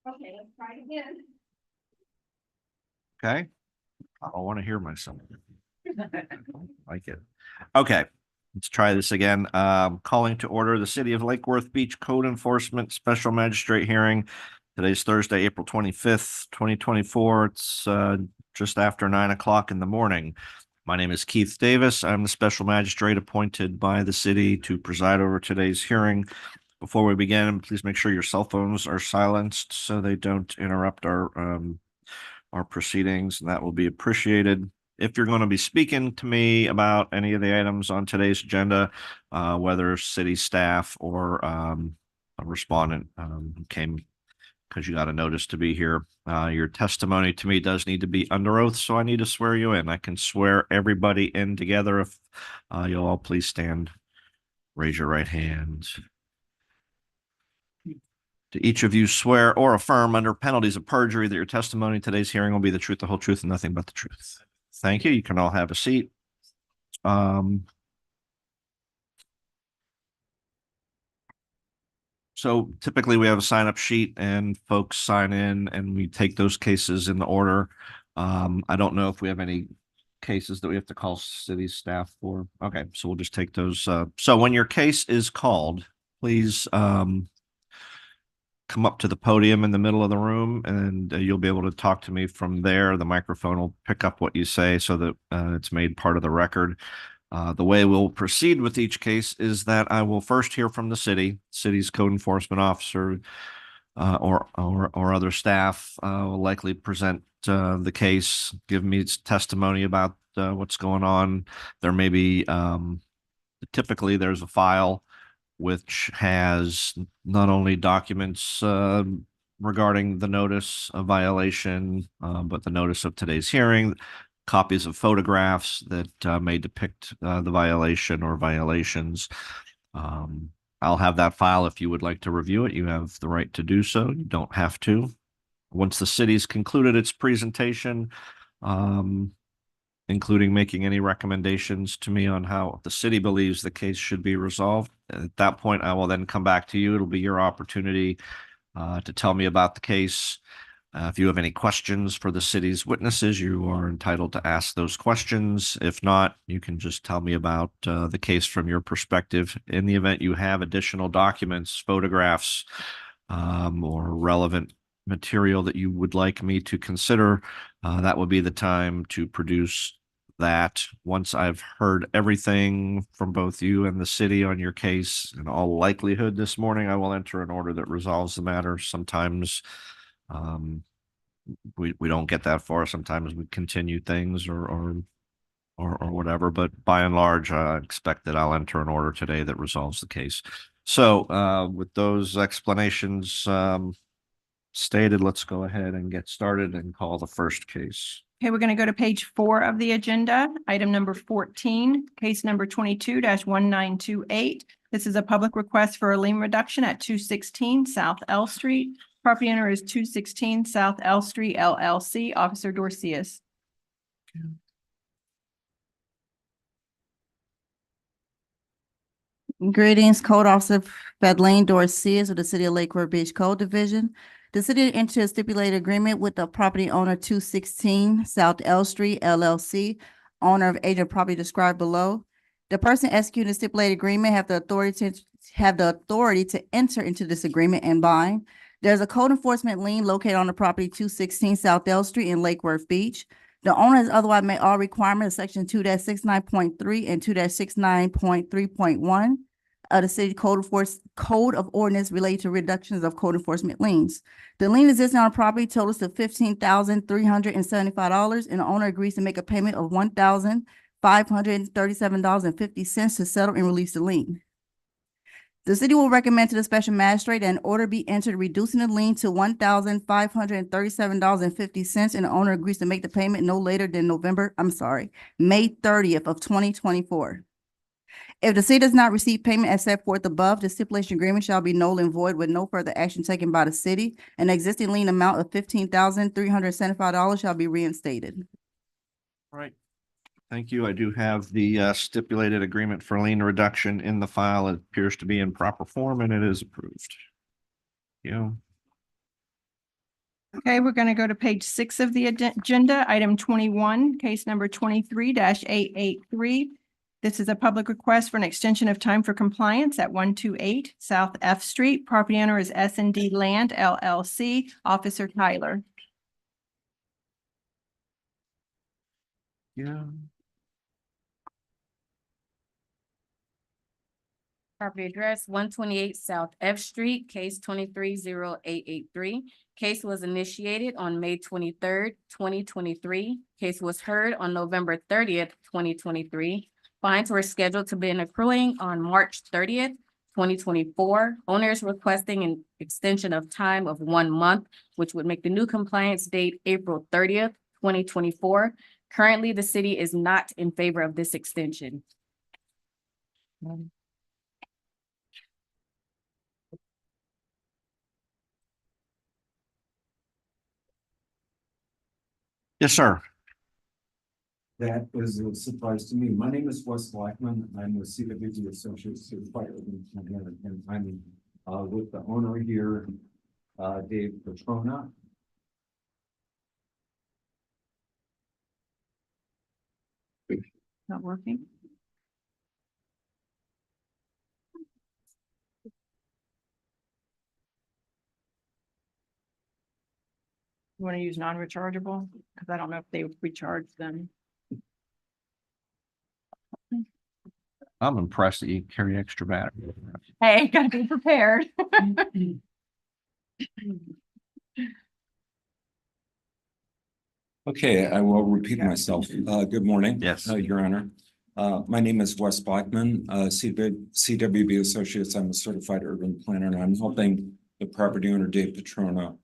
Okay, let's try it again. Okay. I don't want to hear myself. Like it. Okay. Let's try this again. Calling to order the City of Lake Worth Beach Code Enforcement Special Magistrate Hearing. Today's Thursday, April 25th, 2024. It's just after 9 o'clock in the morning. My name is Keith Davis. I'm the special magistrate appointed by the city to preside over today's hearing. Before we begin, please make sure your cell phones are silenced so they don't interrupt our proceedings, and that will be appreciated. If you're going to be speaking to me about any of the items on today's agenda, whether city staff or a respondent came because you got a notice to be here, your testimony to me does need to be under oath, so I need to swear you in. I can swear everybody in together. If you'll all please stand, raise your right hand. Do each of you swear or affirm under penalties of perjury that your testimony in today's hearing will be the truth, the whole truth, and nothing but the truth? Thank you. You can all have a seat. So typically we have a sign-up sheet and folks sign in and we take those cases in the order. I don't know if we have any cases that we have to call city staff for. Okay, so we'll just take those. So when your case is called, please come up to the podium in the middle of the room and you'll be able to talk to me from there. The microphone will pick up what you say so that it's made part of the record. The way we'll proceed with each case is that I will first hear from the city's code enforcement officer or other staff will likely present the case, give me testimony about what's going on. There may be typically there's a file which has not only documents regarding the notice of violation, but the notice of today's hearing, copies of photographs that may depict the violation or violations. I'll have that file if you would like to review it. You have the right to do so. You don't have to. Once the city's concluded its presentation, including making any recommendations to me on how the city believes the case should be resolved. At that point, I will then come back to you. It'll be your opportunity to tell me about the case. If you have any questions for the city's witnesses, you are entitled to ask those questions. If not, you can just tell me about the case from your perspective. In the event you have additional documents, photographs, or relevant material that you would like me to consider, that would be the time to produce that. Once I've heard everything from both you and the city on your case, in all likelihood this morning, I will enter an order that resolves the matter. Sometimes we don't get that far. Sometimes we continue things or whatever, but by and large, I expect that I'll enter an order today that resolves the case. So with those explanations stated, let's go ahead and get started and call the first case. Okay, we're going to go to page 4 of the agenda, item number 14, case number 22-1928. This is a public request for a lien reduction at 216 South L Street. Property owner is 216 South L Street LLC, Officer Dorcius. Greetings, Code Officer Fedlane Dorcius of the City of Lake Worth Beach Code Division. The city entered a stipulated agreement with the property owner 216 South L Street LLC, owner of agent property described below. The person executing the stipulated agreement have the authority to enter into this agreement and bind. There's a code enforcement lien located on the property 216 South L Street in Lake Worth Beach. The owner has otherwise met all requirements of section 2-69.3 and 2-69.3.1 of the city code of ordinance related to reductions of code enforcement liens. The lien existing on the property totals to $15,375, and the owner agrees to make a payment of $1,537.50 to settle and release the lien. The city will recommend to the special magistrate that an order be entered reducing the lien to $1,537.50, and the owner agrees to make the payment no later than May 30th of 2024. If the city does not receive payment as set forth above, the stipulation agreement shall be null and void with no further action taken by the city. An existing lien amount of $15,375 shall be reinstated. All right. Thank you. I do have the stipulated agreement for lien reduction in the file. It appears to be in proper form and it is approved. Okay, we're going to go to page 6 of the agenda, item 21, case number 23-883. This is a public request for an extension of time for compliance at 128 South F Street. Property owner is S&D Land LLC. Officer Tyler. Yeah. Property address 128 South F Street, case 23-0883. Case was initiated on May 23rd, 2023. Case was heard on November 30th, 2023. Fines were scheduled to begin accruing on March 30th, 2024. Owners requesting an extension of time of 1 month, which would make the new compliance date April 30th, 2024. Currently, the city is not in favor of this extension. Yes, sir. That is a surprise to me. My name is Wes Blackman. I'm with CWG Associates Certified Urban Planner, and I'm with the owner here, Dave Petrona. Not working. You want to use non-rechargeable? Because I don't know if they would recharge them. I'm impressed that you carry extra battery. Hey, gotta be prepared. Okay, I will repeat myself. Good morning. Yes. Your Honor. My name is Wes Blackman, CWB Associates. I'm a certified urban planner, and I'm helping the property owner, Dave Petrona,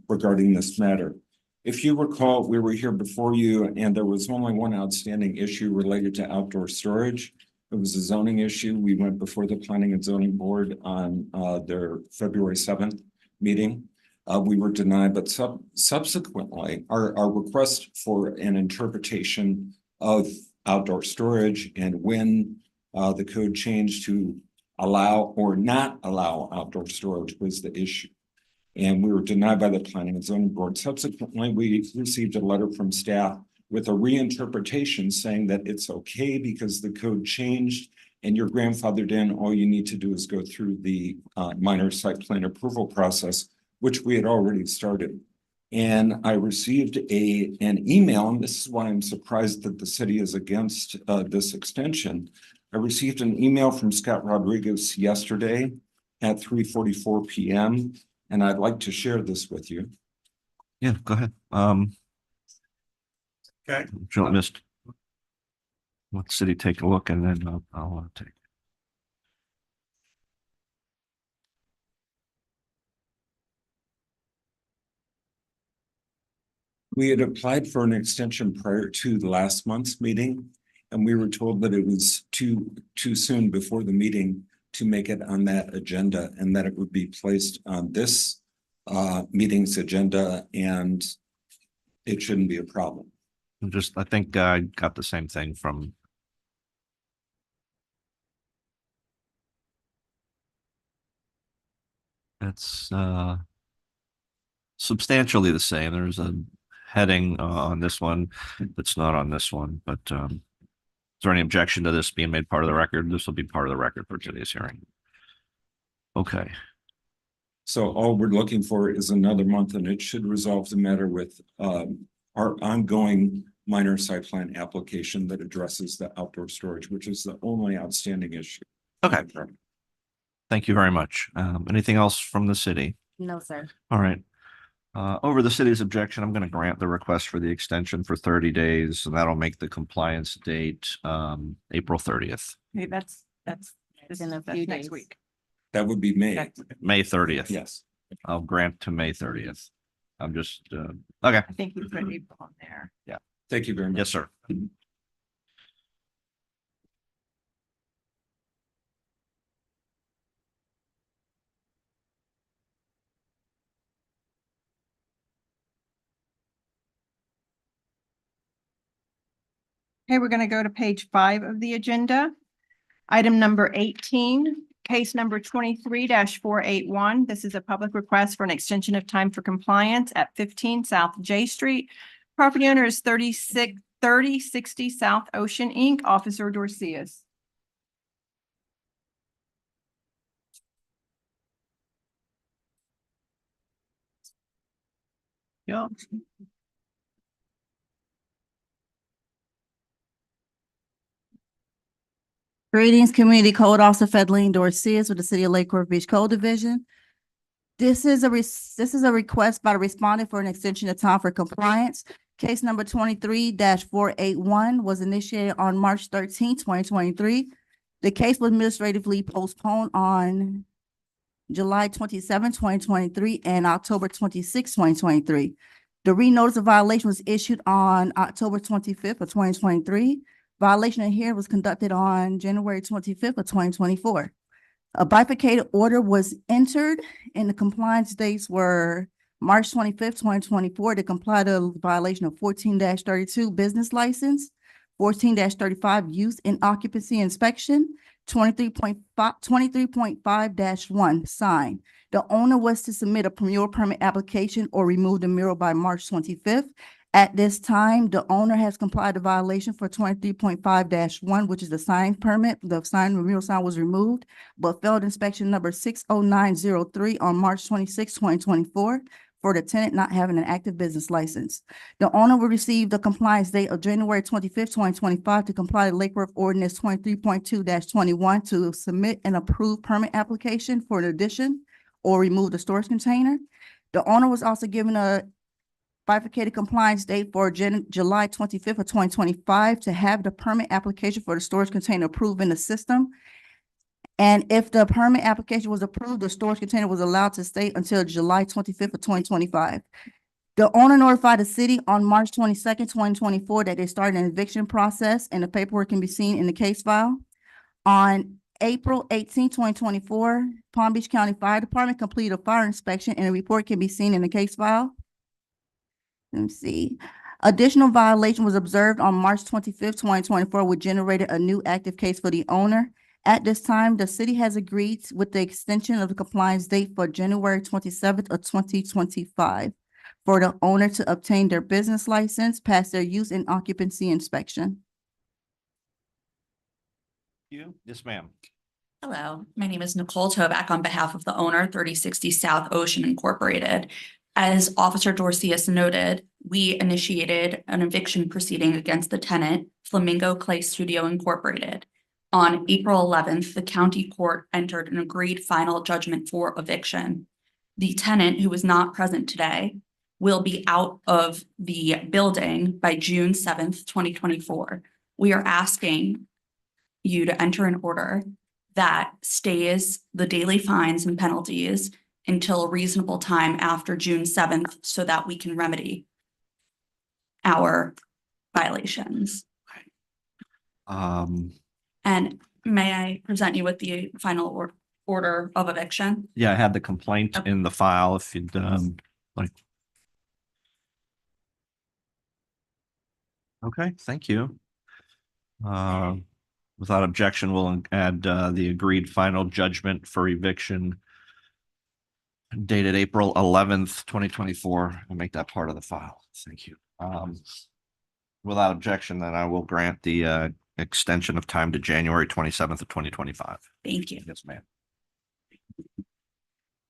regarding this matter. If you recall, we were here before you, and there was only one outstanding issue related to outdoor storage. It was a zoning issue. We went before the Planning and Zoning Board on their February 7th meeting. We were denied, but subsequently, our request for an interpretation of outdoor storage and when the code changed to allow or not allow outdoor storage was the issue. And we were denied by the Planning and Zoning Board. Subsequently, we received a letter from staff with a reinterpretation saying that it's okay because the code changed and you're grandfathered in. All you need to do is go through the minor site plan approval process, which we had already started. And I received an email, and this is why I'm surprised that the city is against this extension. I received an email from Scott Rodriguez yesterday at 3:44 p.m. And I'd like to share this with you. Yeah, go ahead. Okay. Just let the city take a look and then I'll take. We had applied for an extension prior to the last month's meeting, and we were told that it was too soon before the meeting to make it on that agenda, and that it would be placed on this meeting's agenda, and it shouldn't be a problem. I think I got the same thing from. It's substantially the same. There's a heading on this one that's not on this one, but is there any objection to this being made part of the record? This will be part of the record for today's hearing. Okay. So all we're looking for is another month, and it should resolve the matter with our ongoing minor site plan application that addresses the outdoor storage, which is the only outstanding issue. Okay. Thank you very much. Anything else from the city? No, sir. All right. Over the city's objection, I'm going to grant the request for the extension for 30 days, and that'll make the compliance date April 30th. Hey, that's In a that's few next days. week. That would be May. May 30th. Yes. I'll grant to May 30th. I'm just okay. I think you put April on there. Thank you very much. Yes, sir. Okay, we're going to go to page 5 of the agenda. Item number 18, Case number 23-481. This is a public request for an extension of time for compliance at 15 South J Street. Property owner is 3060 South Ocean Inc., Officer Dorcius. Yeah. Greetings, Community Code Officer Fedleen Dorcius with the City of Lake Worth Beach Code Division. This is a request by the respondent for an extension of time for compliance. Case number 23-481 was initiated on March 13, 2023. The case was administratively postponed on July 27, 2023, and October 26, 2023. The renotice of violation was issued on October 25th of 2023. Violation of hearing was conducted on January 25th of 2024. A bifurcated order was entered and the compliance dates were March 25th, 2024 to comply to violation of 14-32 business license, 14-35 use and occupancy inspection, 23.5-1 sign. The owner was to submit a mural permit application or remove the mural by March 25th. At this time, the owner has complied to violation for 23.5-1, which is the sign permit. The mural sign was removed, but failed inspection number 60903 on March 26, 2024 for the tenant not having an active business license. The owner will receive the compliance date of January 25th, 2025 to comply to Lake Worth Ordinance 23.2-21 to submit an approved permit application for an addition or remove the storage container. The owner was also given a bifurcated compliance date for July 25th of 2025 to have the permit application for the storage container approved in the system. And if the permit application was approved, the storage container was allowed to stay until July 25th of 2025. The owner notified the city on March 22nd, 2024 that they started an eviction process and the paperwork can be seen in the case file. On April 18, 2024, Palm Beach County Fire Department completed a fire inspection and a report can be seen in the case file. Let me see. Additional violation was observed on March 25th, 2024, which generated a new active case for the owner. At this time, the city has agreed with the extension of the compliance date for January 27th of 2025 for the owner to obtain their business license, pass their use and occupancy inspection. You? Yes, ma'am. Hello, my name is Nicole Toback on behalf of the owner, 3060 South Ocean Incorporated. As Officer Dorcius noted, we initiated an eviction proceeding against the tenant, Flamingo Clay Studio Incorporated. On April 11th, the county court entered an agreed final judgment for eviction. The tenant, who is not present today, will be out of the building by June 7th, 2024. We are asking you to enter an order that stays the daily fines and penalties until a reasonable time after June 7th so that we can remedy our violations. And may I present you with the final order of eviction? Yeah, I had the complaint in the file if you'd like. Okay, thank you. Without objection, we'll add the agreed final judgment for eviction dated April 11th, 2024, and make that part of the file. Thank you. Without objection, then I will grant the extension of time to January 27th of 2025. Thank you. Yes, ma'am.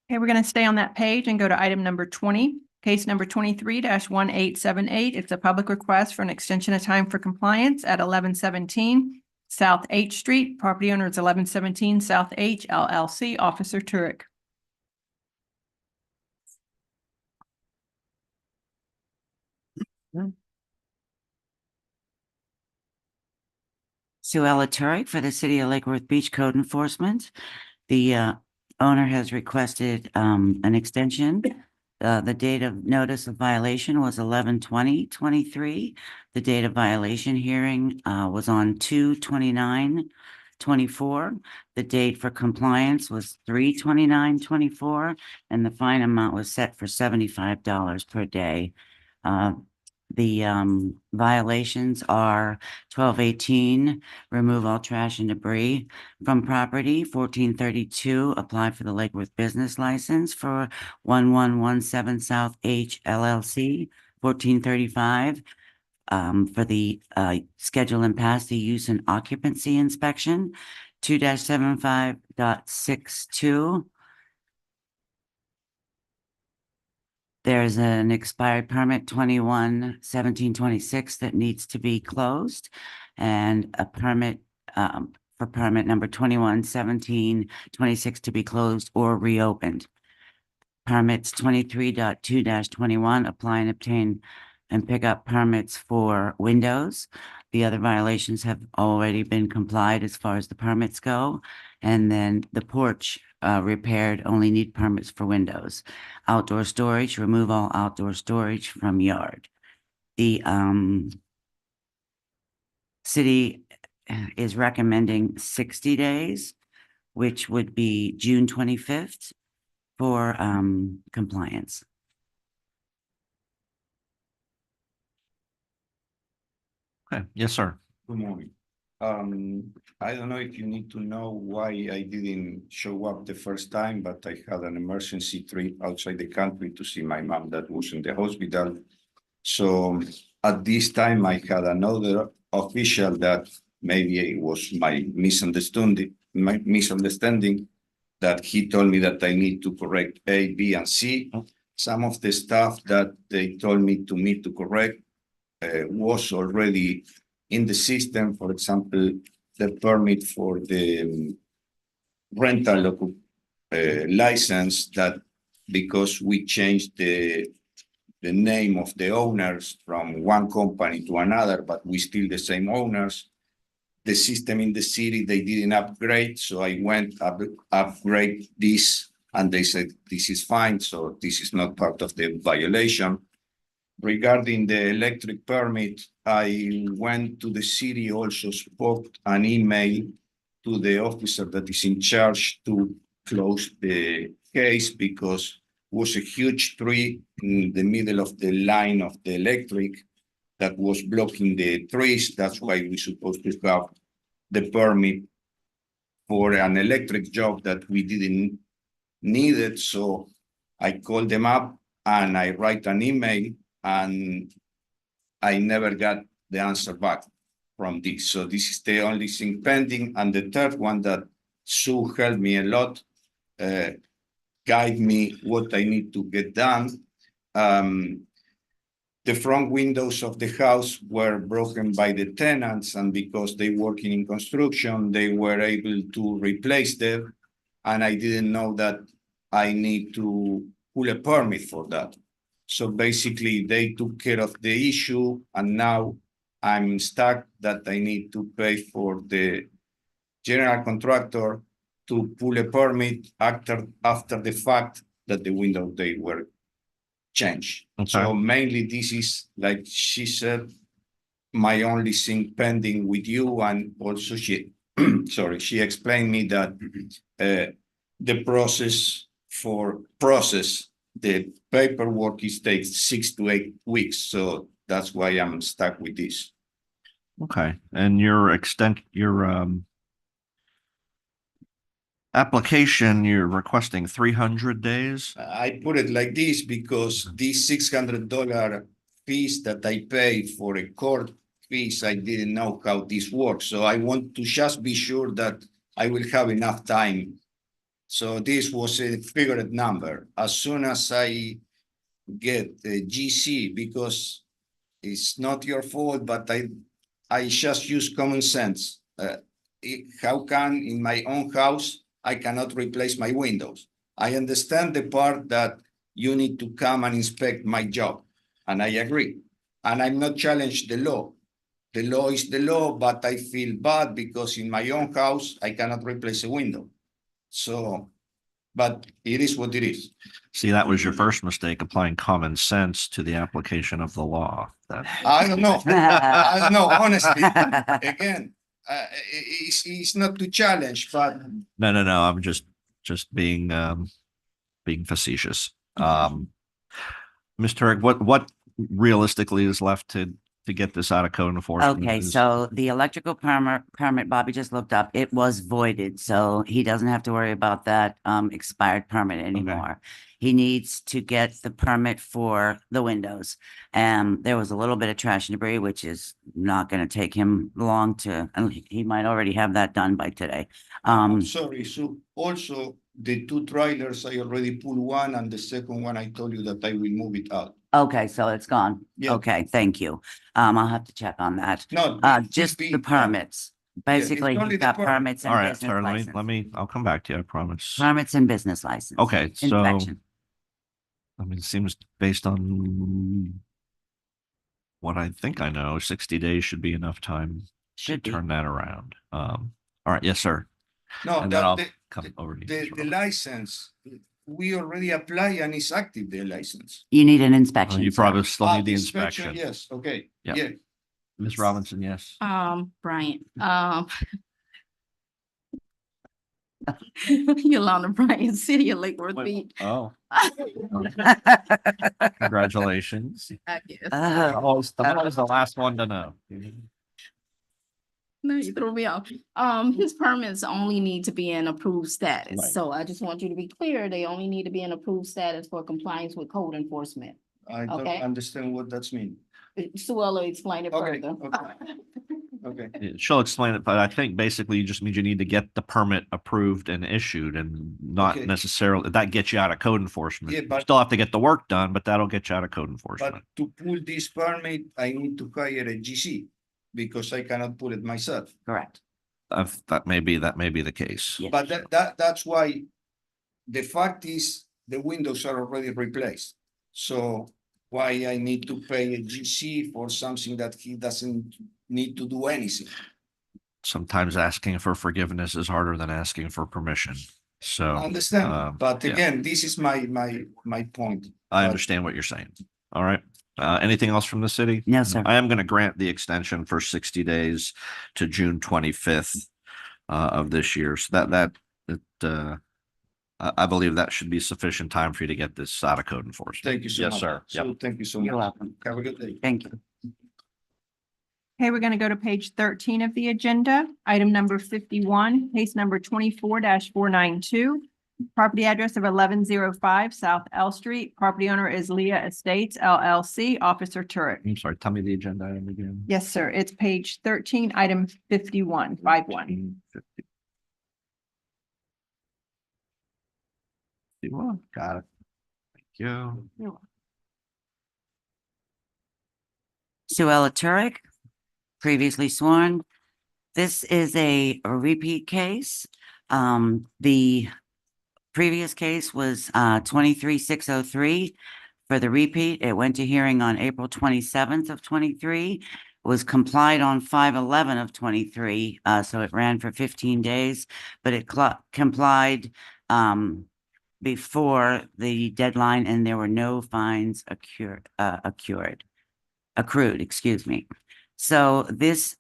Okay, we're going to stay on that page and go to item number 20, case number 23-1878. It's a public request for an extension of time for compliance at 1117 South H Street. Property owner is 1117 South H LLC, Officer Turek. Sue Ella Turek for the City of Lake Worth Beach Code Enforcement. The owner has requested an extension. The date of notice of violation was 11/20/23. The date of violation hearing was on 2/29/24. The date for compliance was 3/29/24, and the fine amount was set for $75 per day. The violations are 1218, remove all trash and debris from property. 1432, apply for the Lake Worth business license for 1117 South H LLC. 1435, for the schedule and pass the use and occupancy inspection. 2-75.62. There's an expired permit 21-17-26 that needs to be closed, and a permit for permit number 21-17-26 to be closed or reopened. Permits 23.2-21, apply and obtain and pick up permits for windows. The other violations have already been complied as far as the permits go. And then the porch repaired, only need permits for windows. Outdoor storage, remove all outdoor storage from yard. The city is recommending 60 days, which would be June 25th for compliance. Okay, yes, sir. Good morning. I don't know if you need to know why I didn't show up the first time, but I had an emergency trip outside the country to see my mom that was in the hospital. So at this time, I had another official that maybe it was my misunderstanding that he told me that I need to correct A, B, and C. Some of the stuff that they told me to correct was already in the system. For example, the permit for the rental license, that because we changed the name of the owners from one company to another, but we still the same owners. The system in the city, they didn't upgrade, so I went upgrade this, and they said this is fine, so this is not part of the violation. Regarding the electric permit, I went to the city, also spoke an email to the officer that is in charge to close the case, because it was a huge tree in the middle of the line of the electric that was blocking the trees. That's why we're supposed to have the permit for an electric job that we didn't need it. So I called them up and I write an email, and I never got the answer back from this. So this is the only thing pending. And the third one that Sue helped me a lot, guide me what I need to get done. The front windows of the house were broken by the tenants, and because they working in construction, they were able to replace them. And I didn't know that I need to pull a permit for that. So basically they took care of the issue, and now I'm stuck that I need to pay for the general contractor to pull a permit after the fact that the window they were changed. Okay. So mainly this is, like she said, my only thing pending with you. And also she, sorry, she explained me that the process the paperwork takes 6 to 8 weeks. So that's why I'm stuck with this. Okay, and your application, you're requesting 300 days? I put it like this because these $600 fees that I pay for a court fees, I didn't know how this works. So I want to just be sure that I will have enough time. So this was a figured number. As soon as I get the GC, because it's not your fault, but I just use common sense. How can in my own house, I cannot replace my windows? I understand the part that you need to come and inspect my job, and I agree. And I'm not challenging the law. The law is the law, but I feel bad because in my own house, I cannot replace a window. So, but it is what it is. See, that was your first mistake, applying common sense to the application of the law. I don't know. I don't know, honestly. Again, it's not to challenge, but No, I'm just being facetious. Mr. Turek, realistically is left to get this out of code enforcement? Okay, so the electrical permit, Bobby just looked up, it was voided, so he doesn't have to worry about that expired permit anymore. He needs to get the permit for the windows. There was a little bit of trash and debris, which is not gonna take him long to, and he might already have that done by today. I'm sorry, so also the two trailers, I already pulled one and the second one, I told you that I will move it out. Okay, so it's gone. Yeah. Okay, thank you. I'll have to check on that. No. Just be- the permits. Basically, only he's the got permit. permits All and right, business sir, license. I'll come back to you, I promise. Permits and business license. Okay, so, Inspection. I mean, it seems based on what I think I know, 60 days should be enough time to Should be. turn that around. All right, yes, sir. No, And then I'll the, come over to you. the, Mr. the Roberts. license, we already apply and it's active, the license. You need an Oh, inspection, you sir. probably still Ah, need the inspection, inspection. yes, okay, Yep. yeah. Ms. Robinson, yes. Brian, Yolanda Bryan, City of Lake Worth Beach. Oh, congratulations. I guess. I'm always the last one to know. No, you threw me off. His permits only need to be in approved Right. status. So I just want you to be clear, they only need to be in approved status for compliance with code enforcement. I don't Okay. understand what that's mean. Sue will explain it Okay, further. Okay, She'll explain it, but I think basically you just means you need to get the permit approved and issued and not Okay. necessarily, that gets you out of code enforcement. Yeah, You but- still have to get the work done, but that'll get you out of code but enforcement. to pull this permit, I need to hire a GC because I cannot pull it myself. Correct. That may be the case. Yeah. But that's why the fact is the windows are already replaced. So why I need to pay a GC for something that he doesn't need to do anything? Sometimes asking for forgiveness is harder than asking for permission. So. I understand, but yeah. again, this is my point. I But- understand what you're saying. All right. Anything else from the city? No, sir. I am going to grant the extension for 60 days to June 25th of this year. So I believe that should be sufficient time for you to get this out of code enforcement. Thank you so much. Yes, sir. Yep. So thank you so You're much. welcome. Have a good day. Thank you. Okay, we're going to go to page 13 of the agenda. Item number 51, case number 24-492. Property address of 1105 South L Street. Property owner is Leah Estates LLC, Officer Turek. I'm sorry, tell me the agenda item again. Yes, sir. It's page 13, item 51, 51. 51. Got it. Thank you. Suella Turek, previously sworn. This is a repeat case. The previous case was 23-603. For the repeat, it went to hearing on April 27th of 23, was complied on 5/11 of 23, so it ran for 15 days, but it complied before the deadline and there were no fines accrued, excuse me. So this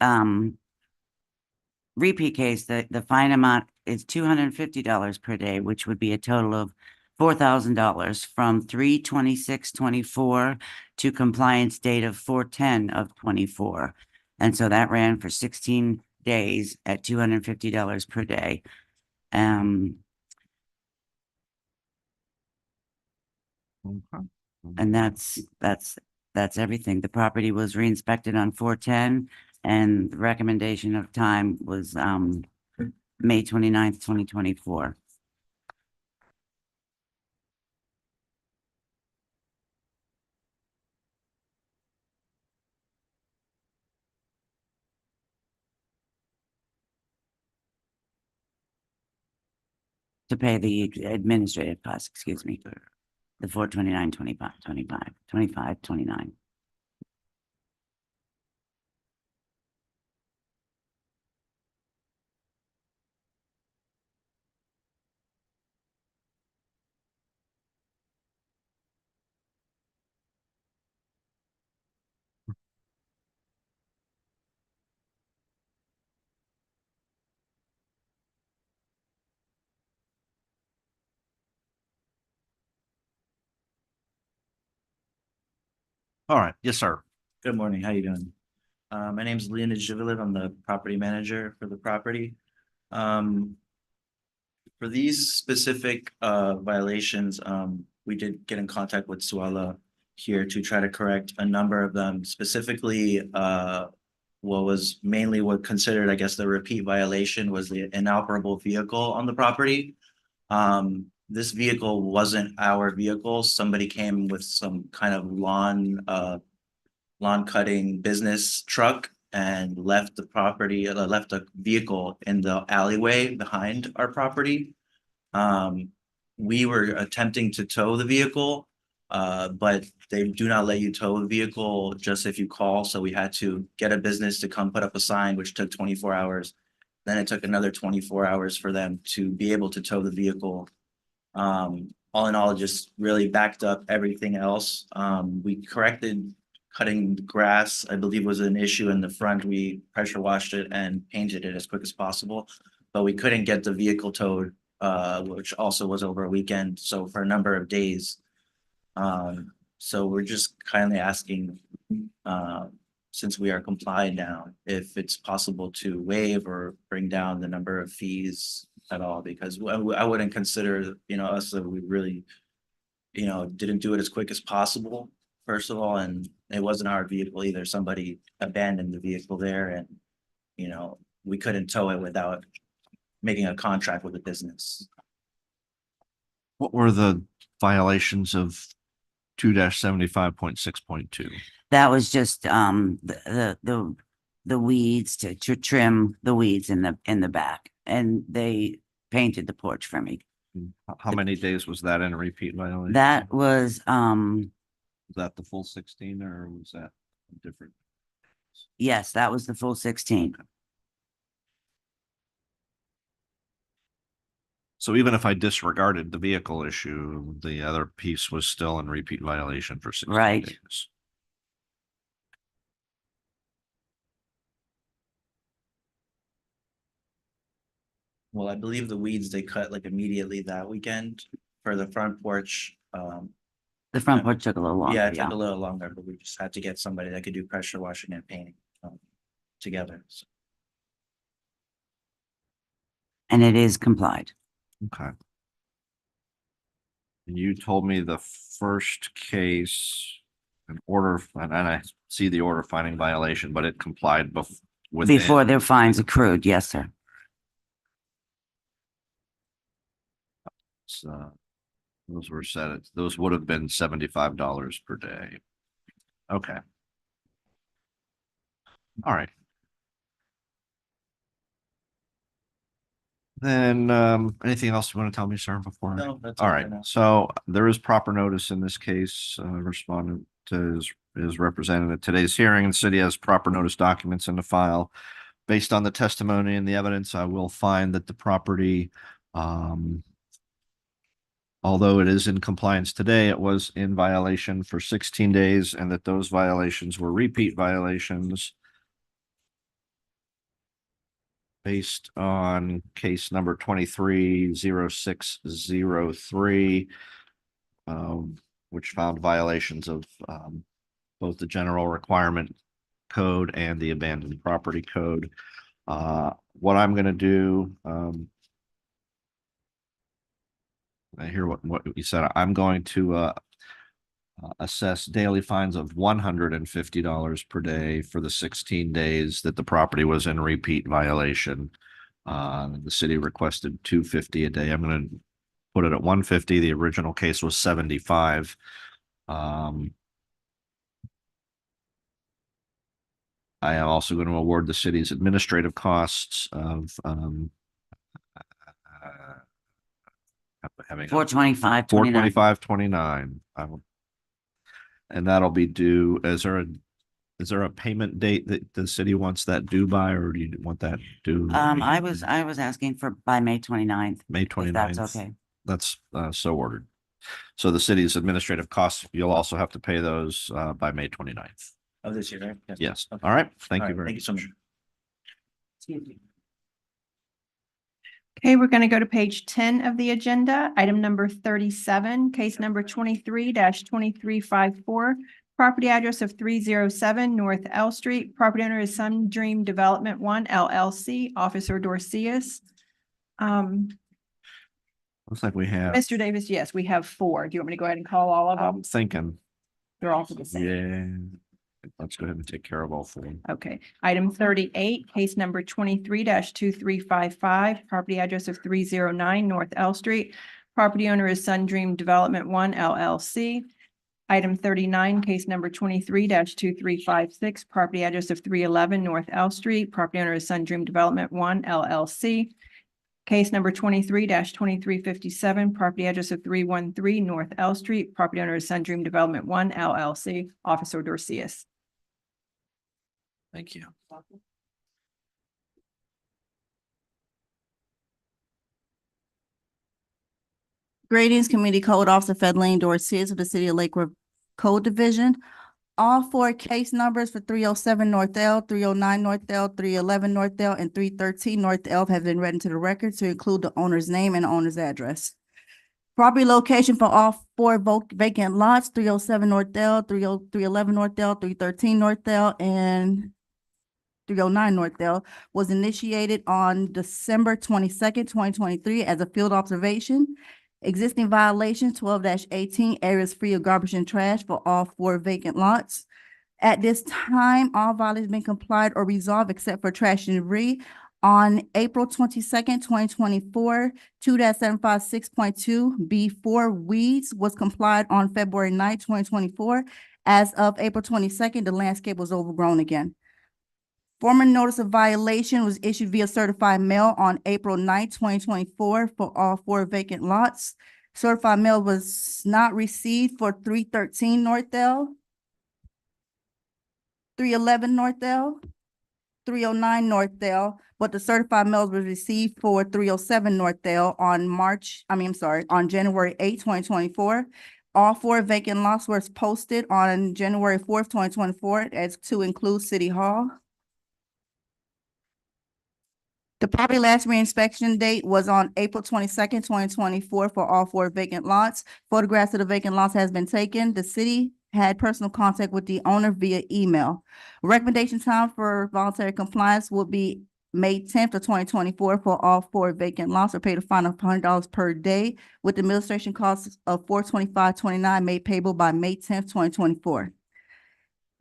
repeat case, the fine amount is $250 per day, which would be a total of $4,000 from 3/26/24 to compliance date of 4/10 of 24. And so that ran for 16 days at $250 per day. Okay. And that's everything. The property was re-inspected on 4/10 and the recommendation of time was May 29th, 2024. To pay the administrative costs, excuse me. The 429, 25, 29. All right, yes, sir. Good morning, how you doing? My name is Leonid Zhivilev, I'm the property manager for the property. For these specific violations, we did get in contact with Suala here to try to correct a number of them, specifically what was mainly what considered, I guess, the repeat violation was the inoperable vehicle on the property. This vehicle wasn't our vehicle. Somebody came with some kind of lawn cutting business truck and left the property, left a vehicle in the alleyway behind our property. We were attempting to tow the vehicle, but they do not let you tow a vehicle just if you call. So we had to get a business to come put up a sign, which took 24 hours. Then it took another 24 hours for them to be able to tow the vehicle. All in all, just really backed up everything else. We corrected cutting grass, I believe, was an issue in the front. We pressure washed it and painted it as quick as possible, but we couldn't get the vehicle towed, which also was over a weekend. So for a number of days. So we're just kindly asking, since we are compliant now, if it's possible to waive or bring down the number of fees at all, because I wouldn't consider, us that we really, didn't do it as quick as possible, first of all, and it wasn't our vehicle either. Somebody abandoned the vehicle there and, we couldn't tow it without making a contract with the business. What were the violations of 2-75.6.2? That was just the weeds to trim the weeds in the back, and they painted the porch for me. How many days was that in a repeat violation? That was Was that the full 16 or was that different? yes, that was the full 16. So even if I disregarded the vehicle issue, the other piece was still in repeat violation for 16 Right. days. Well, I believe the weeds they cut like immediately that weekend for the front porch. The front porch took a little longer. Yeah, it took a little longer, but we just had to get somebody that could do pressure washing and painting together. So, And it is complied. Okay. And you told me the first case, an order, and I see the order finding violation, but it complied within. Before their fines accrued, yes, sir. Those were set, those would have been $75 per day. Okay. All right. Then, anything else you want to tell me, sir, before? no, that's All it for right, now. so there is proper notice in this case. Respondent is represented at today's hearing. The city has proper notice documents in the file. Based on the testimony and the evidence, I will find that the property, although it is in compliance today, it was in violation for 16 days and that those violations were repeat violations based on case number 230603, which found violations of both the general requirement code and the abandoned property code. What I'm going to do, I hear what you said. I'm going to assess daily fines of $150 per day for the 16 days that the property was in repeat violation. The city requested $250 a day. I'm going to put it at $150. The original case was $75. I am also going to award the city's administrative costs of having $425.29. And that'll be due. Is there a payment date that the city wants that due by, or do you want that due? I was asking for by May 29th. May If 29th. that's okay. That's so ordered. So the city's administrative costs, you'll also have to pay those by May 29th. Of this year, right? Yes. Okay. All right. Thank All you right, very thank you so much. much. Okay, we're going to go to page 10 of the agenda, item number 37, case number 23-2354. Property address of 307 North L Street. Property owner is Sun Dream Development One LLC, Officer Dorcius. Looks like we have, Mr. Davis, yes, we have four. Do you want me to go ahead and call all of them? I'm thinking, They're all for the same. yeah. Let's go ahead and take care of all four. Okay, item 38, case number 23-2355, property address of 309 North L Street. Property owner is Sun Dream Development One LLC. Item 39, case number 23-2356, property address of 311 North L Street. Property owner is Sun Dream Development One LLC. Case number 23-2357, property address of 313 North L Street. Property owner is Sun Dream Development One LLC, Officer Dorcius. Thank you. Greetings, Community Code Officer Fedleen Dorcius of the City of Lake Worth Code Division. All four case numbers for 307 North L, 309 North L, 311 North L, and 313 North L have been read into the record to include the owner's name and the owner's address. Property location for all four vacant lots, 307 North L, 311 North L, 313 North L, and 309 North L was initiated on December 22nd, 2023 as a field observation. Existing violation 12-18, areas free of garbage and trash for all four vacant lots. At this time, all violations have been complied or resolved except for trash and debris. On April 22nd, 2024, 2-756.2 B4 weeds was complied on February 9th, 2024. As of April 22nd, the landscape was overgrown again. Formal notice of violation was issued via certified mail on April 9th, 2024 for all four vacant lots. Certified mail was not received for 313 North L, 311 North L, 309 North L, but the certified mail was received for 307 North L on January 8th, 2024. All four vacant lots were posted on January 4th, 2024, as to include City Hall. The property last reinspection date was on April 22nd, 2024 for all four vacant lots. Photographs of the vacant lots has been taken. The city had personal contact with the owner via email. Recommendation time for voluntary compliance will be May 10th of 2024 for all four vacant lots, or paid a fine of $100 per day with administration costs of $425.29 made payable by May 10th, 2024.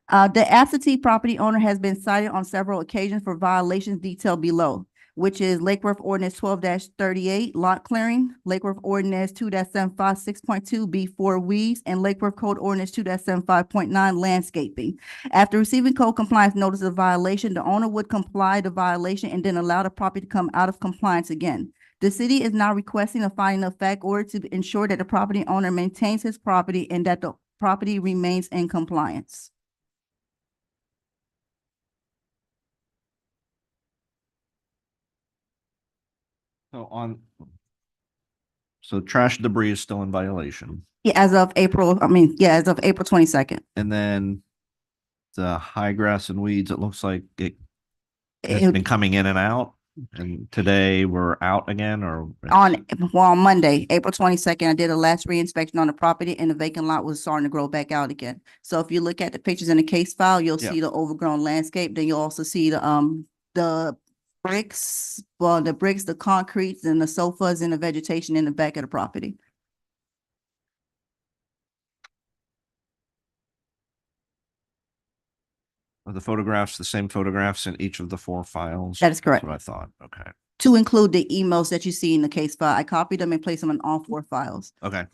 The absentee property owner has been cited on several occasions for violations detailed below, which is Lake Worth Ordinance 12-38 lot clearing, Lake Worth Ordinance 2-756.2 B4 weeds, and Lake Worth Code Ordinance 2-75.9 landscaping. After receiving code compliance notice of violation, the owner would comply the violation and then allow the property to come out of compliance again. The city is now requesting a finding of fact order to ensure that the property owner maintains his property and that the property remains in compliance. So trash debris is still in violation. Yeah, as of April 22nd. And then the high grass and weeds, it looks like it's been coming in and out. And today we're out again, or? On Monday, April 22nd, I did a last reinspection on the property and the vacant lot was starting to grow back out again. So if you look at the pictures in the case file, you'll Yeah. see the overgrown landscape. Then you'll also see the bricks, the concretes and the sofas and the vegetation in the back of the property. Are the photographs the same photographs in each of the four files? That is correct. That's what I thought. Okay. To include the emails that you see in the case file, I copied them and placed them in all four files. Okay.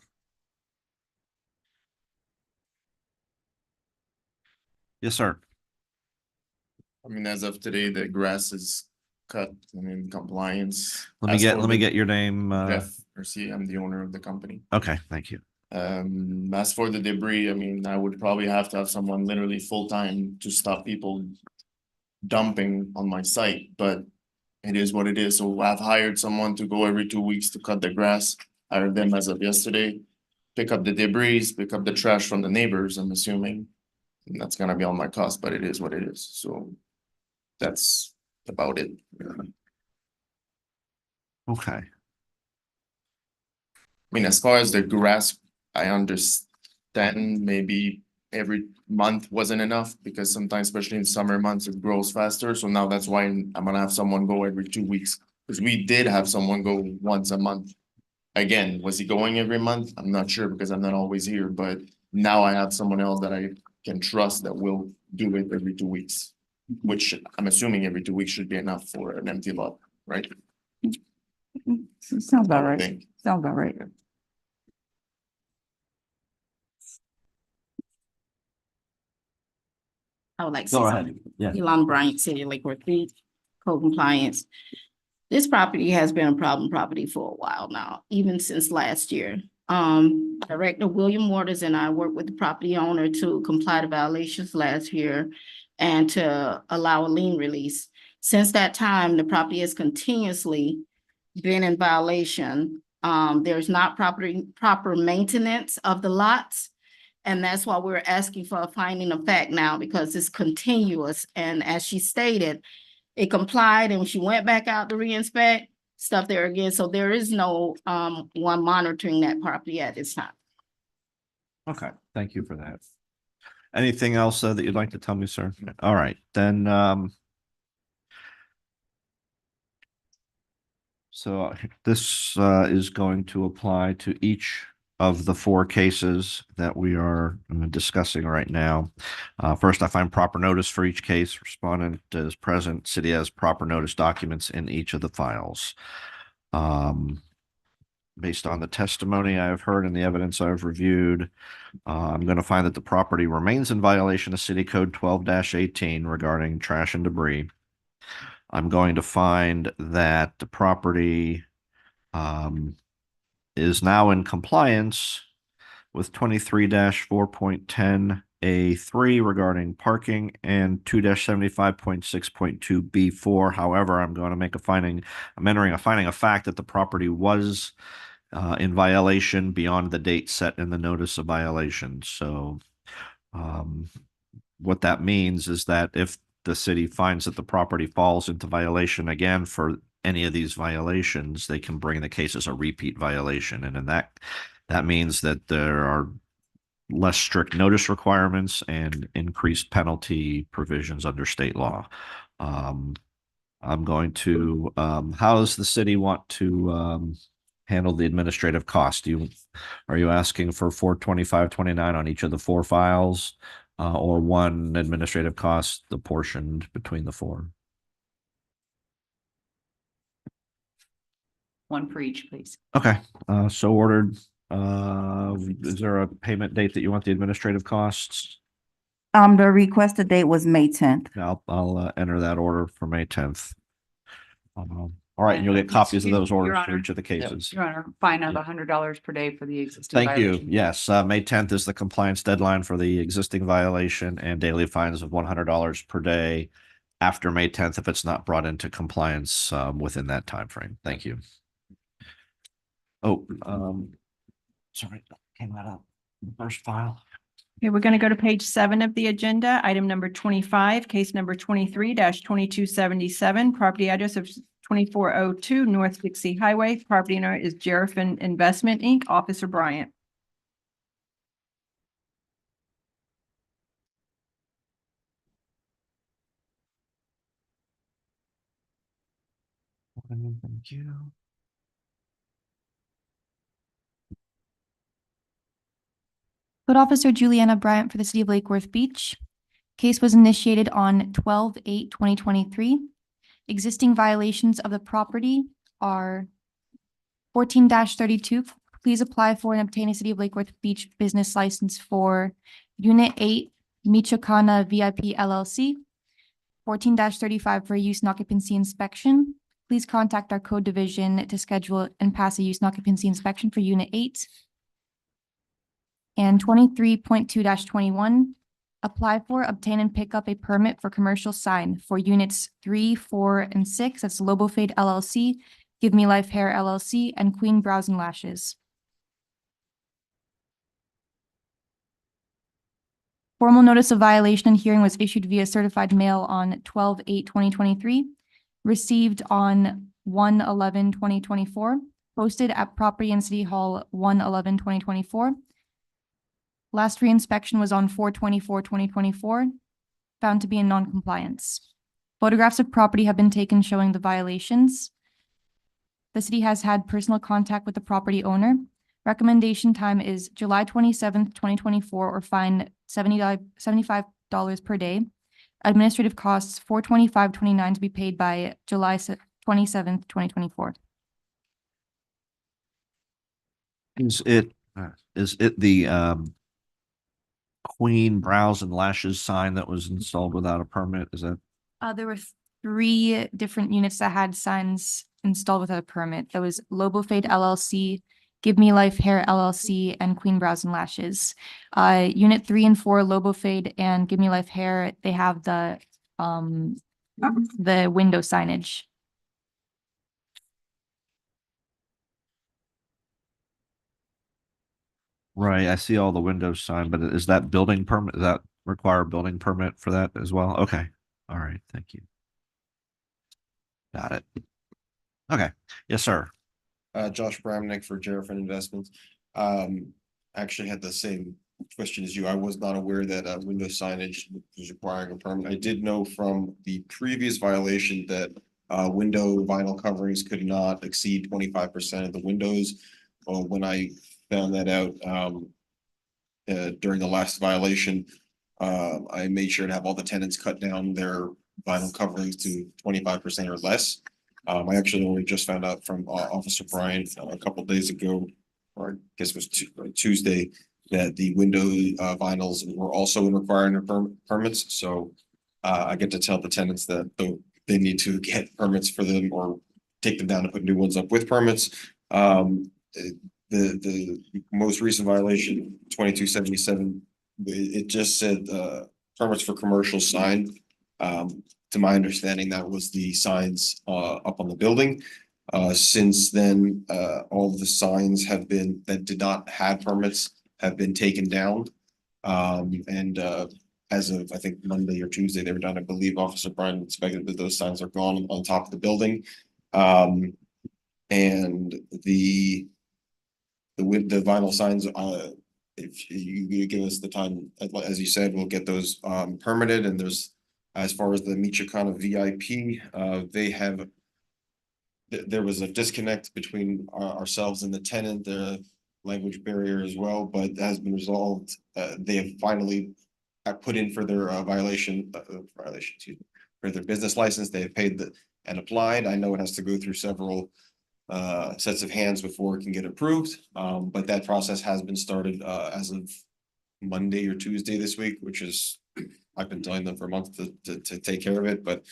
Yes, sir. I mean, as of today, the grass is cut and in compliance. Let me get your name. Jeff Garcia, I'm the owner of the company. Okay, thank you. As for the debris, I mean, I would probably have to have someone literally full-time to stop people dumping on my site, but it is what it is. So I've hired someone to go every 2 weeks to cut the grass. Hired them as of yesterday, pick up the debris, pick up the trash from the neighbors, I'm assuming. And that's gonna be on my cost, but it is what it is. So that's about it. Okay. I mean, as far as the grass, I understand maybe every month wasn't enough because sometimes, especially in summer months, it grows faster. So now that's why I'm gonna have someone go every 2 weeks. Because we did have someone go once a month. Again, was he going every month? I'm not sure because I'm not always here, but now I have someone else that I can trust that will do it every 2 weeks. Which I'm assuming every 2 weeks should be enough for an empty lot, right? Sounds about I would right. think. Sounds about right. I would like to Go say ahead. something. Yeah. Elon Bryant, City of Lake Worth Beach, code compliance. This property has been a problem property for a while now, even since last year. Director William Waters and I worked with the property owner to comply to violations last year and to allow a lien release. Since that time, the property has continuously been in violation. There's not proper maintenance of the lots. And that's why we're asking for a finding of fact now, because it's continuous. And as she stated, it complied and she went back out to re-inspect stuff there again. So there is no one monitoring that property at this time. Okay, thank you for that. Anything else that you'd like to tell me, sir? All right, then, so this is going to apply to each of the 4 cases that we are discussing right now. First, I find proper notice for each case. Respondent is present. City has proper notice documents in each of the files. Based on the testimony I've heard and the evidence I've reviewed, I'm going to find that the property remains in violation of City Code 12-18 regarding trash and debris. I'm going to find that the property is now in compliance with 23-4.10A3 regarding parking and 2-75.6.2B4. However, I'm going to make a finding, I'm entering a finding of fact that the property was in violation beyond the date set in the notice of violation. So what that means is that if the city finds that the property falls into violation again for any of these violations, they can bring the case as a repeat violation. And in that means that there are less strict notice requirements and increased penalty provisions under state law. I'm going to, how does the city want to handle the administrative cost? Are you asking for $425.29 on each of the 4 files, or one administrative cost apportioned between the 4? One for each, please. Okay, so ordered. Is there a payment date that you want the administrative costs? The requested date was May 10th. I'll enter that order for May 10th. All right, and you'll get copies of those Your orders for Honor. each of the cases. Your Honor, fine of $100 per day for the existing Thank you. violation. Yes, May 10th is the compliance deadline for the existing violation, and daily fines of $100 per day after May 10th if it's not brought into compliance within that time frame. Thank you. Oh, sorry, came out of the first file. Okay, we're going to go to page 7 of the agenda, item number 25, case number 23-2277, property address of 2402 North Dixie Highway. Property owner is Jerifin Investment, Inc., Officer Bryant. Thank you. Code Officer Juliana Bryant for the City of Lake Worth Beach. Case was initiated on 12/8/2023. Existing violations of the property are 14-32. Please apply for and obtain a City of Lake Worth Beach business license for Unit 8 Michoacana VIP LLC. 14-35 for a use and occupancy inspection. Please contact our code division to schedule and pass a use and occupancy inspection for Unit 8. And 23.2-21, apply for, obtain, and pick up a permit for commercial sign for units 3, 4, and 6. That's Lobo Fade LLC, Give Me Life Hair LLC, and Queen Brows and Lashes. Formal notice of violation and hearing was issued via certified mail on 12/8/2023, received on 1/11/2024, posted at Property and City Hall 1/11/2024. Last reinspection was on 4/24/2024, found to be in non-compliance. Photographs of property have been taken showing the violations. The city has had personal contact with the property owner. Recommendation time is July 27th, 2024, or fine $75 per day. Administrative costs $425.29 to be paid by July 27th, 2024. Is it the Queen Brows and Lashes sign that was installed without a permit? Is that? There were 3 different units that had signs installed without a permit. There was Lobo Fade LLC, Give Me Life Hair LLC, and Queen Brows and Lashes. Unit 3 and 4, Lobo Fade and Give Me Life Hair, they have the window signage. Right, I see all the windows signed, but is that building permit, does that require a building permit for that as well? Okay, all right, thank you. Got it. Okay, yes, sir. Josh Bramnick for Jerifin Investments. Actually had the same question as you. I was not aware that window signage was requiring a permit. I did know from the previous violation that window vinyl coverings could not exceed 25% of the windows. When I found that out during the last violation, I made sure to have all the tenants cut down their vinyl coverings to 25% or less. I actually only just found out from Officer Brian a couple of days ago, or I guess it was Tuesday, that the window vinyls were also requiring permits. So I get to tell the tenants that they need to get permits for them or take them down and put new ones up with permits. The most recent violation, 2277, it just said permits for commercial sign. To my understanding, that was the signs up on the building. Since then, all of the signs that did not have permits have been taken down. As of, I think, Monday or Tuesday, they were done. I believe Officer Brian inspected that those signs are gone on top of the building. And the vinyl signs, if you give us the time, as you said, we'll get those permitted. And there's, as far as the Michoacana VIP, there was a disconnect between ourselves and the tenant, the language barrier as well, but that has been resolved. They have finally put in for their violation, for their business license. They have paid and applied. I know it has to go through several sets of hands before it can get approved. But that process has been started as of Monday or Tuesday this week, which is, I've been telling them for a month to take care of it, but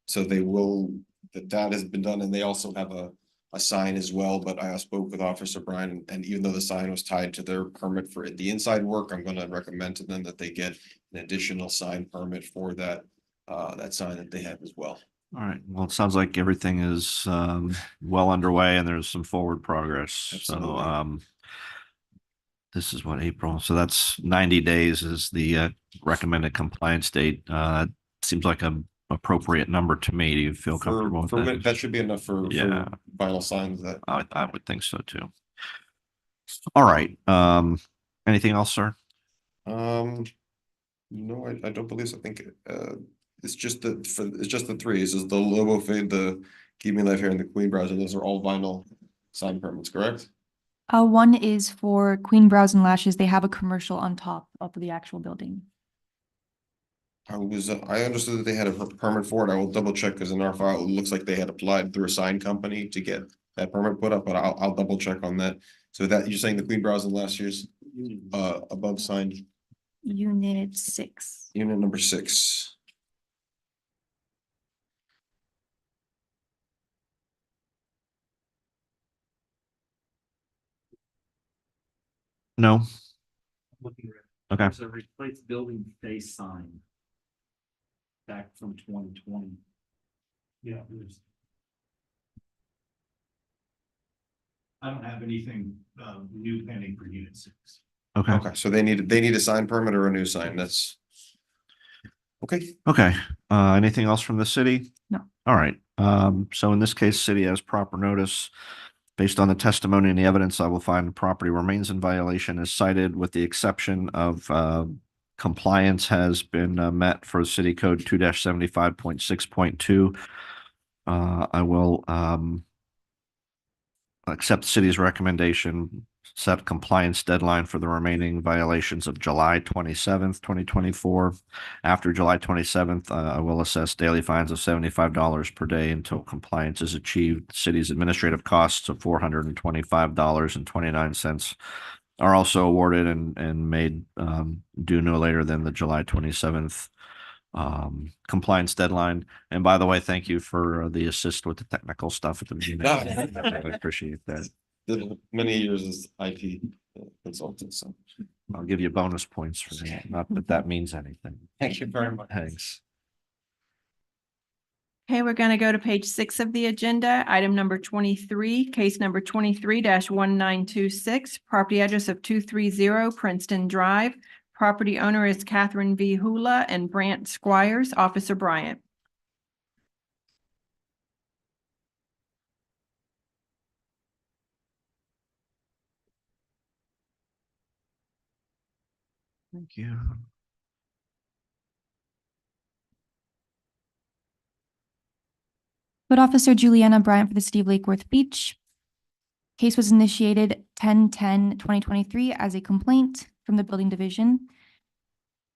so they will, that has been done, and they also have a sign as well. But I spoke with Officer Brian, and even though the sign was tied to their permit for the inside work, I'm going to recommend to them that they get an additional sign permit for that sign that they have as well. All right, well, it sounds like everything is well underway and there's some forward progress. Absolutely. So this is what, April, so that's 90 days is the recommended compliance date. Seems like an appropriate number to me. Do you feel comfortable with that? That should be enough for Yeah. vinyl signs. That I would think so too. All right, anything else, sir? no, I don't believe so. I think it's just the three. This is the Lobo Fade, the Keep Me Life Hair, and the Queen Brows, and those are all vinyl sign permits, correct? One is for Queen Brows and Lashes. They have a commercial on top of the actual building. I understood that they had a permit for it. I will double check, because in our file, it looks like they had applied through a sign company to get that permit put up, but I'll double check on that. So that you're saying the Queen Brows and Lashes above sign. Unit 6. Unit number 6. No. Looking at it. Okay. There's a replaced building face sign back from 2020. Yeah, I don't have anything new pending for unit 6. Okay. Okay, so they need a sign permit or a new sign. That's okay. Okay. Anything else from the city? No. All right. So in this case, city has proper notice Based on the testimony and the evidence, I will find the property remains in violation as cited, with the exception of compliance has been met for City Code 2-75.6.2. I will accept the city's recommendation, set compliance deadline for the remaining violations of July 27th, 2024. After July 27th, I will assess daily fines of $75 per day until compliance is achieved. The city's administrative costs of $425.29 are also awarded and made due no later than the July 27th compliance deadline. And by the way, thank you for the assist with the technical stuff at the beginning. I appreciate that. Did many years as IT consultant, so. I'll give you bonus points for that. Not that that means anything. Thank you very much. Thanks. Okay, we're going to go to page 6 of the agenda. Item number 23, case number 23-1926, property address of 230 Princeton Drive. Property owner is Catherine V. Hula and Brant Squires. Officer Bryant. Thank you. Code Officer Juliana Bryant for the City of Lake Worth Beach. Case was initiated 10/10/2023 as a complaint from the Building Division.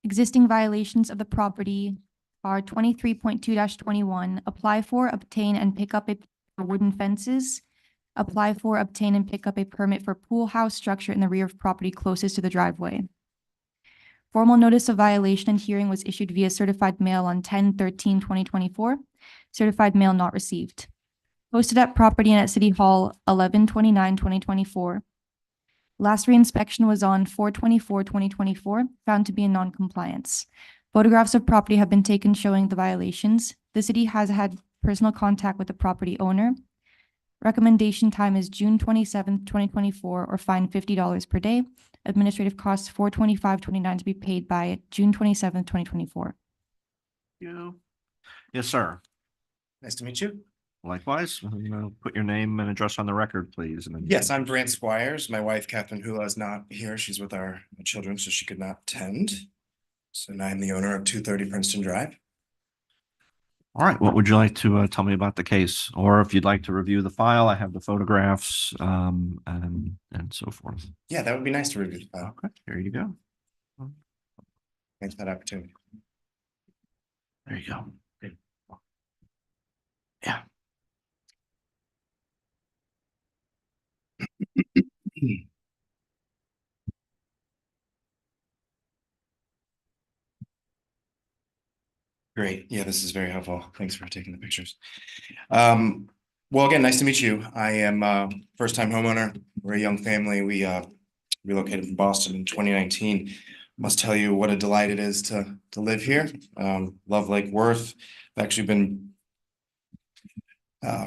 Existing violations of the property are 23.2-21, apply for, obtain, and pick up for wooden fences. Apply for, obtain, and pick up a permit for pool house structure in the rear of property closest to the driveway. Formal notice of violation and hearing was issued via certified mail on 10/13/2024. Certified mail not received. Posted at property and at City Hall 11/29/2024. Last reinspection was on 4/24/2024, found to be in non-compliance. Photographs of property have been taken showing the violations. The city has had personal contact with the property owner. Recommendation time is June 27th, 2024, or fine $50 per day. Administrative costs $425.29 to be paid by June 27th, 2024. Yes, sir. Nice to meet you. Likewise, put your name and address on the record, please. And then Yes, I'm Brant Squires. My wife, Catherine Hula, is not here. She's with our children, so she could not attend. So now I'm the owner of 230 Princeton Drive. All right, what would you like to tell me about the case? Or if you'd like to review the file, I have the photographs and so forth. Yeah, that would be nice to review the file. Okay, here you go. Thanks for that opportunity. There you go. Yeah. Great. Yeah, this is very helpful. Thanks for taking the pictures. Well, again, nice to meet you. I am a first-time homeowner. We're a young family. We relocated from Boston in 2019. Must tell you what a delight it is to live here. Love Lake Worth. I've actually been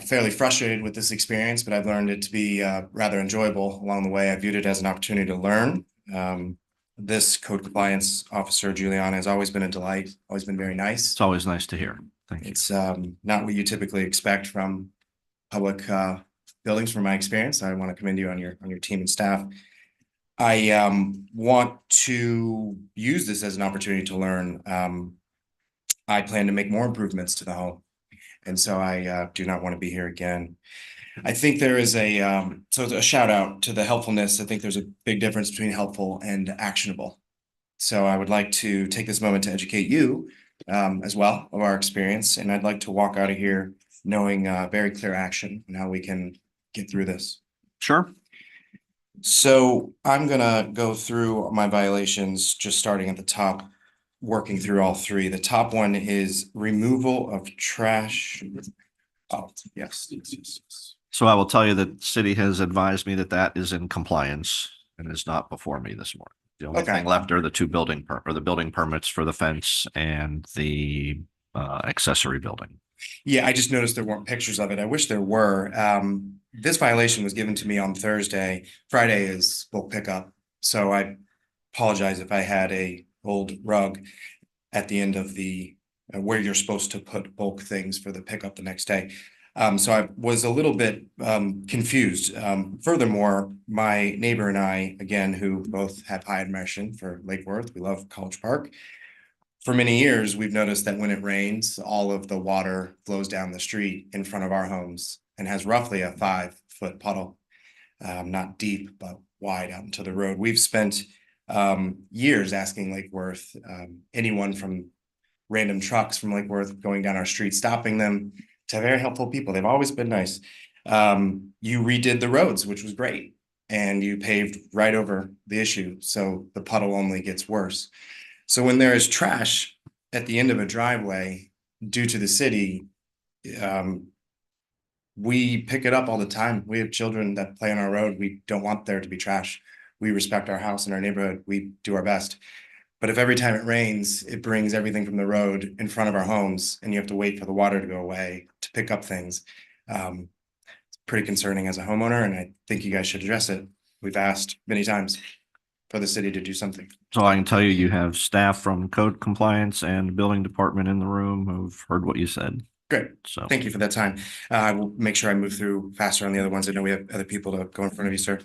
fairly frustrated with this experience, but I've learned it to be rather enjoyable along the way. I viewed it as an opportunity to learn. This code compliance officer, Juliana, has always been a delight, always been very nice. It's always nice to hear. Thank you. It's not what you typically expect from public buildings from my experience. I want to commend you on your team and staff. I want to use this as an opportunity to learn. I plan to make more improvements to the home. And so I do not want to be here again. I think there is a shout out to the helpfulness. I think there's a big difference between helpful and actionable. So I would like to take this moment to educate you as well of our experience. And I'd like to walk out of here knowing very clear action and how we can get through this. Sure. So I'm gonna go through my violations, just starting at the top, working through all three. The top one is removal of trash. Oh, yes. So I will tell you that the city has advised me that that is in compliance and is not before me this morning. The only thing left are the two building permits for the fence and the accessory building. Yeah, I just noticed there weren't pictures of it. I wish there were. This violation was given to me on Thursday. Friday is bulk pickup. So I apologize if I had a old rug at the end of the where you're supposed to put bulk things for the pickup the next day. So I was a little bit confused. Furthermore, my neighbor and I, again, who both have high admiration for Lake Worth, we love College Park. For many years, we've noticed that when it rains, all of the water flows down the street in front of our homes and has roughly a 5-foot puddle. Not deep, but wide out into the road. We've spent years asking Lake Worth, anyone from random trucks from Lake Worth going down our street, stopping them, to very helpful people. They've always been nice. You redid the roads, which was great, and you paved right over the issue, so the puddle only gets worse. So when there is trash at the end of a driveway due to the city, we pick it up all the time. We have children that play on our road. We don't want there to be trash. We respect our house and our neighborhood. We do our best. But if every time it rains, it brings everything from the road in front of our homes and you have to wait for the water to go away to pick up things, it's pretty concerning as a homeowner, and I think you guys should address it. We've asked many times for the city to do something. So I can tell you, you have staff from code compliance and building department in the room who've heard what you said. Great. So Thank you for that time. I will make sure I move through faster on the other ones. I know we have other people to go in front of you, sir.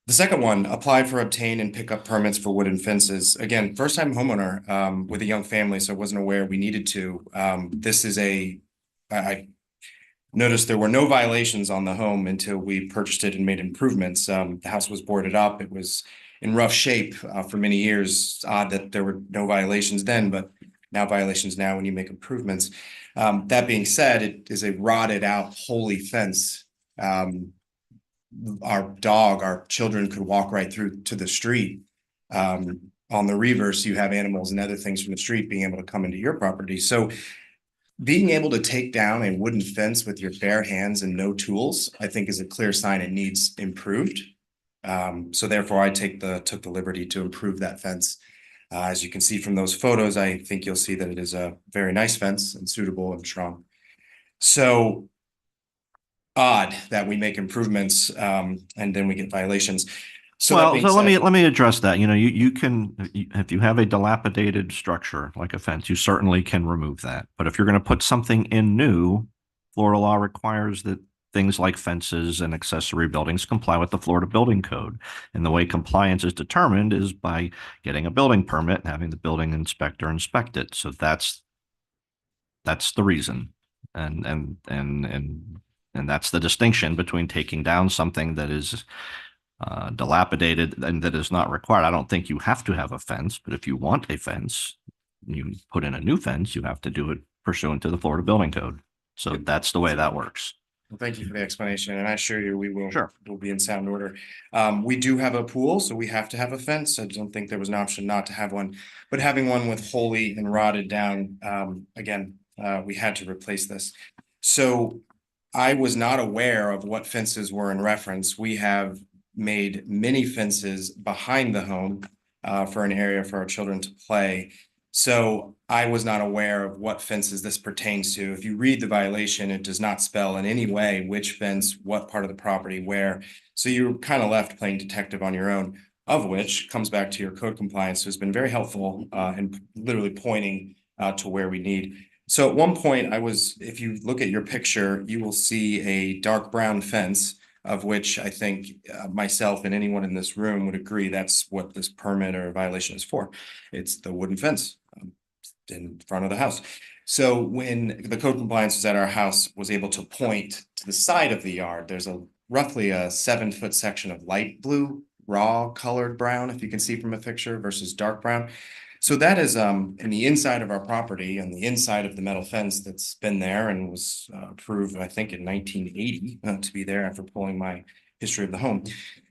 The second one, apply for, obtain, and pick up permits for wooden fences. Again, first time homeowner with a young family, so I wasn't aware we needed to. This is I noticed there were no violations on the home until we purchased it and made improvements. The house was boarded up. It was in rough shape for many years. Odd that there were no violations then, but now violations now when you make improvements. That being said, it is a rotted out holy fence. Our children could walk right through to the street. On the reverse, you have animals and other things from the street being able to come into your property. So being able to take down a wooden fence with your bare hands and no tools, I think is a clear sign it needs improved. So therefore I took the liberty to improve that fence. As you can see from those photos, I think you'll see that it is a very nice fence and suitable and strong. So odd that we make improvements and then we get violations. So well, so let me address that. You know, you can, if you have a dilapidated structure like a fence, you certainly can remove that. But if you're going to put something in new, Florida law requires that things like fences and accessory buildings comply with the Florida Building Code. And the way compliance is determined is by getting a building permit and having the building inspector inspect it. So that's the reason. And that's the distinction between taking down something that is dilapidated and that is not required. I don't think you have to have a fence, but if you want a fence, you put in a new fence, you have to do it pursuant to the Florida Building Code. So that's the way that works. Well, thank you for the explanation, and I assure you we will. Sure. We'll be in sound order. We do have a pool, so we have to have a fence. I don't think there was an option not to have one, but having one with wholly and rotted down, again, we had to replace this. So I was not aware of what fences were in reference. We have made many fences behind the home for an area for our children to play. So I was not aware of what fences this pertains to. If you read the violation, it does not spell in any way which fence, what part of the property, where. So you're kind of left playing detective on your own, of which comes back to your code compliance, who's been very helpful and literally pointing to where we need. So at one point if you look at your picture, you will see a dark brown fence, of which I think myself and anyone in this room would agree that's what this permit or violation is for. It's the wooden fence in front of the house. So when the code compliance was at our house, was able to point to the side of the yard, there's roughly a 7-foot section of light blue, raw colored brown, if you can see from a picture, versus dark brown. So that is in the inside of our property, on the inside of the metal fence that's been there and was approved, I think, in 1980 to be there after pulling my history of the home.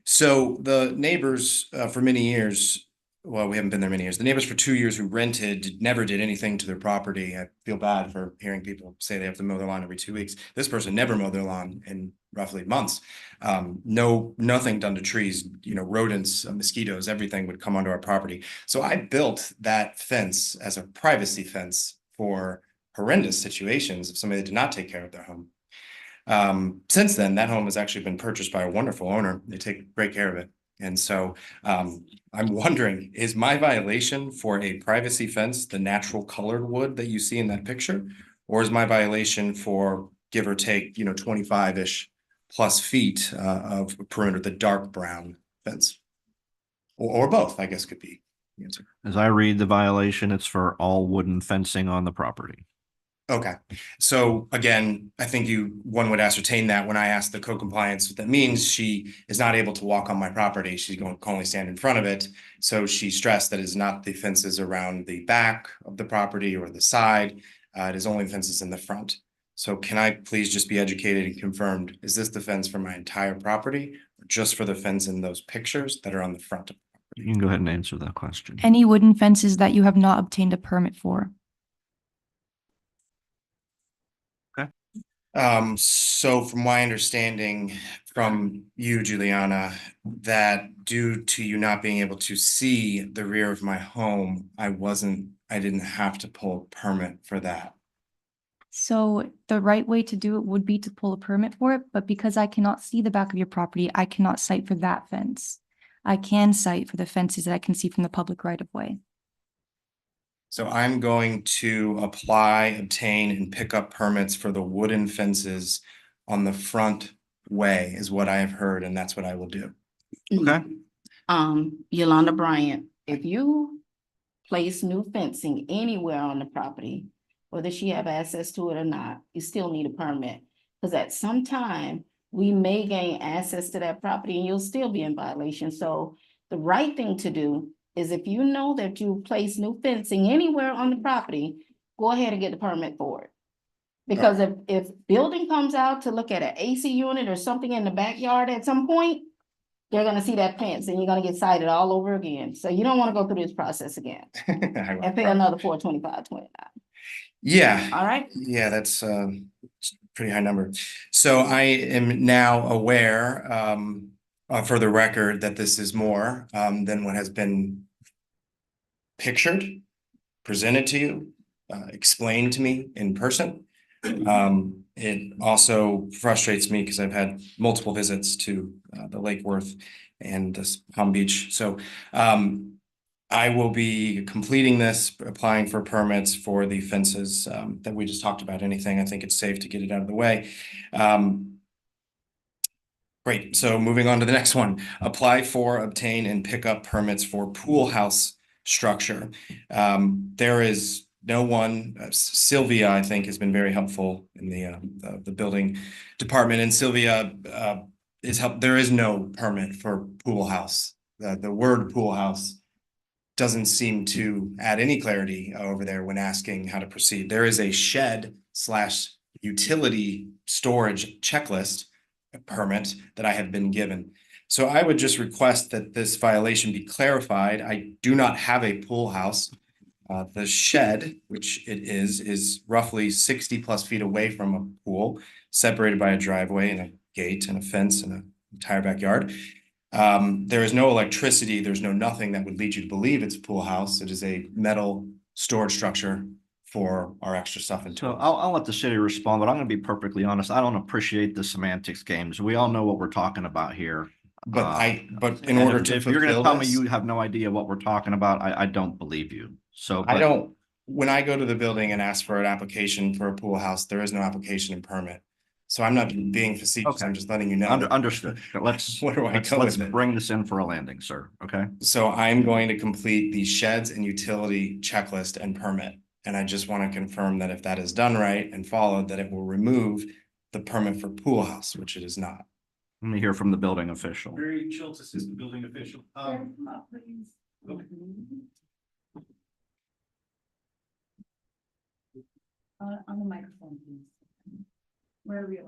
So the neighbors for many years, well, we haven't been there many years. The neighbors for 2 years who rented never did anything to their property. I feel bad for hearing people say they have to mow their lawn every 2 weeks. This person never mowed their lawn in roughly months. Nothing done to trees, rodents, mosquitoes, everything would come onto our property. So I built that fence as a privacy fence for horrendous situations if somebody did not take care of their home. Since then, that home has actually been purchased by a wonderful owner. They take great care of it. And so I'm wondering, is my violation for a privacy fence the natural colored wood that you see in that picture? Or is my violation for give or take, 25-ish plus feet of perimeter, the dark brown fence. Or both, I guess could be the answer. As I read the violation, it's for all wooden fencing on the property. Okay, so again, I think one would ascertain that when I ask the co-compliance, what that means, she is not able to walk on my property. She's going to only stand in front of it. So she stressed that it's not the fences around the back of the property or the side. It is only fences in the front. So can I please just be educated and confirmed, is this the fence for my entire property or just for the fence in those pictures that are on the front? You can go ahead and answer that question. Any wooden fences that you have not obtained a permit for. So from my understanding from you, Juliana, that due to you not being able to see the rear of my home, I didn't have to pull a permit for that. So the right way to do it would be to pull a permit for it, but because I cannot see the back of your property, I cannot cite for that fence. I can cite for the fences that I can see from the public right of way. So I'm going to apply, obtain, and pick up permits for the wooden fences on the front way is what I have heard, and that's what I will do. Okay. Yolanda Bryant, if you place new fencing anywhere on the property, whether she have access to it or not, you still need a permit. Because at some time, we may gain access to that property and you'll still be in violation. So the right thing to do is if you know that you place new fencing anywhere on the property, go ahead and get the permit for it. Because if building comes out to look at an AC unit or something in the backyard at some point, they're gonna see that fence and you're gonna get cited all over again. So you don't wanna go through this process again and pay another $425.29. Yeah. All right? Yeah, that's pretty high number. So I am now aware, for the record, that this is more than what has been pictured, presented to you, explained to me in person. It also frustrates me because I've had multiple visits to the Lake Worth and this Palm Beach. So I will be completing this, applying for permits for the fences that we just talked about. Anything, I think it's safe to get it out of the way. Great, so moving on to the next one. Apply for, obtain, and pick up permits for pool house structure. There is no one, Sylvia, I think, has been very helpful in the building department, and Sylvia there is no permit for pool house. The word pool house doesn't seem to add any clarity over there when asking how to proceed. There is a shed/utility storage checklist permit that I have been given. So I would just request that this violation be clarified. I do not have a pool house. The shed, which it is roughly 60+ feet away from a pool, separated by a driveway and a gate and a fence and an entire backyard. There is no electricity. There's no nothing that would lead you to believe it's a pool house. It is a metal storage structure for our extra stuff. And So I'll let the city respond, but I'm gonna be perfectly honest. I don't appreciate the semantics games. We all know what we're talking about here. But in And order to if you're gonna fulfill tell me this- you have no idea what we're talking about, I don't believe you. So. I don't, when I go to the building and ask for an application for a pool house, there is no application and permit. So I'm not being facetious. Okay. I'm just letting you know. Understood. Let's, Where do I let's go with it? bring this in for a landing, sir. Okay? So I'm going to complete the sheds and utility checklist and permit. And I just want to confirm that if that is done right and followed, that it will remove the permit for pool house, which it is not. Let me hear from the building official. Barry Schultz, Assistant Building Official. Okay. On the microphone, please. Where are we?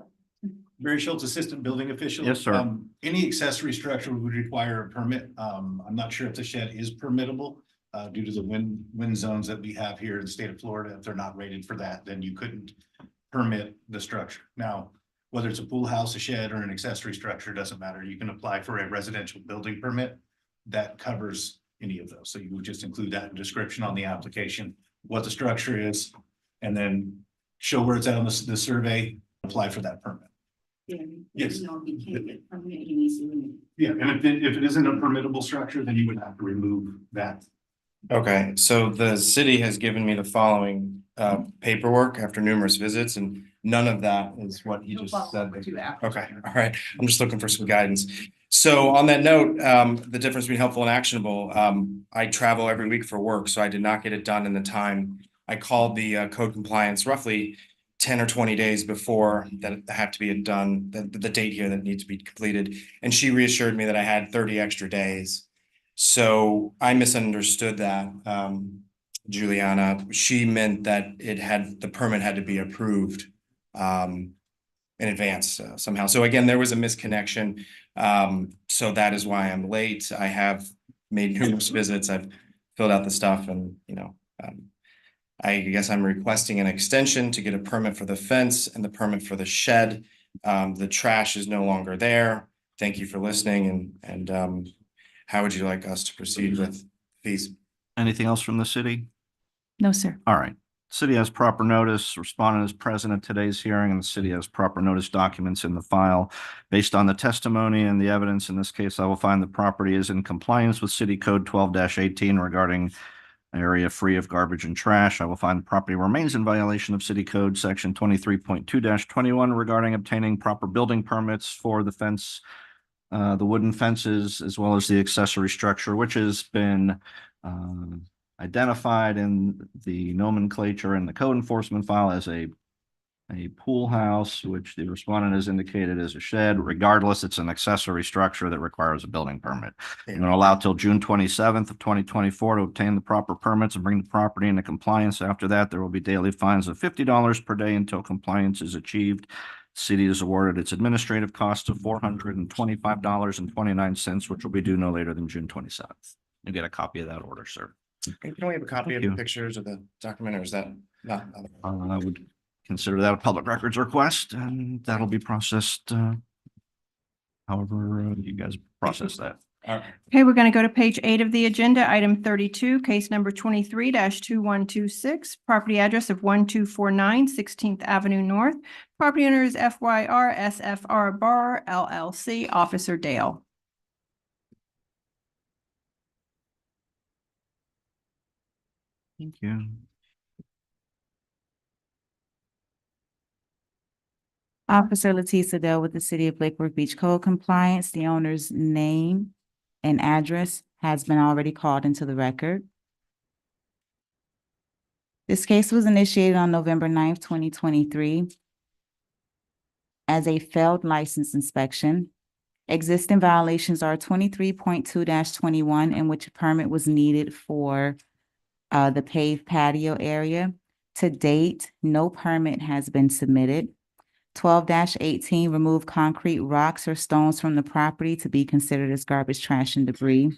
Barry Schultz, Assistant Building Official. Yes, sir. Any accessory structure would require a permit. I'm not sure if the shed is permittable due to the wind zones that we have here in the state of Florida. If they're not rated for that, then you couldn't permit the structure. Now, whether it's a pool house, a shed, or an accessory structure, doesn't matter. You can apply for a residential building permit that covers any of those. So you would just include that description on the application, what the structure is, and then show where it's at on the survey, apply for that permit. Yes. Yeah, and if it isn't a permittable structure, then you would have to remove that. Okay, so the city has given me the following paperwork after numerous visits, and none of that is what he just said. Okay, all right. I'm just looking for some guidance. So on that note, the difference between helpful and actionable, I travel every week for work, so I did not get it done in the time. I called the code compliance roughly 10 or 20 days before that have to be done, the date here that needs to be completed. And she reassured me that I had 30 extra days. So I misunderstood that, Juliana. She meant that the permit had to be approved in advance somehow. So again, there was a misconnection. So that is why I'm late. I have made numerous visits. I've filled out the stuff and, I guess I'm requesting an extension to get a permit for the fence and the permit for the shed. The trash is no longer there. Thank you for listening and how would you like us to proceed with fees? Anything else from the city? No, sir. All right. City has proper notice. Respondent is present at today's hearing, and the city has proper notice documents in the file. Based on the testimony and the evidence in this case, I will find the property is in compliance with City Code 12-18 regarding area free of garbage and trash. I will find the property remains in violation of City Code Section 23.2-21 regarding obtaining proper building permits for the fence, the wooden fences, as well as the accessory structure, which has been identified in the nomenclature in the code enforcement file as a pool house, which the respondent has indicated is a shed. Regardless, it's an accessory structure that requires a building permit. You're going to allow till June 27th of 2024 to obtain the proper permits and bring the property into compliance. After that, there will be daily fines of $50 per day until compliance is achieved. The city is awarded its administrative cost of $425.29, which will be due no later than June 27th. You get a copy of that order, sir. Can we have a copy of the pictures of the document, or is that not? I would consider that a public records request, and that'll be processed however you guys process that. Okay, we're going to go to page 8 of the agenda, item 32, case number 23-2126, property address of 1249 16th Avenue North. Property owner is FYR SFR Bar LLC, Officer Dale. Thank you. Officer Letisa Dell with the City of Lake Worth Beach Code Compliance. The owner's name and address has been already called into the record. This case was initiated on November 9th, 2023 as a failed license inspection. Existing violations are 23.2-21, in which a permit was needed for the paved patio area. To date, no permit has been submitted. 12-18, remove concrete rocks or stones from the property to be considered as garbage, trash, and debris.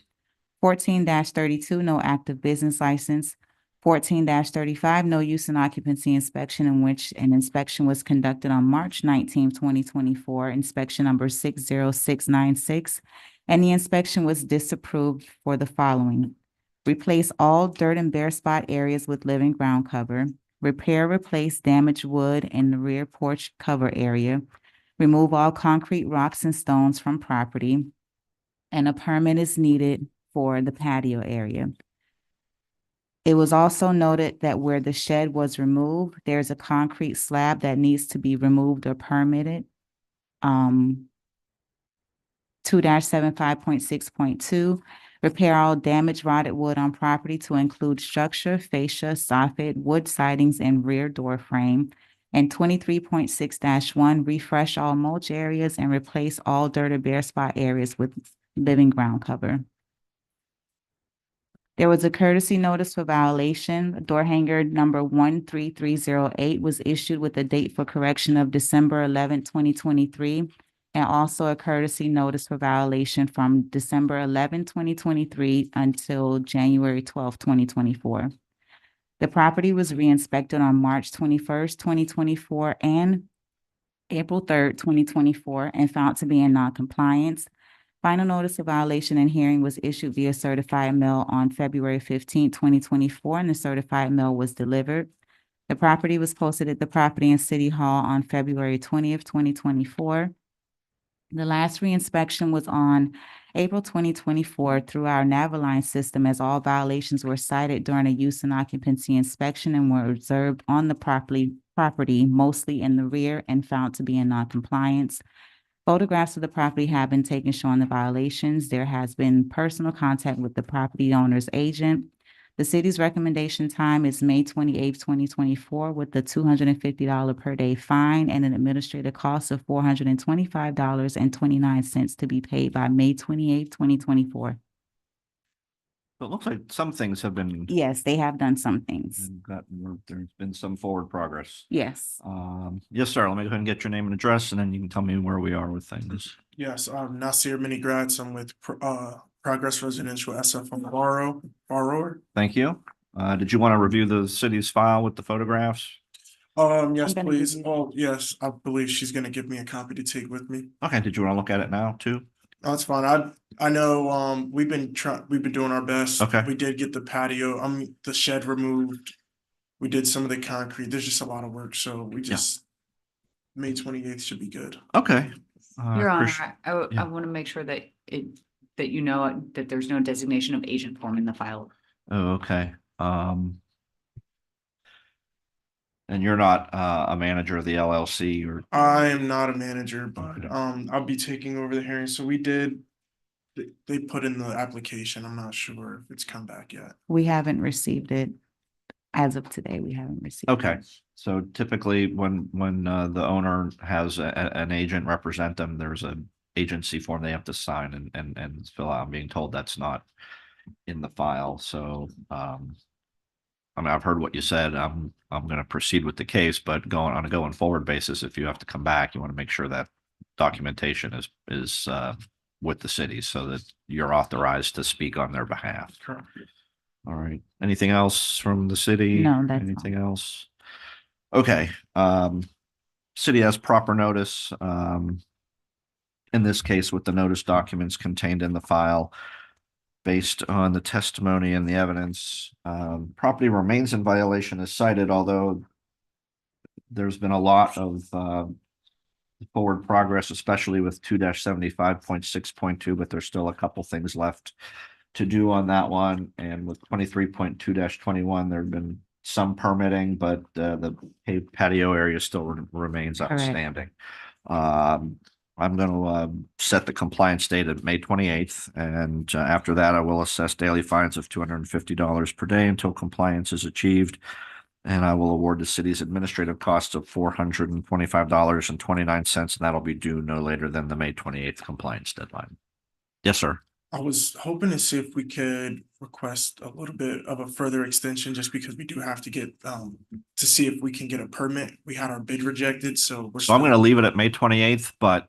14-32, no active business license. 14-35, no use and occupancy inspection, in which an inspection was conducted on March 19, 2024, inspection number 60696, and the inspection was disapproved for the following: replace all dirt and bare spot areas with living ground cover. Repair, replace damaged wood in the rear porch cover area. Remove all concrete rocks and stones from property. And a permit is needed for the patio area. It was also noted that where the shed was removed, there's a concrete slab that needs to be removed or permitted. 2-75.6.2. Repair all damaged rotted wood on property to include structure, fascia, soffit, wood sidings, and rear door frame. And 23.6-1, refresh all mulch areas and replace all dirt or bare spot areas with living ground cover. There was a courtesy notice for violation. Door hanger number 13308 was issued with a date for correction of December 11, 2023. And also a courtesy notice for violation from December 11, 2023 until January 12, 2024. The property was re-inspected on March 21st, 2024 and April 3rd, 2024 and found to be in non-compliance. Final notice of violation and hearing was issued via certified mail on February 15, 2024, and the certified mail was delivered. The property was posted at the Property and City Hall on February 20th, 2024. The last reinspection was on April 2024 through our Naviline system, as all violations were cited during a use and occupancy inspection and were observed on the property property, mostly in the rear, and found to be in noncompliance. Photographs of the property have been taken showing the violations. There has been personal contact with the property owner's agent. The city's recommendation time is May 28th, 2024, with a $250 per day fine and an administrative cost of $425.29 to be paid by May 28th, 2024. It looks like some things have been. Yes, they have done some things. There's been some forward progress. Yes. Yes, sir. Let me go ahead and get your name and address, and then you can tell me where we are with things. Yes, I'm Nasir Mini-Gratz. I'm with Progress Residential SFM borrower. Thank you. Did you want to review the city's file with the photographs? Yes, gonna please. give Oh, yes, I believe she's gonna give me a copy to take with me. Okay, did you want to look at it now too? That's fine. I know, we've been doing our best. Okay. We did get the patio, the shed removed. We did some of the concrete. There's just a lot of work, so we just, May 28th should be good. Okay. Your Honor, appreciate- I yeah. want to make sure that that you know that there's no designation of agent form in the file. Oh, okay. And you're not a manager of the LLC or? I am not a manager, but I'll be taking over the hearing. So they put in the application. I'm not sure if it's come back yet. We haven't received it. As of today, we haven't received. Okay, it. so typically when the owner has an agent represent them, there's an agency form they have to sign and fill out. I'm being told that's not in the file, so I mean, I've heard what you said. I'm going to proceed with the case, but on a going forward basis, if you have to come back, you want to make sure that documentation is with the city so that you're authorized to speak on their behalf. Correct. All right. Anything else from the city? No, that's all. Anything else? Okay. City has proper notice. In this case, with the notice documents contained in the file, based on the testimony and the evidence, property remains in violation as cited, although there's been a lot of forward progress, especially with 2-75.6.2, but there's still a couple things left to do on that one. And with 23.2-21, there have been some permitting, but the paved patio area still remains outstanding. I'm going to set the compliance date at May 28th, and after that, I will assess daily fines of $250 per day until compliance is achieved. And I will award the city's administrative costs of $425.29, and that'll be due no later than the May 28th compliance deadline. Yes, sir. I was hoping to see if we could request a little bit of a further extension, just because we do have to get, to see if we can get a permit. We had our bid rejected, so we're. So I'm going to leave it at May 28th, but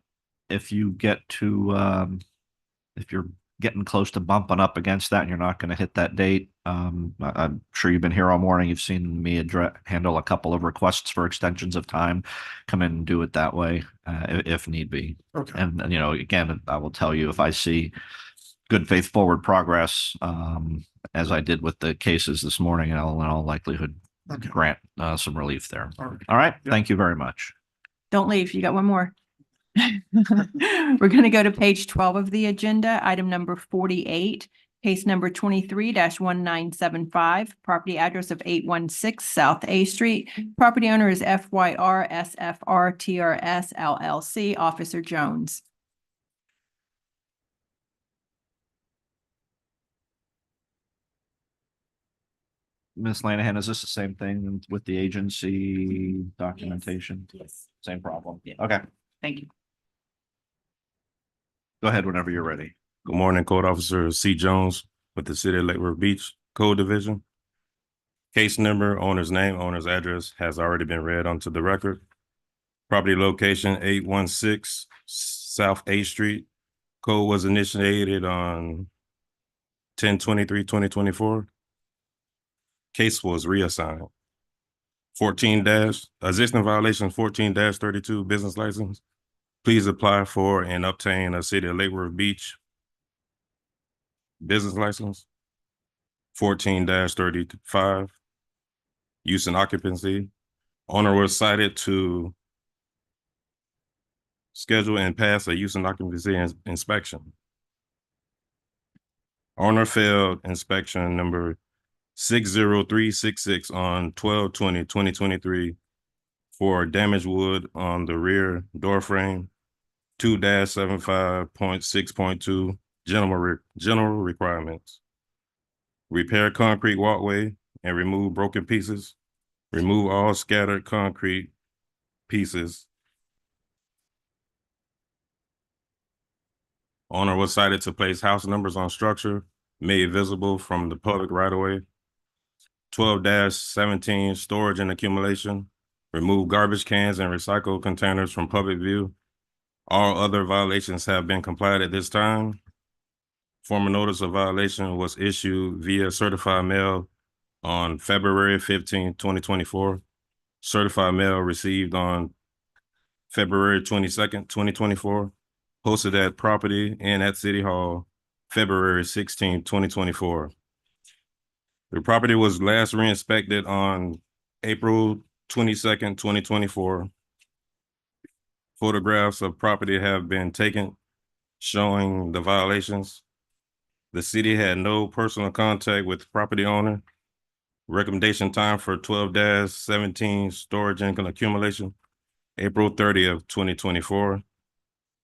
if you get to, if you're getting close to bumping up against that and you're not going to hit that date, I'm sure you've been here all morning. You've seen me handle a couple of requests for extensions of time. Come in and do it that way, if need be. Okay. And, you know, again, I will tell you if I see good faith forward progress, as I did with the cases this morning, I'll in all likelihood Okay. grant some relief there. All right. All right. Yep. Thank you very much. Don't leave. You got one more. We're going to go to page 12 of the agenda, item number 48, case number 23-1975, property address of 816 South A Street. Property owner is FYR SFR TRS LLC, Officer Jones. Ms. Lanahan, is this the same thing with the agency documentation? Yes. Same problem? Yeah. Okay, Thank you. go ahead whenever you're ready. Good morning, Code Officer C. Jones with the City of Lake Worth Beach Code Division. Case number, owner's name, owner's address has already been read onto the record. Property location 816 South A Street. Code was initiated on 10/23/2024. Case was reassigned. Existing violation 14-32 business license. Please apply for and obtain a City of Lake Worth Beach business license. 14-35 use and occupancy. Owner was cited to schedule and pass a use and occupancy inspection. Owner failed inspection number 60366 on 12/20/2023 for damaged wood on the rear door frame, 2-75.6.2 general requirements. Repair concrete walkway and remove broken pieces. Remove all scattered concrete pieces. Owner was cited to place house numbers on structure made visible from the public right of way. 12-17 storage and accumulation. Remove garbage cans and recycle containers from public view. All other violations have been complied at this time. Formal notice of violation was issued via certified mail on February 15, 2024. Certified mail received on February 22nd, 2024. Posted at property and at City Hall, February 16, 2024. The property was last re-inspected on April 22nd, 2024. Photographs of property have been taken showing the violations. The city had no personal contact with the property owner. Recommendation time for 12-17 storage and accumulation, April 30th, 2024.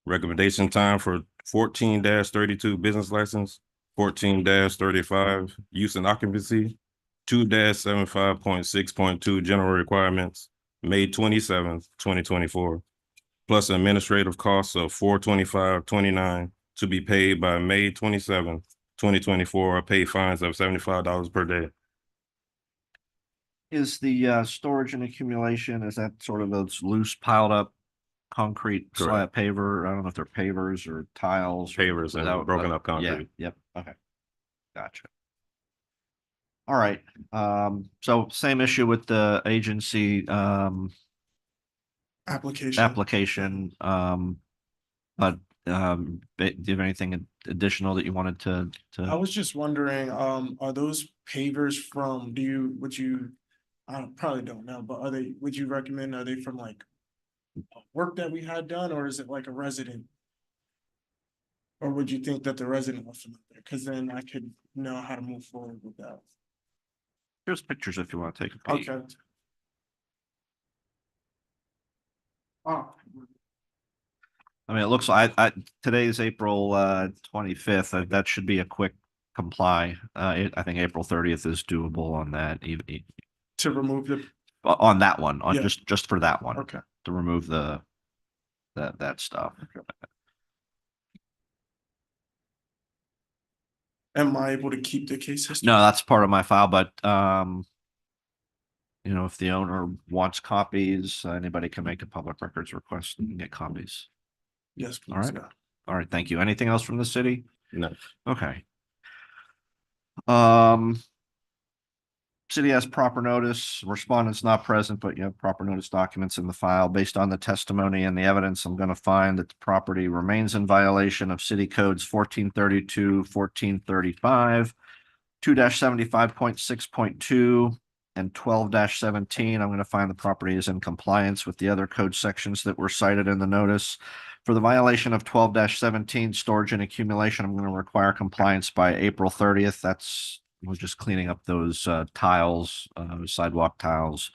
Recommendation time for 14-32 business license, 14-35 use and occupancy, 2-75.6.2 general requirements, May 27th, 2024, plus administrative costs of $425.29 to be paid by May 27th, 2024, or pay fines of $75 per day. Is the storage and accumulation, is that sort of those loose piled up concrete slab paver? I don't know if they're pavers or tiles. Pavers and broken up Yeah, concrete. yep, okay. Gotcha. All right, so same issue with the agency Application. but do you have anything additional that you wanted to? I was just wondering, are those pavers from, I probably don't know, but would you recommend, are they from like work that we had done, or is it like a resident? Or would you think that the resident was from there? Cause then I could know how to move forward with that. Here's pictures if you want to take a peek. Okay. Oh, I mean, it looks like today's April 25th. That should be a quick comply. I think April 30th is doable on that. to remove the, On that one, on Yeah. just for that one. okay. To remove that stuff. Am I able to keep the case history? No, that's part of my file, but if the owner wants copies, anybody can make a public records request and get copies. Yes, please. All right. Yeah. All right, thank you. Anything else from the city? No. Okay. City has proper notice, respondent's not present, but you have proper notice documents in the file. Based on the testimony and the evidence, I'm gonna find that the property remains in violation of city codes 1432, 1435, 2-75.6.2, and 12-17. I'm gonna find the property is in compliance with the other code sections that were cited in the notice. For the violation of 12-17 storage and accumulation, I'm gonna require compliance by April 30th. We're just cleaning up those tiles, sidewalk tiles.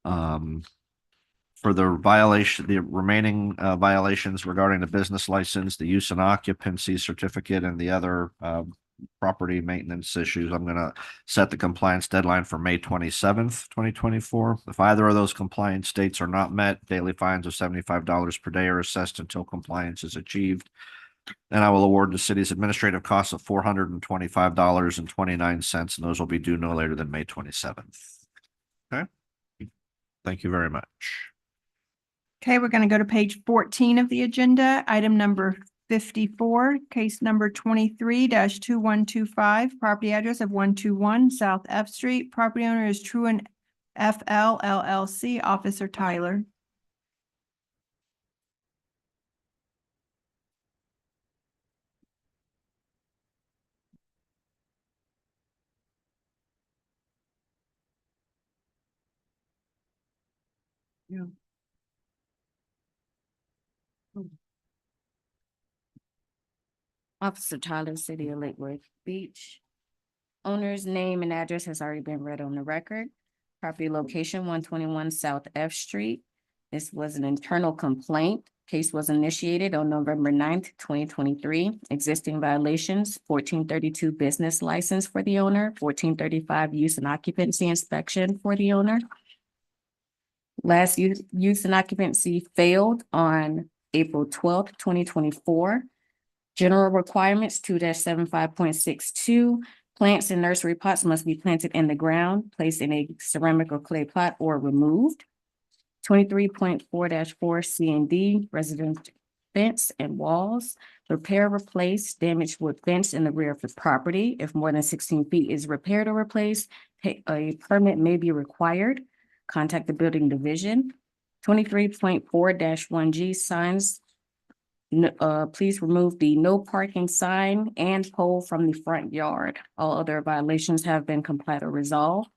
For the remaining violations regarding the business license, the use and occupancy certificate, and the other property maintenance issues, I'm gonna set the compliance deadline for May 27th, 2024. If either of those compliance dates are not met, daily fines of $75 per day are assessed until compliance is achieved. And I will award the city's administrative costs of $425.29, and those will be due no later than May 27th. Okay. Thank you very much. Okay, we're going to go to page 14 of the agenda, item number 54, case number 23-2125, property address of 121 South F Street. Property owner is Truan FL LLC, Officer Tyler. Yeah. Officer Tyler, City of Lake Worth Beach. Owner's name and address has already been read on the record. Property location 121 South F Street. This was an internal complaint. Case was initiated on November 9th, 2023. Existing violations, 1432 business license for the owner, 1435 use and occupancy inspection for the owner. Last use and occupancy failed on April 12th, 2024. General requirements 2-75.62. Plants in nursery pots must be planted in the ground, placed in a ceramic or clay pot, or removed. 23.4-4 C and D, resident fence and walls. Repair, replace damaged wood fence in the rear of the property. If more than 16 feet is repaired or replaced, a permit may be required. Contact the building division. 23.4-1 G, signs. Please remove the no parking sign and pole from the front yard. All other violations have been complied or resolved.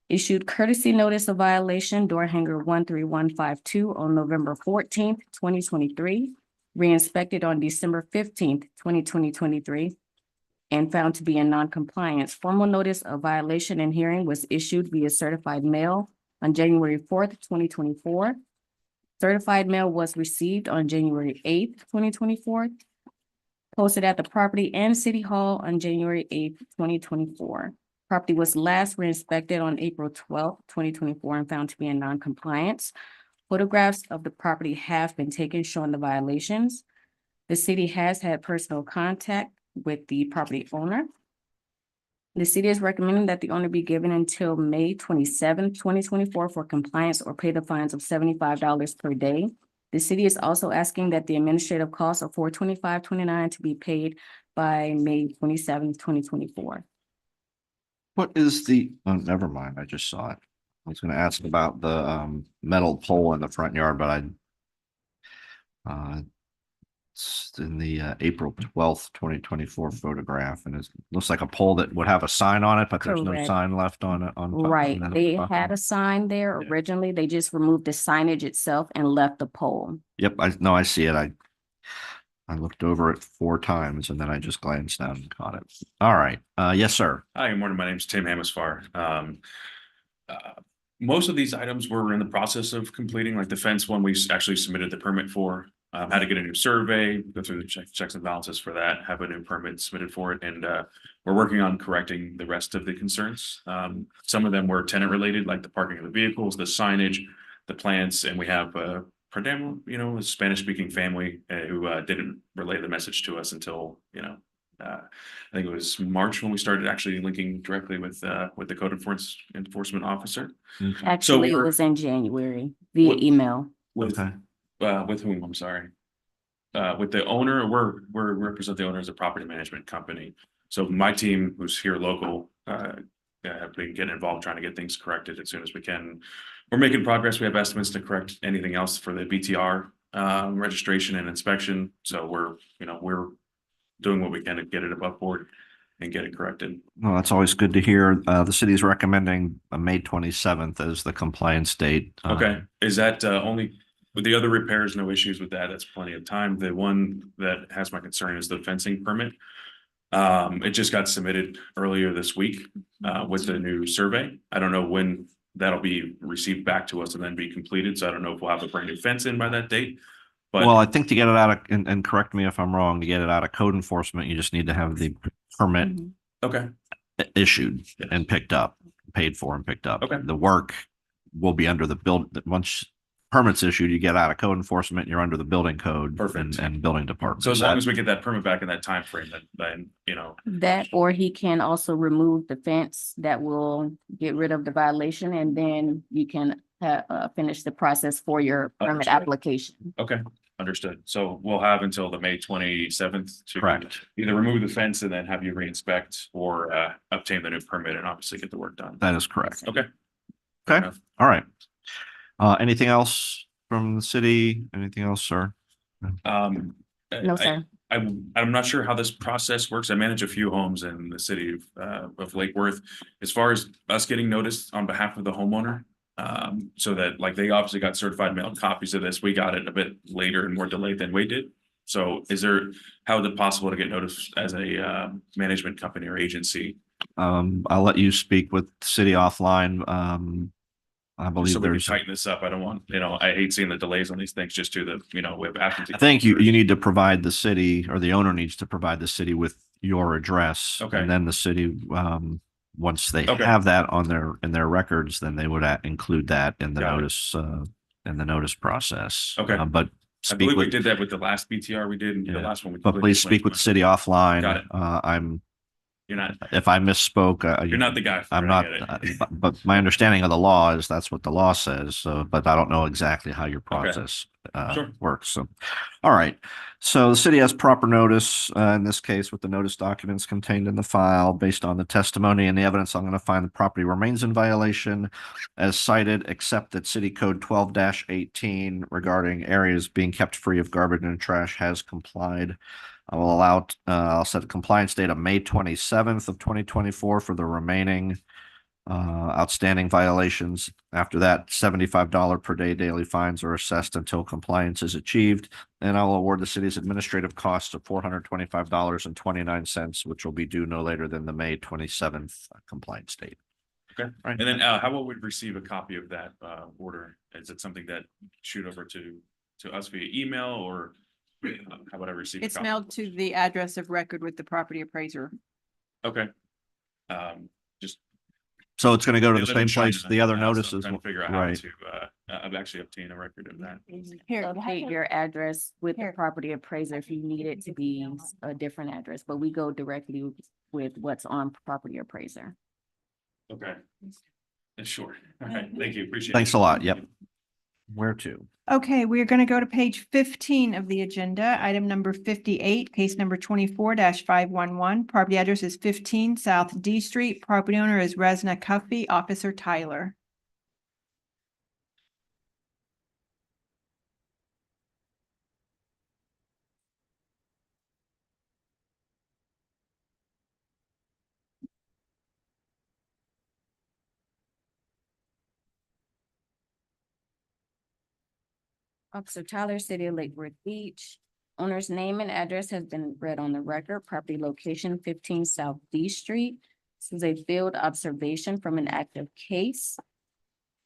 Issued courtesy notice of violation, door hanger 13152 on November 14th, 2023. Re-inspected on December 15th, 2023, and found to be in non-compliance. Formal notice of violation and hearing was issued via certified mail on January 4th, 2024. Certified mail was received on January 8th, 2024. Posted at the property and City Hall on January 8th, 2024. Property was last re-inspected on April 12th, 2024, and found to be in non-compliance. Photographs of the property have been taken showing the violations. The city has had personal contact with the property owner. The city is recommending that the owner be given until May 27th, 2024 for compliance or pay the fines of $75 per day. The city is also asking that the administrative costs of $425.29 to be paid by May 27th, 2024. What is the, oh, never mind, I just saw it. I was gonna ask about the metal pole in the front yard, but it's in the April 12th, 2024 photograph, and it looks like a pole that would have a sign on it, but there's no Correct. sign left on it. Right, they had a sign there originally. They just removed the signage itself and left the pole. Yep, I see it. I looked over it 4 times and then I just glanced down and caught it. All right. Yes, sir. Hi, good morning. My name is Tim Hamasfar. Most of these items we're in the process of completing, like the fence one, we actually submitted the permit for. Had to get a new survey, go through the checks and balances for that, have a new permit submitted for it, and we're working on correcting the rest of the concerns. Some of them were tenant related, like the parking of the vehicles, the signage, the plants, and we have Perdamo, a Spanish-speaking family who didn't relay the message to us until, I think it was March when we started actually linking directly with the code enforcement officer. Actually, it was in January via email. With whom? I'm sorry. With the owner, we represent the owner as a property management company. So my team, who's here local, have been getting involved trying to get things corrected as soon as we can. We're making progress. We have estimates to correct anything else for the BTR registration and inspection. So we're doing what we can to get it above board and get it corrected. Well, that's always good to hear. The city is recommending May 27th as the compliance date. Okay, is that only with the other repairs? No issues with that. That's plenty of time. The one that has my concern is the fencing permit. It just got submitted earlier this week with the new survey. I don't know when that'll be received back to us and then be completed. So I don't know if we'll have a brand new fence in by that date. But well, I think to get it out of, and correct me if I'm wrong, to get it out of code enforcement, you just need to have the permit issued and picked up, paid for and picked up. Okay. The work will be under the once permits issued, you get out of code enforcement, you're under the building code. Perfect. And building department. So as long as we get that permit back in that time frame, then That, or he can also remove the fence that will get rid of the violation, and then you can finish the process for your permit Understood. application. Okay, understood. So we'll have until the May 27th to Correct. either remove the fence and then have you re-inspect or obtain the new permit and obviously get the work done. That is correct. Okay. Okay. All right. Anything else from the city? Anything else, sir? No, sir. I'm not sure how this process works. I manage a few homes in the city of Lake Worth. As far as us getting noticed on behalf of the homeowner, so that like they obviously got certified mail copies of this. We got it a bit later and more delayed than we did. So how is it possible to get noticed as a management company or agency? I'll let you speak with the city offline. I Just believe so we can there's, tighten this up. I don't want, I hate seeing the delays on these things just to the, we have absentee. I think you need to provide the city, or the owner needs to provide the city with your address. Okay. And then the city, once they Okay. have that in their records, then they would include that in the Got it. notice, in the notice process. Okay. But I speak believe we with, did that with the last BTR we did and the yeah. last one. we But completely please speak with the switched. city offline. Got it. You're not, If I misspoke, you're not the guy. for it, I'm I not, get it. but my understanding of the law is that's what the law says. So, but I don't know exactly how your process Sure. works. So, all right. So the city has proper notice, in this case with the notice documents contained in the file. Based on the testimony and the evidence, I'm going to find the property remains in violation as cited, except that City Code 12-18 regarding areas being kept free of garbage and trash has complied. I will allow, I'll set a compliance date of May 27th of 2024 for the remaining outstanding violations. After that, $75 per day daily fines are assessed until compliance is achieved. And I will award the city's administrative costs of $425.29, which will be due no later than the May 27th compliance date. Okay. Right. And then how will we receive a copy of that order? Is it something that shoot over to us via email, or how would I receive? a It's copy? mailed to the address of record with the property appraiser. Okay. Just. So it's going to go to they the live in same place China, the other so I'm notices. trying to figure out how Right. to, I've actually obtained a record of that. Here, update your address with the Here. property appraiser if you need it to be a different address, but we go directly with what's on property appraiser. Okay. Sure. All right. Thank you. Appreciate it. Thanks a lot. Yep. Where to? Okay, we are going to go to page 15 of the agenda, item number 58, case number 24-511. Property address is 15 South D Street. Property owner is Resna Cuffey, Officer Tyler. Officer Tyler, City of Lake Worth Beach. Owner's name and address has been read on the record. Property location 15 South D Street. This is a field observation from an active case.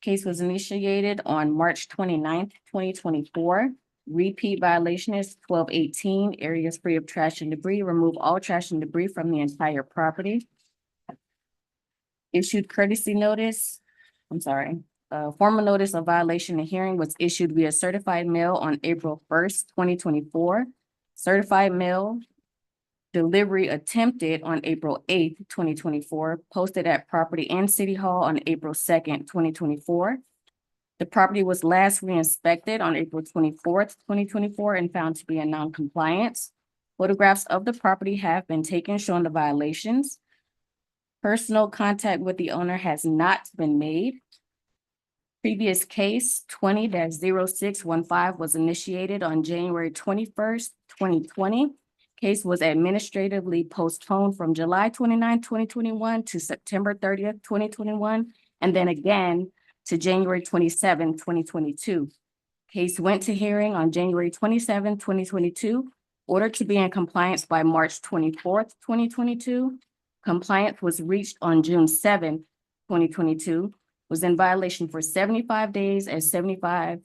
Case was initiated on March 29th, 2024. Repeat violation is 1218, areas free of trash and debris. Remove all trash and debris from the entire property. Issued courtesy notice, formal notice of violation and hearing was issued via certified mail on April 1st, 2024. Certified mail delivery attempted on April 8th, 2024, posted at Property and City Hall on April 2nd, 2024. The property was last re-inspected on April 24th, 2024, and found to be in non-compliance. Photographs of the property have been taken showing the violations. Personal contact with the owner has not been made. Previous case 20-0615 was initiated on January 21st, 2020. Case was administratively postponed from July 29, 2021 to September 30th, 2021, and then again to January 27, 2022. Case went to hearing on January 27, 2022, ordered to be in compliance by March 24th, 2022. Compliance was reached on June 7, 2022, was in violation for 75 days at $75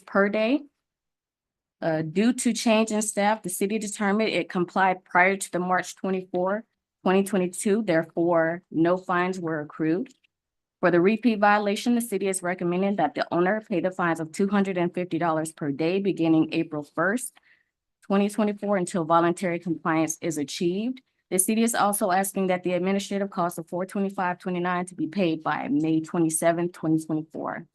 per day. Due to change in staff, the city determined it complied prior to the March 24, 2022. Therefore, no fines were accrued. For the repeat violation, the city is recommending that the owner pay the fines of $250 per day beginning April 1st, 2024 until voluntary compliance is achieved. The city is also asking that the administrative cost of $425.29 to be paid by May 27, 2024.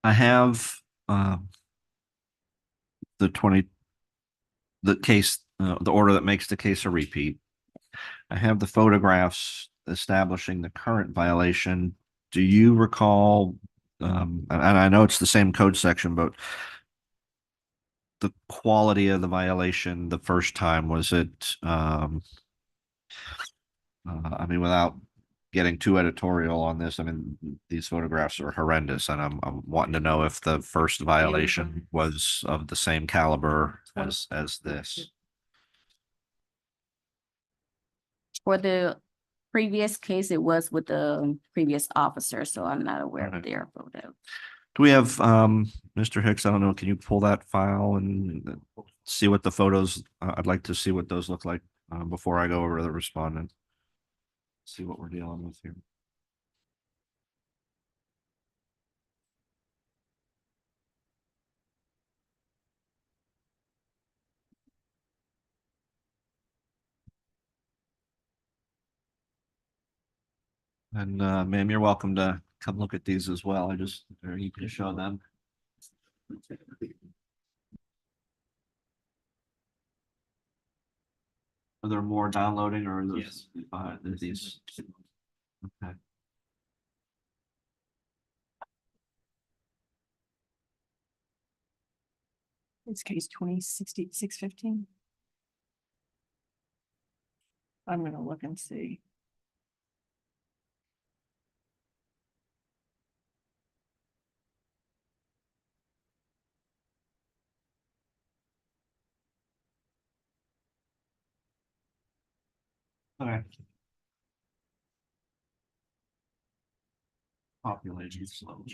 I have the case, the order that makes the case a repeat. I have the photographs establishing the current violation. Do you recall, and I know it's the same code section, but the quality of the violation the first time, was it, I mean, without getting too editorial on this. I mean, these photographs are horrendous, and I'm wanting to know if the first violation was of the same caliber as this. For the previous case, it was with the previous officer, so I'm not aware Okay. of their photo. Do we have, Mr. Hicks, I don't know, can you pull that file and see what the photos, I'd like to see what those look like, before I go over to the respondent. See what we're dealing with here. And, ma'am, you're welcome to come look at these as well. Or you can show them. Are there more downloading or are those, there's these? Okay. It's case 206615. I'm gonna look and see. Okay. Population slow.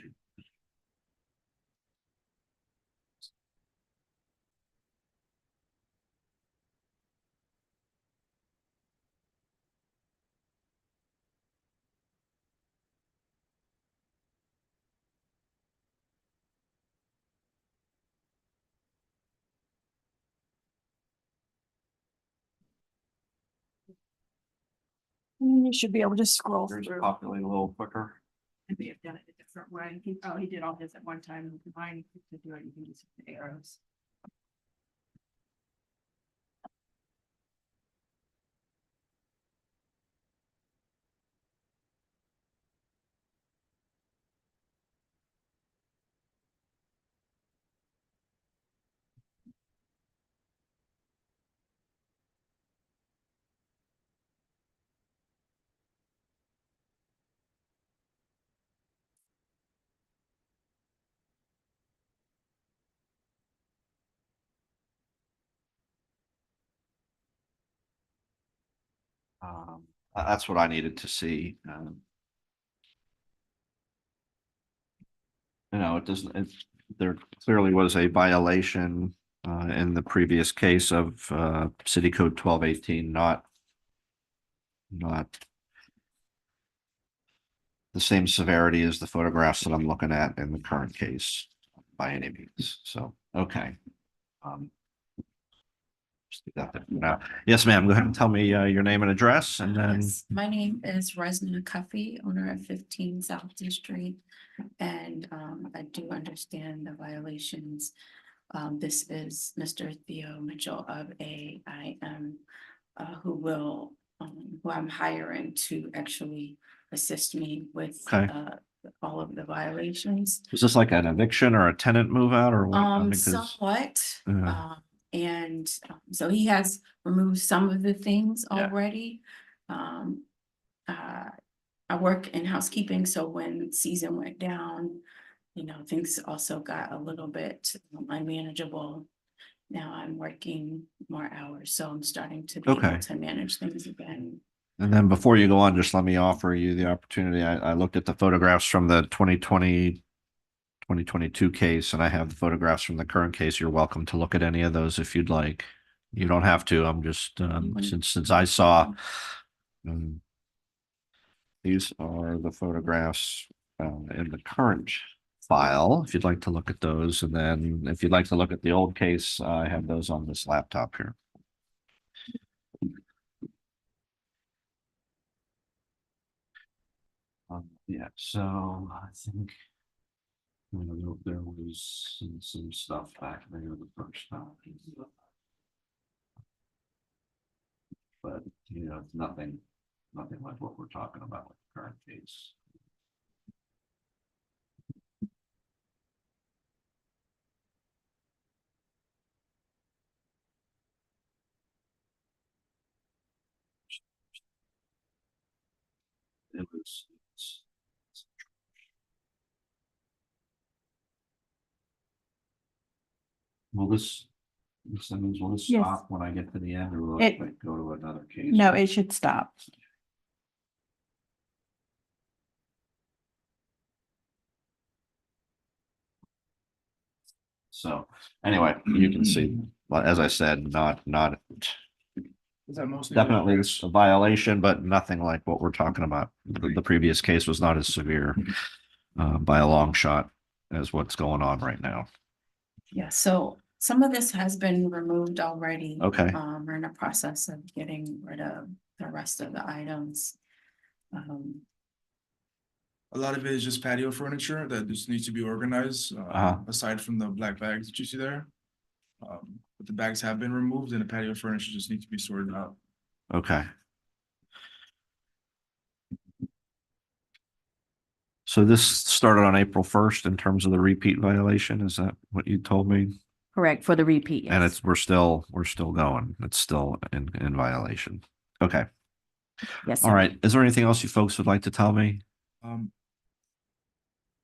You should be able to scroll Yours through. populate a little quicker. I may have done it a different way. He did all his at one time. Mine to do it, you can use the arrows. That's what I needed to see. It doesn't, there clearly was a violation in the previous case of City Code 1218, not the same severity as the photographs that I'm looking at in the current case by any means. So, okay. Just leave that there for now. Yes, ma'am. Go ahead and tell me your name and address and then. Yes, my name is Resna Cuffey, owner of 15 South D Street. And I do understand the violations. This is Mr. Theo Mitchell of AIM, who I'm hiring to actually assist me with Okay. all of the violations. Was this like an eviction or a tenant move out or what? Because, Somewhat. So he has removed some of the things Yeah. already. I work in housekeeping, so when season went down, things also got a little bit unmanageable. Now I'm working more hours, so I'm starting to be Okay. able to manage things again. and then before you go on, just let me offer you the opportunity. I looked at the photographs from the 2022 case, and I have the photographs from the current case. You're welcome to look at any of those if you'd like. You don't have to. I'm just, since I saw, these are the photographs in the current file, if you'd like to look at those. And then if you'd like to look at the old case, I have those on this laptop here. Yeah, so I think there was some stuff back there the first time. But, nothing like what we're talking about with the current case. It Will this sentence, will this Yes. stop when I get to the end or will It- it go to another case? No, it should stop. So anyway, you can see, well, as I said, not Is that mostly? definitely a violation, but nothing like what we're talking about. The previous case was not as severe by a long shot as what's going on right now. Yeah, so some of this has been removed already. Okay. We're in the process of getting rid of the rest of the items. A lot of it is just patio furniture that just needs to be organized, aside from the black bags that you see there. But the bags have been removed and the patio furniture just needs to be sorted out. Okay. So this started on April 1st in terms of the repeat violation. Is that what you told me? Correct, for the repeat, And yes. it's, we're still going. It's still in violation. Okay. Yes, All sir. right. Is there anything else you folks would like to tell me?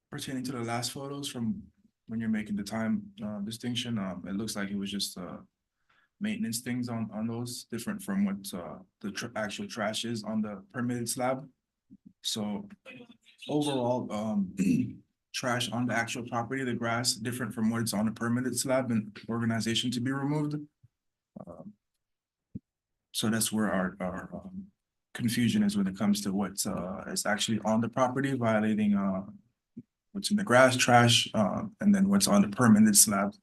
Pertaining to the last photos from when you're making the time distinction, it looks like it was just maintenance things on those, different from what the actual trash is on the permitted slab. So overall, trash on the actual property, the grass, different from what it's on the permitted slab and organization to be removed. So that's where our confusion is when it comes to what is actually on the property violating what's in the grass, trash, and then what's on the permanent slab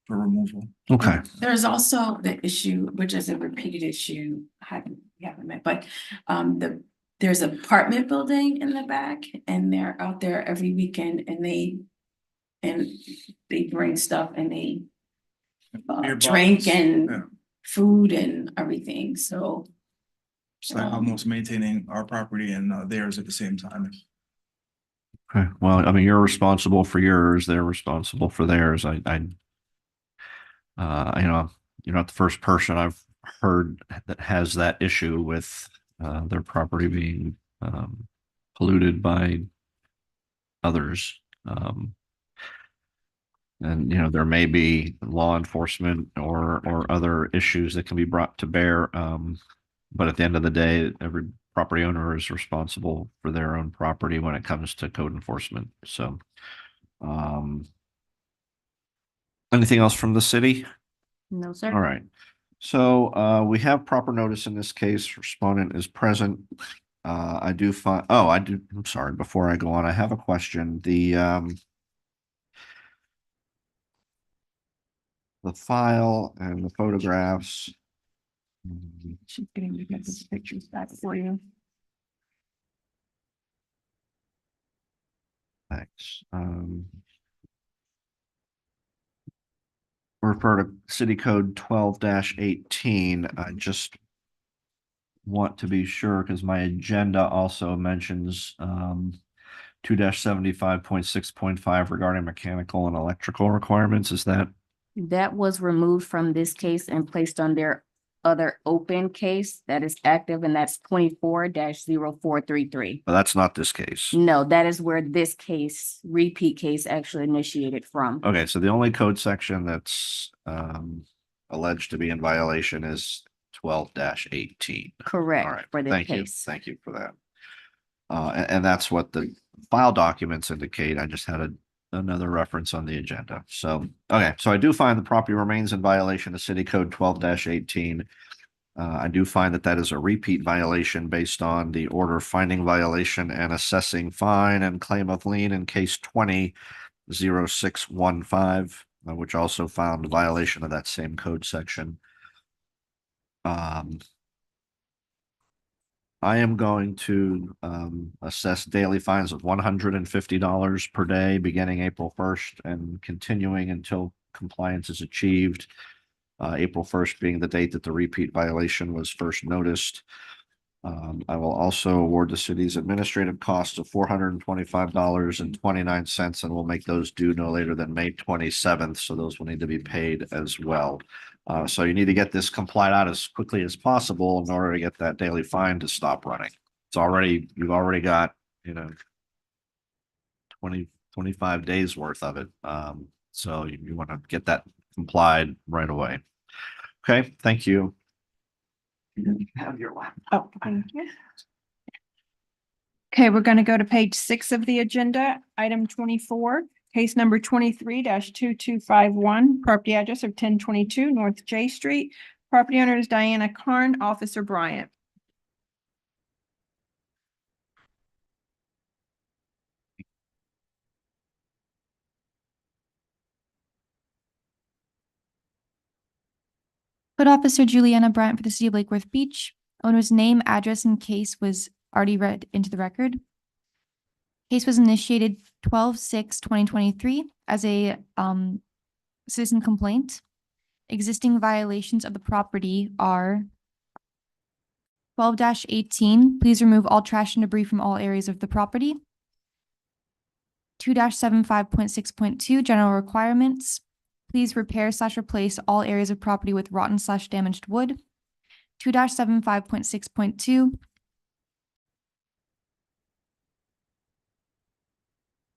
for removal. Okay. There's also the issue, which is a repeated issue, we haven't met, but there's an apartment building in the back and they're out there every weekend and they bring stuff and they Beer drink bottles, and yeah. food and everything, so. It's like almost maintaining our property and theirs at the same time. Okay. Well, I mean, you're responsible for yours. They're responsible for theirs. You know, you're not the first person I've heard that has that issue with their property being polluted by others. And, you know, there may be law enforcement or other issues that can be brought to bear. But at the end of the day, every property owner is responsible for their own property when it comes to code enforcement. So, anything else from the city? No, sir. All right. So we have proper notice in this case. Respondent is present. I'm sorry, before I go on, I have a question. The file and the photographs. She's getting to get these pictures back for you. Thanks. Refer to City Code 12-18. I just want to be sure because my agenda also mentions 2-75.6.5 regarding mechanical and electrical requirements. Is that? That was removed from this case and placed on their other open case that is active, and that's 24-0433. But that's not this case. No, that is where this case, repeat case, actually initiated from. Okay, so the only code section that's alleged to be in violation is 12-18. Correct. All right, For this thank you. case. Thank you for that. And that's what the file documents indicate. I just had another reference on the agenda. So, okay, so I do find the property remains in violation of City Code 12-18. I do find that is a repeat violation based on the order finding violation and assessing fine and claim of lien in case 20-0615, which also found a violation of that same code section. I am going to assess daily fines of $150 per day beginning April 1st and continuing until compliance is achieved. April 1st being the date that the repeat violation was first noticed. I will also award the city's administrative costs of $425.29, and we'll make those due no later than May 27th. So those will need to be paid as well. So you need to get this complied out as quickly as possible in order to get that daily fine to stop running. you've already got, 25 days worth of it. So you want to get that complied right away. Okay, thank you. Have your one. Oh, thank you. Okay, we're going to go to page 6 of the agenda, item 24, case number 23-2251, property address of 1022 North J Street. Property owner is Diana Karn, Officer Bryant. Code Officer Juliana Bryant for the City of Lake Worth Beach. Owner's name, address, and case was already read into the record. Case was initiated 12/6/2023 as a citizen complaint. Existing violations of the property are 12-18, please remove all trash and debris from all areas of the property. 2-75.6.2, general requirements. Please repair/replace all areas of property with rotten/damaged wood. 2-75.6.2.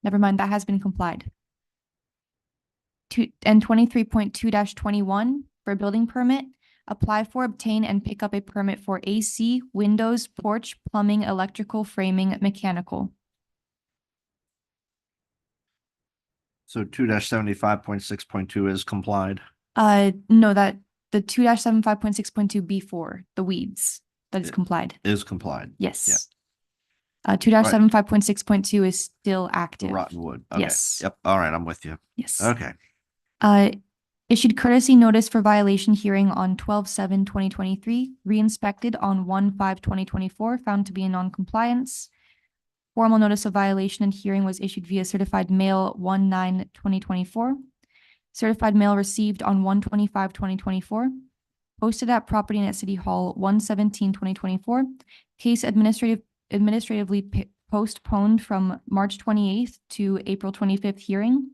Never mind, that has been complied. 23.2-21 for a building permit. Apply for, obtain, and pick up a permit for AC, windows, porch, plumbing, electrical, framing, mechanical. So 2-75.6.2 is complied. No, that the 2-75.6.2 the weeds, that is complied. Is complied. Yes. 2-75.6.2 is still The active. rotten wood. Okay. Yes. Yep. All right. I'm with you. Yes. Okay. Issued courtesy notice for violation hearing on 12/7/2023, re-inspected on 1/5/2024, found to be in non-compliance. Formal notice of violation and hearing was issued via certified mail 1/9/2024. Certified mail received on 1/25/2024. Posted at property and at City Hall 1/17/2024. Case administratively postponed from March 28th to April 25th hearing.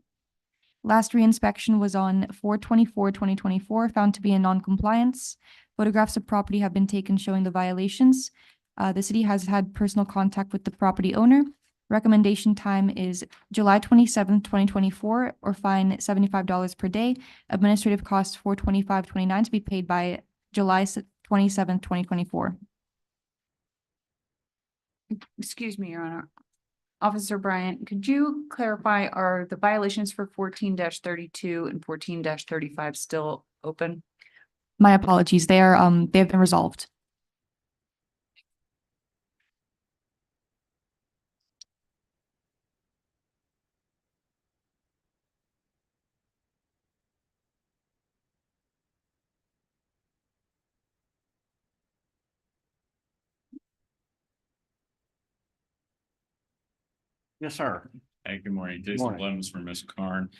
Last reinspection was on 4/24/2024, found to be in non-compliance. Photographs of property have been taken showing the violations. The city has had personal contact with the property owner. Recommendation time is July 27th, 2024, or fine $75 per day. Administrative costs $425.29 to be paid by July 27th, 2024. Excuse me, Your Honor. Officer Bryant, could you clarify, are the violations for 14-32 and 14-35 still open? My apologies. They have been resolved. Yes, sir. Hey, good morning. Jason Morning. Blevins for Ms. Karn.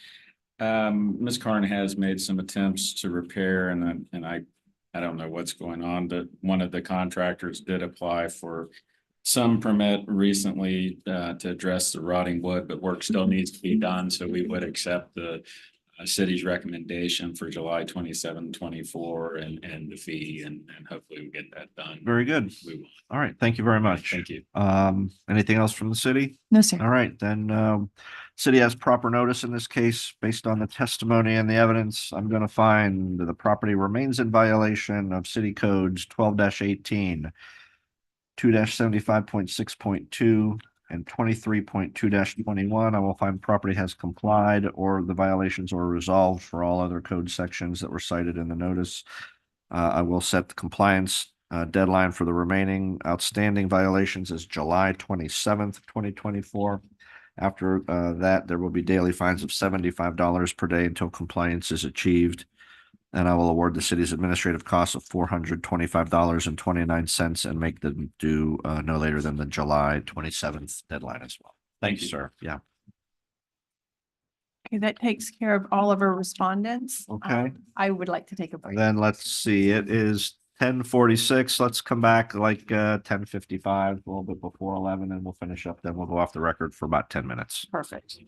Ms. Karn has made some attempts to repair and I don't know what's going on, but one of the contractors did apply for some permit recently to address the rotting wood, but work still needs to be done. So we would accept the city's recommendation for July 27, 24 and the fee and hopefully we get that done. Very good. We will. All right. Thank you very much. Thank you. Anything else from the city? No, sir. All right, then, city has proper notice in this case based on the testimony and the evidence. I'm gonna find the property remains in violation of city codes 12-18, 2-75.6.2, and 23.2-21. I will find property has complied or the violations are resolved for all other code sections that were cited in the notice. I will set the compliance deadline for the remaining outstanding violations is July 27th, 2024. After that, there will be daily fines of $75 per day until compliance is achieved. And I will award the city's administrative costs of $425.29 and make them due no later than the July 27th deadline as well. Thank you, sir. Yeah. Okay, that takes care of all of our respondents. Okay. I would like to take a break. Then let's see, it is 10:46. Let's come back like 10:55, a little bit before 11, and we'll finish up. Then we'll go off the record for about 10 minutes. Perfect.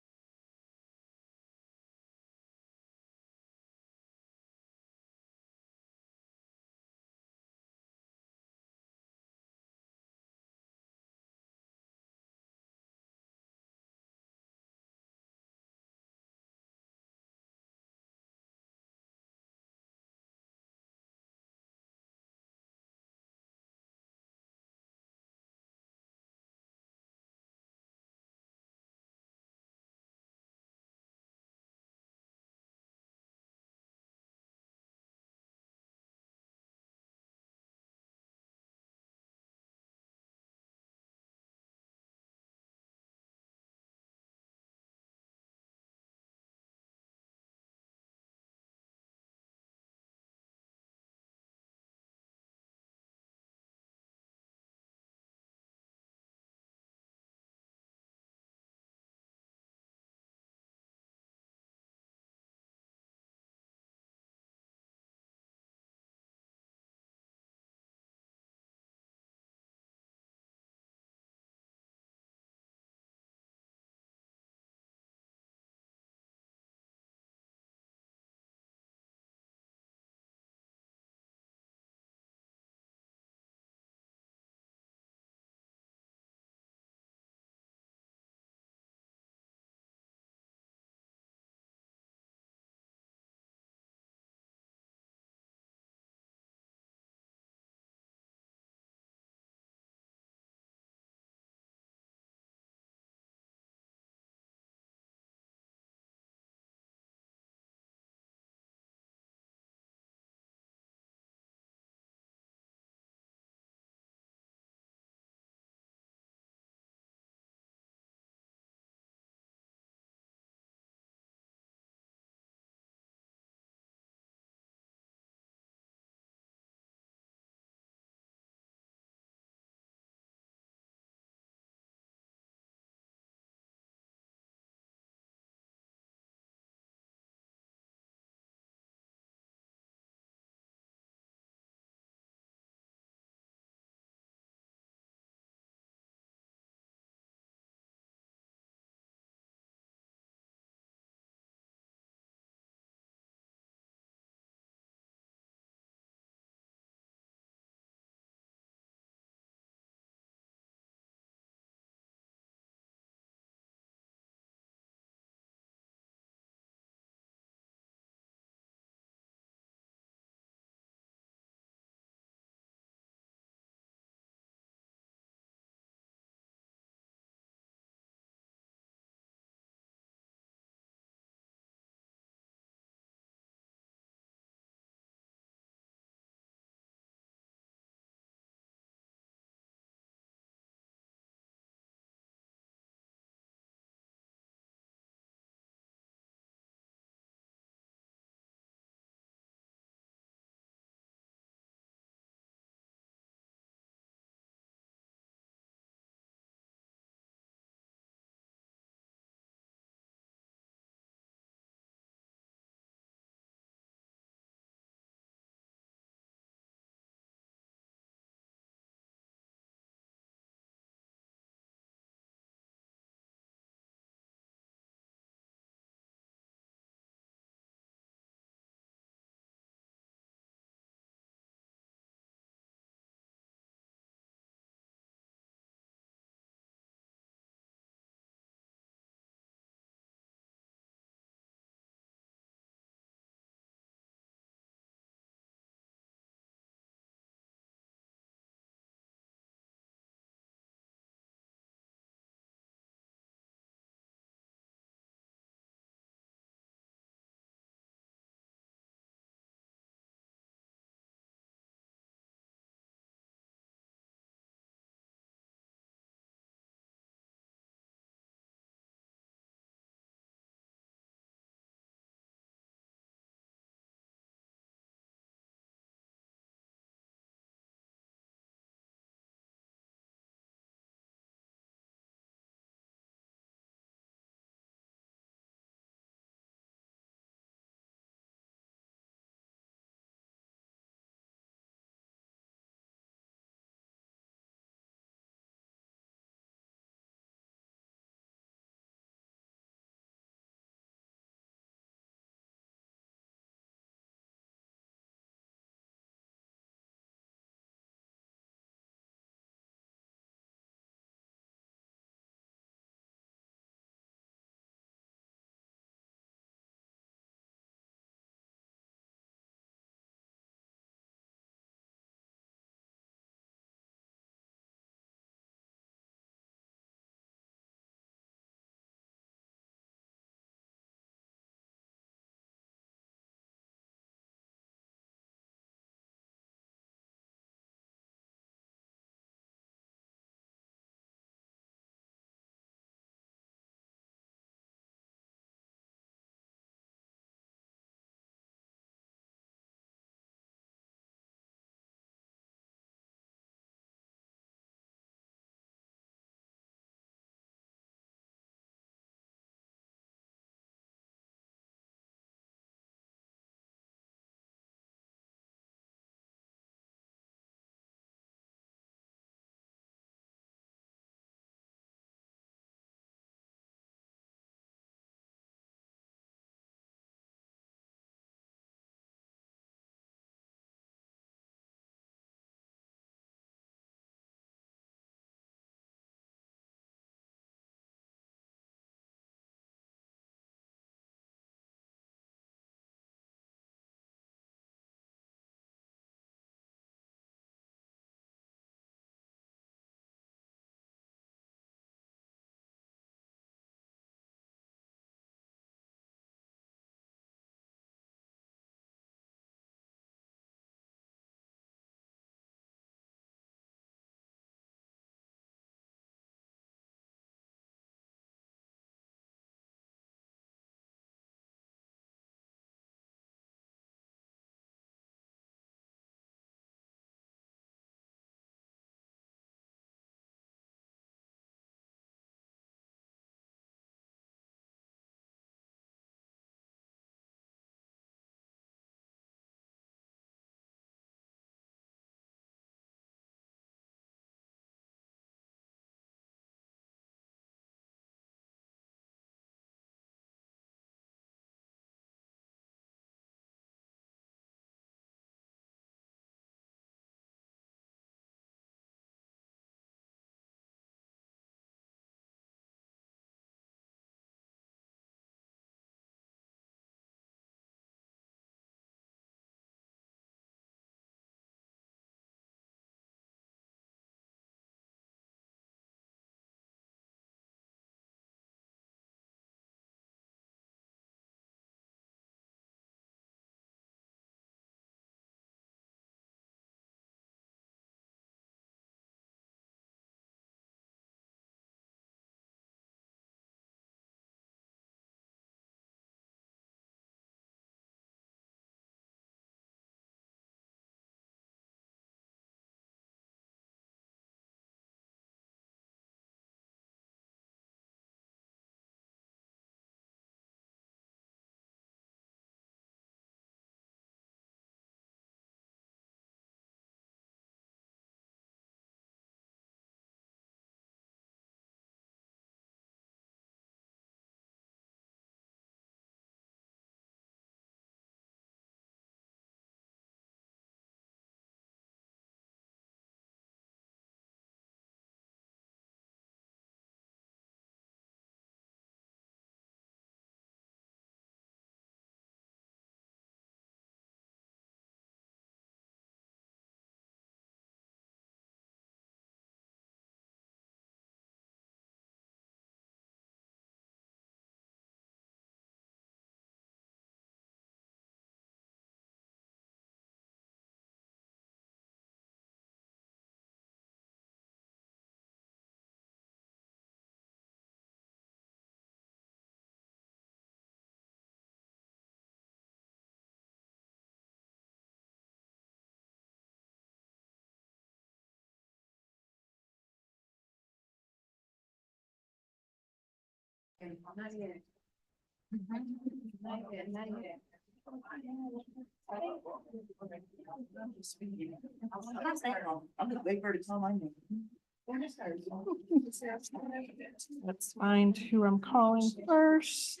Let's find who I'm calling first.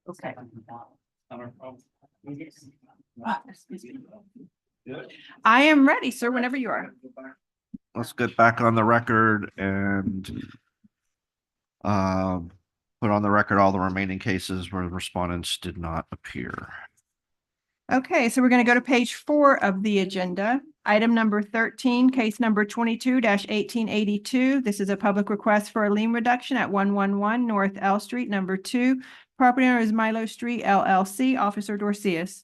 Okay. I am ready, sir, whenever you are. Let's get back on the record and put on the record all the remaining cases where respondents did not appear. Okay, so we're going to go to page 4 of the agenda. Item number 13, case number 22-1882. This is a public request for a lien reduction at 111 North L Street, number 2. Property owner is Milo Street LLC. Officer Dorcius.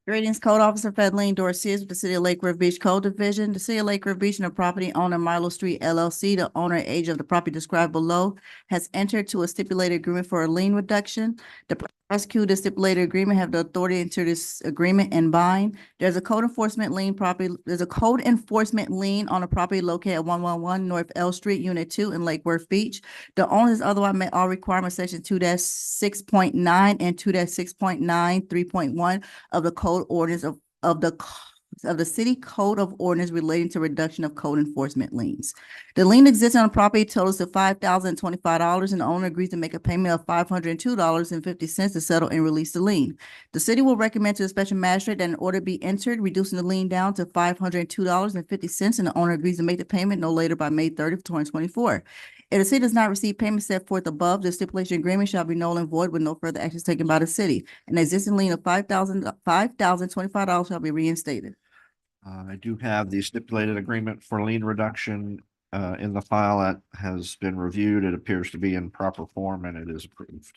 Greetings, Code Officer Fedleen Dorcius with the City of Lake River Beach Code Division. The City of Lake River Beach and the property owner Milo Street LLC, the owner and agent of the property described below, has entered to a stipulated agreement for a lien reduction. The prosecutor stipulated agreement have the authority to enter this agreement and bind. There's a code enforcement lien on a property located at 111 North L Street, Unit 2 in Lake Worth Beach. The owner has otherwise met all requirements, section 2-6.9 and 2-6.9, 3.1 of the code ordinance of the city code of ordinance relating to reduction of code enforcement liens. The lien existing on the property totals to $5,025, and the owner agrees to make a payment of $502.50 to settle and release the lien. The city will recommend to the special magistrate that an order be entered, reducing the lien down to $502.50, and the owner agrees to make the payment no later by May 30th, 2024. If the city does not receive payment set forth above, the stipulation agreement shall be null and void with no further actions taken by the city. An existing lien of $5,025 shall be reinstated. I do have the stipulated agreement for lien reduction in the file that has been reviewed. It appears to be in proper form and it is approved.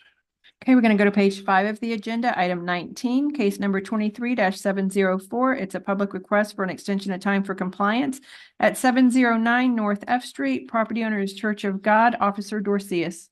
Okay, we're going to go to page 5 of the agenda, item 19, case number 23-704. It's a public request for an extension of time for compliance at 709 North F Street. Property owner is Church of God. Officer Dorcius.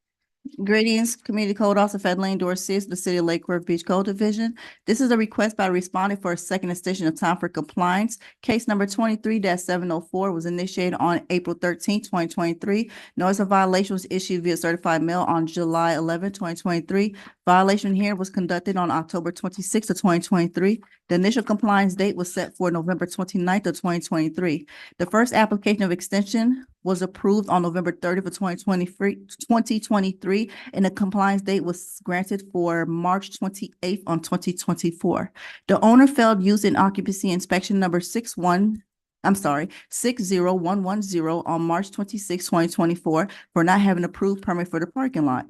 Greetings, Community Code Officer Fedleen Dorcius, the City of Lake Worth Beach Code Division. This is a request by respondent for a second extension of time for compliance. Case number 23-704 was initiated on April 13, 2023. Notice of violation was issued via certified mail on July 11, 2023. Violation here was conducted on October 26 of 2023. The initial compliance date was set for November 29th of 2023. The first application of extension was approved on November 30th of 2023, and the compliance date was granted for March 28th on 2024. The owner failed use and occupancy inspection number 60110 on March 26, 2024 for not having approved permit for the parking lot.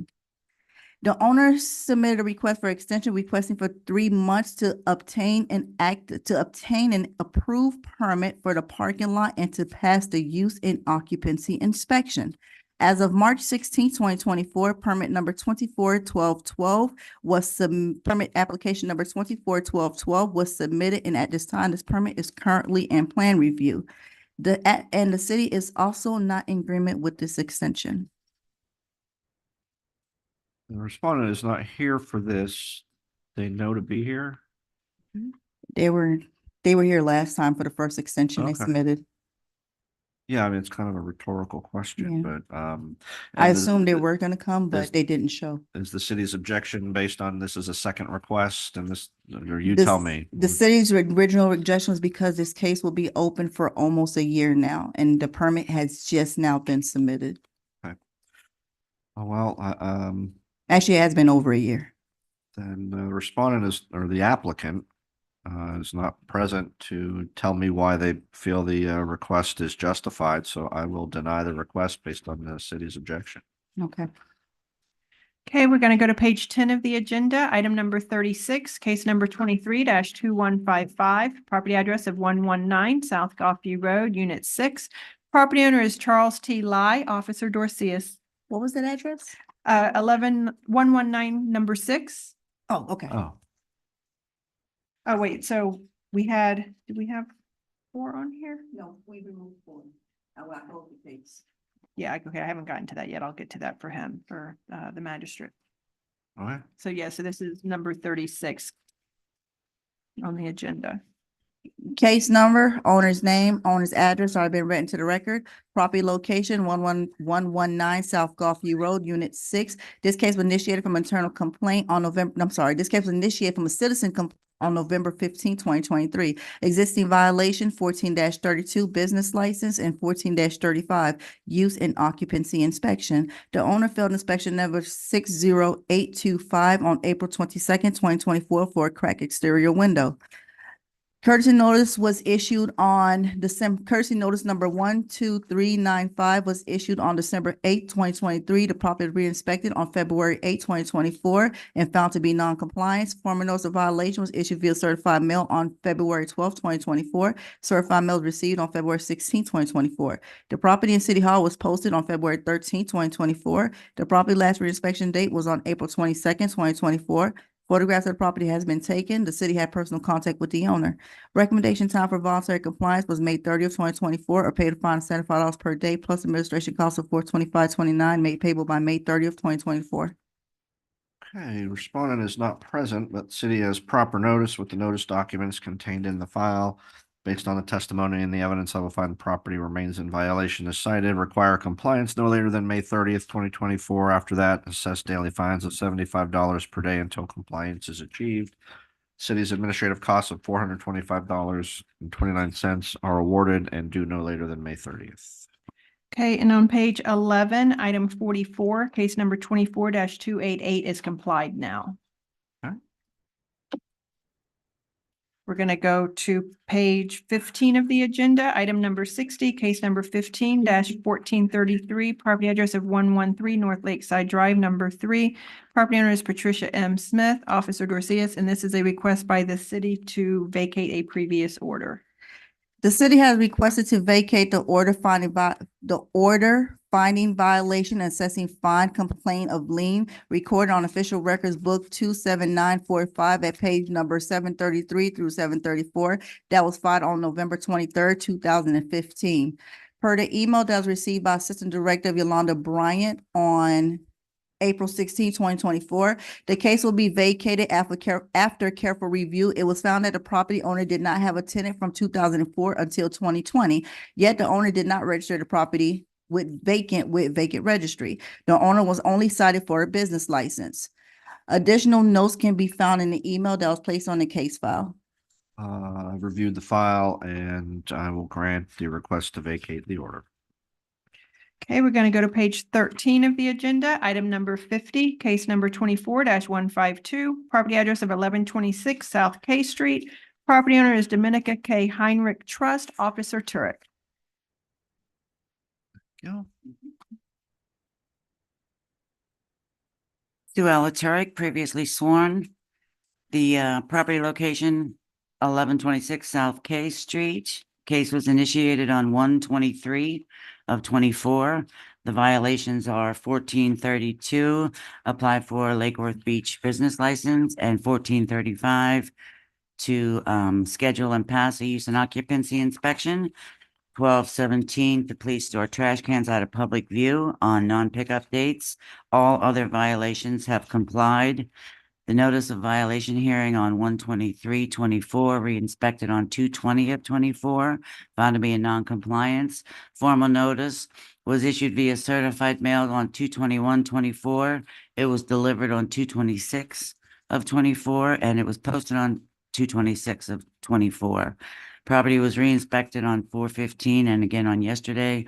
The owner submitted a request for extension requesting for 3 months to obtain an approved permit for the parking lot and to pass the use and occupancy inspection. As of March 16, 2024, permit number 241212 permit application number 241212 was submitted, and at this time, this permit is currently in plan review. And the city is also not in agreement with this extension. The respondent is not here for this. They know to be here. They were here last time for the first extension they Okay. submitted. Yeah, I mean, it's kind of a rhetorical question, but I and assumed they were gonna come, but they didn't show. is the city's objection based on this as a second request and this, or you This- tell me? The city's original objection was because this case will be open for almost a year now, and the permit has just now been submitted. Oh, well, Actually, it has been over a year. then the respondent is, or the applicant is not present to tell me why they feel the request is justified, so I will deny the request based on the city's objection. Okay. Okay, we're going to go to page 10 of the agenda, item number 36, case number 23-2155, property address of 119 South Gulfview Road, Unit 6. Property owner is Charles T. Lai, Officer Dorcius. What was that address? 119 number 6. Oh, okay. Oh, wait, so did we have 4 on here? No, we removed 4. I hold the case. Yeah, okay, I haven't gotten to that yet. I'll get to that for him, for the magistrate. All right. So yeah, so this is number 36 on the agenda. Case number, owner's name, owner's address are been written to the record. Property location, 11119 South Gulfview Road, Unit 6. This case was initiated from internal complaint on this case was initiated from a citizen on November 15, 2023. Existing violation 14-32 business license and 14-35 use and occupancy inspection. The owner failed inspection number 60825 on April 22nd, 2024 for a cracked exterior window. Courtesy notice was issued on courtesy notice number 12395 was issued on December 8, 2023. The property re-inspected on February 8, 2024 and found to be non-compliance. Former notice of violation was issued via certified mail on February 12, 2024. Certified mail was received on February 16, 2024. The property in City Hall was posted on February 13, 2024. The property last re-inspection date was on April 22nd, 2024. Photographs of the property has been taken. The city had personal contact with the owner. Recommendation time for voluntary compliance was May 30th, 2024, or paid a fine of $75 per day plus administration costs of $425.29 made payable by May 30th, 2024. Okay, respondent is not present, but city has proper notice with the notice documents contained in the file. Based on the testimony and the evidence, I will find the property remains in violation as cited, require compliance no later than May 30th, 2024. After that, assess daily fines of $75 per day until compliance is achieved. City's administrative costs of $425.29 are awarded and due no later than May 30th. Okay, and on page 11, item 44, case number 24-288 is complied now. Okay. We're going to go to page 15 of the agenda, item number 60, case number 15-1433, property address of 113 North Lakeside Drive, number 3. Property owner is Patricia M. Smith, Officer Dorcius, and this is a request by the city to vacate a previous order. The city has requested to vacate the order finding violation and assessing fine complaint of lien recorded on official records book 27945 at page number 733 through 734 that was filed on November 23rd, 2015. Per the email that was received by Assistant Director Yolanda Bryant on April 16, 2024. The case will be vacated after careful review. It was found that the property owner did not have a tenant from 2004 until 2020, yet the owner did not register the property with vacant registry. The owner was only cited for a business license. Additional notes can be found in the email that was placed on the case file. I've reviewed the file and I will grant the request to vacate the order. Okay, we're going to go to page 13 of the agenda, item number 50, case number 24-152, property address of 1126 South K Street. Property owner is Dominica K. Heinrich Trust, Officer Turek. Go. Suella Turek, previously sworn. The property location, 1126 South K Street. Case was initiated on 1/23 of 24. The violations are 1432, apply for Lake Worth Beach business license, and 1435 to schedule and pass a use and occupancy inspection. 1217 to please store trash cans out of public view on non-pickup dates. All other violations have complied. The notice of violation hearing on 1/23/24, re-inspected on 2/20 of 24, found to be in non-compliance. Formal notice was issued via certified mail on 2/21/24. It was delivered on 2/26 of 24, and it was posted on 2/26 of 24. Property was re-inspected on 4/15 and again on yesterday.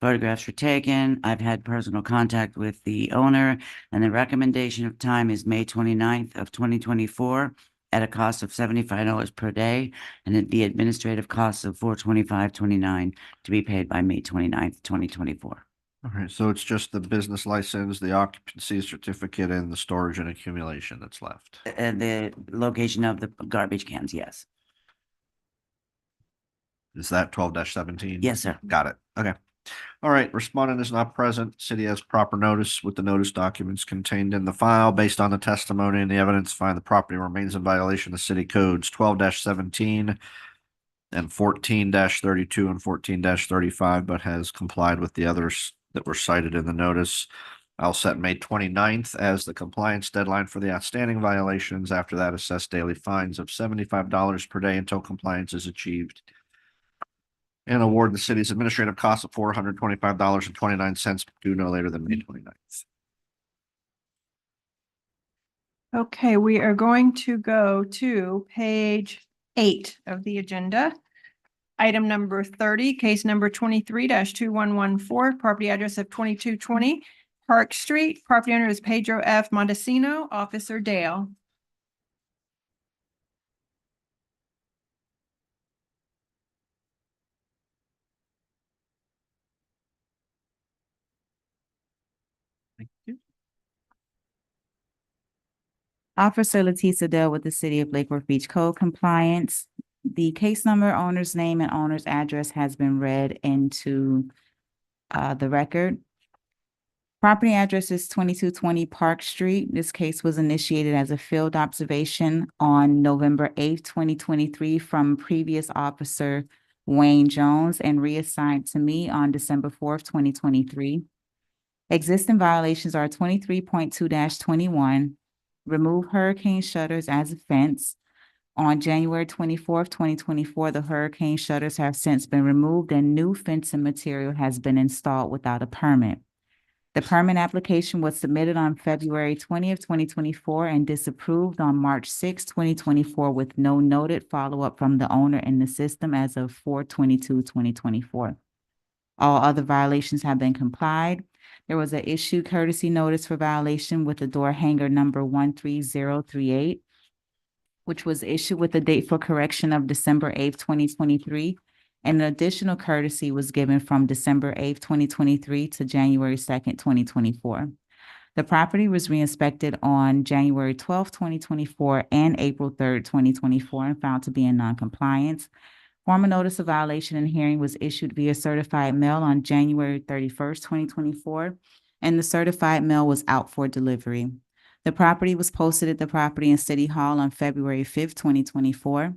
Photographs were taken. I've had personal contact with the owner, and the recommendation of time is May 29th of 2024 at a cost of $75 per day, and the administrative costs of $425.29 to be paid by May 29th, 2024. All right, so it's just the business license, the occupancy certificate, and the storage and accumulation that's left. And the location of the garbage cans, yes. Is that 12-17? Yes, sir. Got it. Okay. All right, respondent is not present. City has proper notice with the notice documents contained in the file. Based on the testimony and the evidence, find the property remains in violation of city codes 12-17 and 14-32 and 14-35, but has complied with the others that were cited in the notice. I'll set May 29th as the compliance deadline for the outstanding violations. After that, assess daily fines of $75 per day until compliance is achieved. And award the city's administrative costs of $425.29 due no later than May 29th. Okay, we are going to go to page 8 of the agenda. Item number 30, case number 23-2114, property address of 2220 Park Street. Property owner is Pedro F. Montesino, Officer Dale. Thank you. Officer Letisa Dell with the City of Lake Worth Beach Code Compliance. The case number, owner's name, and owner's address has been read into the record. Property address is 2220 Park Street. This case was initiated as a field observation on November 8th, 2023 from previous officer Wayne Jones and reassigned to me on December 4th, 2023. Existing violations are 23.2-21. Remove hurricane shutters as a fence. On January 24th, 2024, the hurricane shutters have since been removed and new fencing material has been installed without a permit. The permit application was submitted on February 20th, 2024 and disapproved on March 6th, 2024 with no noted follow-up from the owner in the system as of 4/22/2024. All other violations have been complied. There was an issue courtesy notice for violation with the door hanger number 13038, which was issued with the date for correction of December 8th, 2023. And an additional courtesy was given from December 8th, 2023 to January 2nd, 2024. The property was re-inspected on January 12th, 2024 and April 3rd, 2024 and found to be in non-compliance. Formal notice of violation and hearing was issued via certified mail on January 31st, 2024, and the certified mail was out for delivery. The property was posted at the Property and City Hall on February 5th, 2024,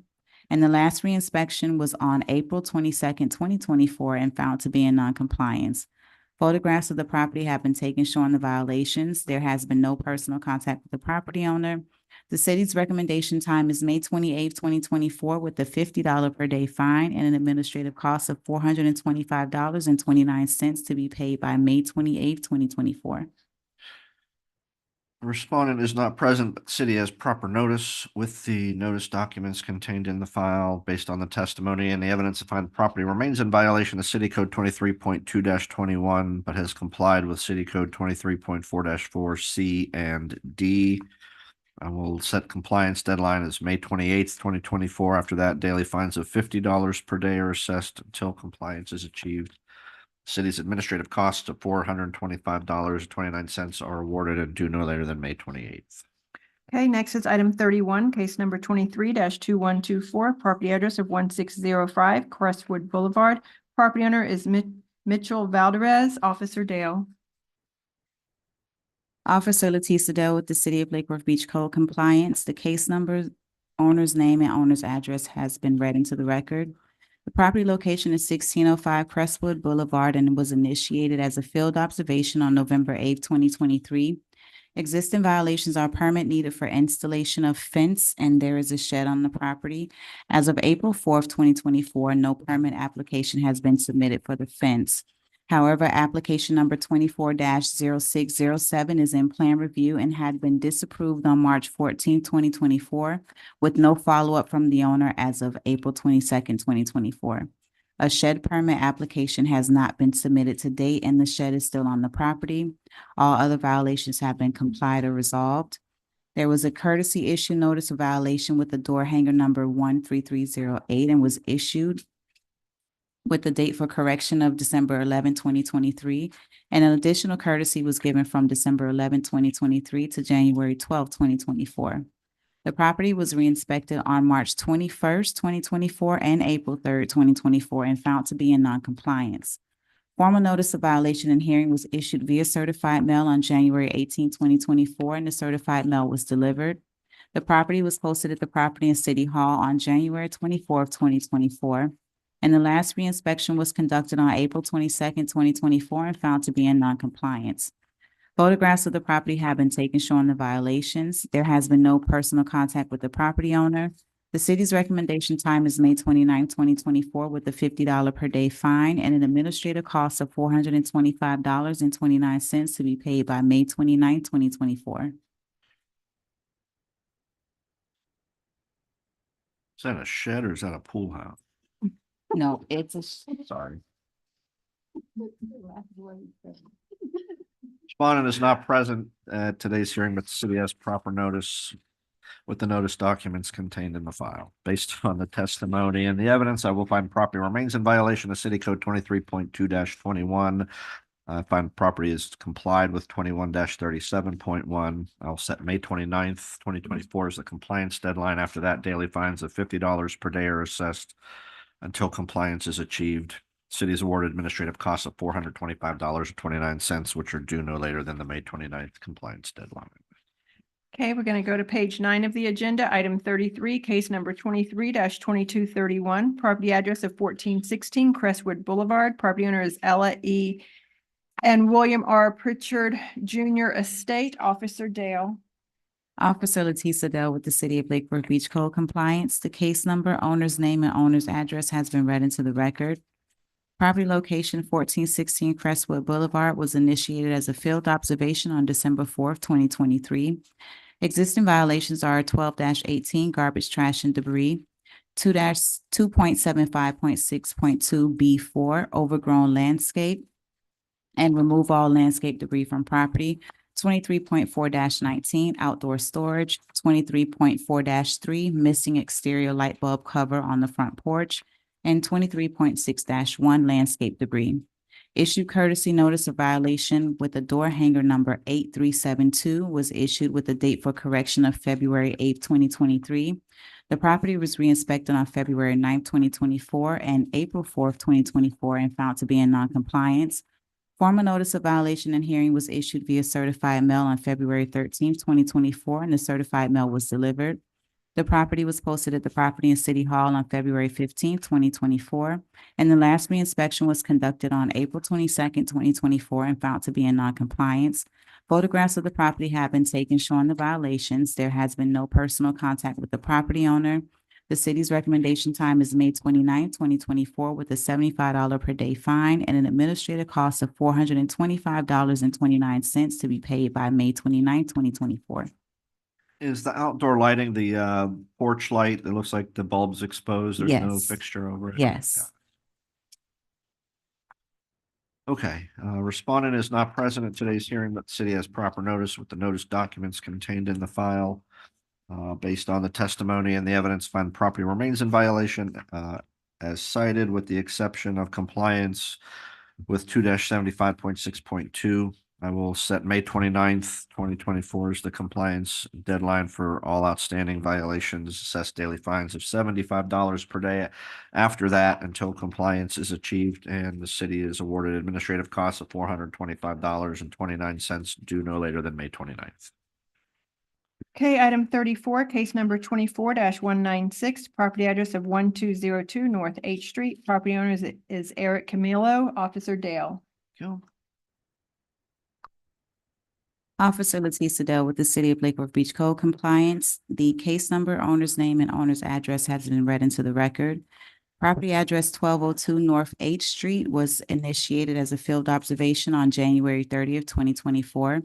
and the last reinspection was on April 22nd, 2024, and found to be in non-compliance. Photographs of the property have been taken showing the violations. There has been no personal contact with the property owner. The city's recommendation time is May 28th, 2024, with a $50 per day fine and an administrative cost of $425.29 to be paid by May 28th, 2024. The respondent is not present, but the city has proper notice with the notice documents contained in the file. Based on the testimony and the evidence to find the property remains in violation of City Code 23.2-21, but has complied with City Code 23.4-4 C and D. I will set compliance deadline as May 28th, 2024. After that, daily fines of $50 per day are assessed until compliance is achieved. City's administrative costs of $425.29 are awarded and due no later than May 28th. Okay, next is item 31, case number 23-2124, property address of 1605 Crestwood Boulevard. Property owner is Mitchell Valdez, Officer Dale. Officer Letisa Dell with the City of Lake Worth Beach Code Compliance. The case number, owner's name, and owner's address has been read into the record. The property location is 1605 Crestwood Boulevard and was initiated as a field observation on November 8th, 2023. Existing violations are permit needed for installation of fence, and there is a shed on the property. As of April 4th, 2024, no permit application has been submitted for the fence. However, application number 24-0607 is in plan review and had been disapproved on March 14th, 2024, with no follow-up from the owner as of April 22nd, 2024. A shed permit application has not been submitted to date, and the shed is still on the property. All other violations have been complied or resolved. There was a courtesy issue notice of violation with the door hanger number 13308 and was issued with the date for correction of December 11, 2023, and an additional courtesy was given from December 11, 2023 to January 12, 2024. The property was re-inspected on March 21st, 2024 and April 3rd, 2024 and found to be in non-compliance. Formal notice of violation and hearing was issued via certified mail on January 18, 2024, and the certified mail was delivered. The property was posted at the Property and City Hall on January 24th, 2024. and the last reinspection was conducted on April 22nd, 2024, and found to be in noncompliance. Photographs of the property have been taken showing the violations. There has been no personal contact with the property owner. The city's recommendation time is May 29, 2024, with a $50 per day fine and an administrative cost of $425.29 to be paid by May 29, 2024. Is that a shed or is that a pool house? No, it's a. Sorry. Respondent is not present at today's hearing, but the city has proper notice with the notice documents contained in the file. Based on the testimony and the evidence, I will find property remains in violation of City Code 23.2-21. I find property is complied with 21-37.1. I'll set May 29th, 2024 as the compliance deadline. After that, daily fines of $50 per day are assessed until compliance is achieved. City is awarded administrative costs of $425.29, which are due no later than the May 29th compliance deadline. Okay, we're going to go to page 9 of the agenda, item 33, case number 23-2231, property address of 1416 Crestwood Boulevard. Property owner is Ella E. and William R. Pritchard Jr. Estate. Officer Dale. Officer Leticia Dell with the City of Lake Worth Beach Code Compliance. The case number, owner's name, and owner's address has been read into the record. Property location 1416 Crestwood Boulevard was initiated as a field observation on December 4th, 2023. Existing violations are 12-18 garbage, trash, and debris, 2-2.75.6.2 B4 overgrown landscape, and remove all landscape debris from property, 23.4-19 outdoor storage, 23.4-3 missing exterior light bulb cover on the front porch, and 23.6-1 landscape debris. Issued courtesy notice of violation with a door hanger number 8372 was issued with a date for correction of February 8th, 2023. The property was re-inspected on February 9th, 2024 and April 4th, 2024 and found to be in noncompliance. Formal notice of violation and hearing was issued via certified mail on February 13th, 2024, and the certified mail was delivered. The property was posted at the Property and City Hall on February 15th, 2024, and the last reinspection was conducted on April 22nd, 2024, and found to be in noncompliance. Photographs of the property have been taken showing the violations. There has been no personal contact with the property owner. The city's recommendation time is May 29th, 2024, with a $75 per day fine and an administrative cost of $425.29 to be paid by May 29th, 2024. Is the outdoor lighting the porch light that looks like the bulb's exposed? There's no Yes. fixture over it? Yes. Okay, respondent is not present at today's hearing, but the city has proper notice with the notice documents contained in the file. Based on the testimony and the evidence, find property remains in violation as cited, with the exception of compliance with 2-75.6.2. I will set May 29th, 2024 as the compliance deadline for all outstanding violations, assess daily fines of $75 per day after that until compliance is achieved, and the city is awarded administrative costs of $425.29 due no later than May 29th. Okay, item 34, case number 24-196, property address of 1202 North H Street. Property owner is Eric Camilo. Officer Dale. Officer Leticia Dell with the City of Lake Worth Beach Code Compliance. The case number, owner's name, and owner's address has been read into the record. Property address 1202 North H Street was initiated as a field observation on January 30th, 2024.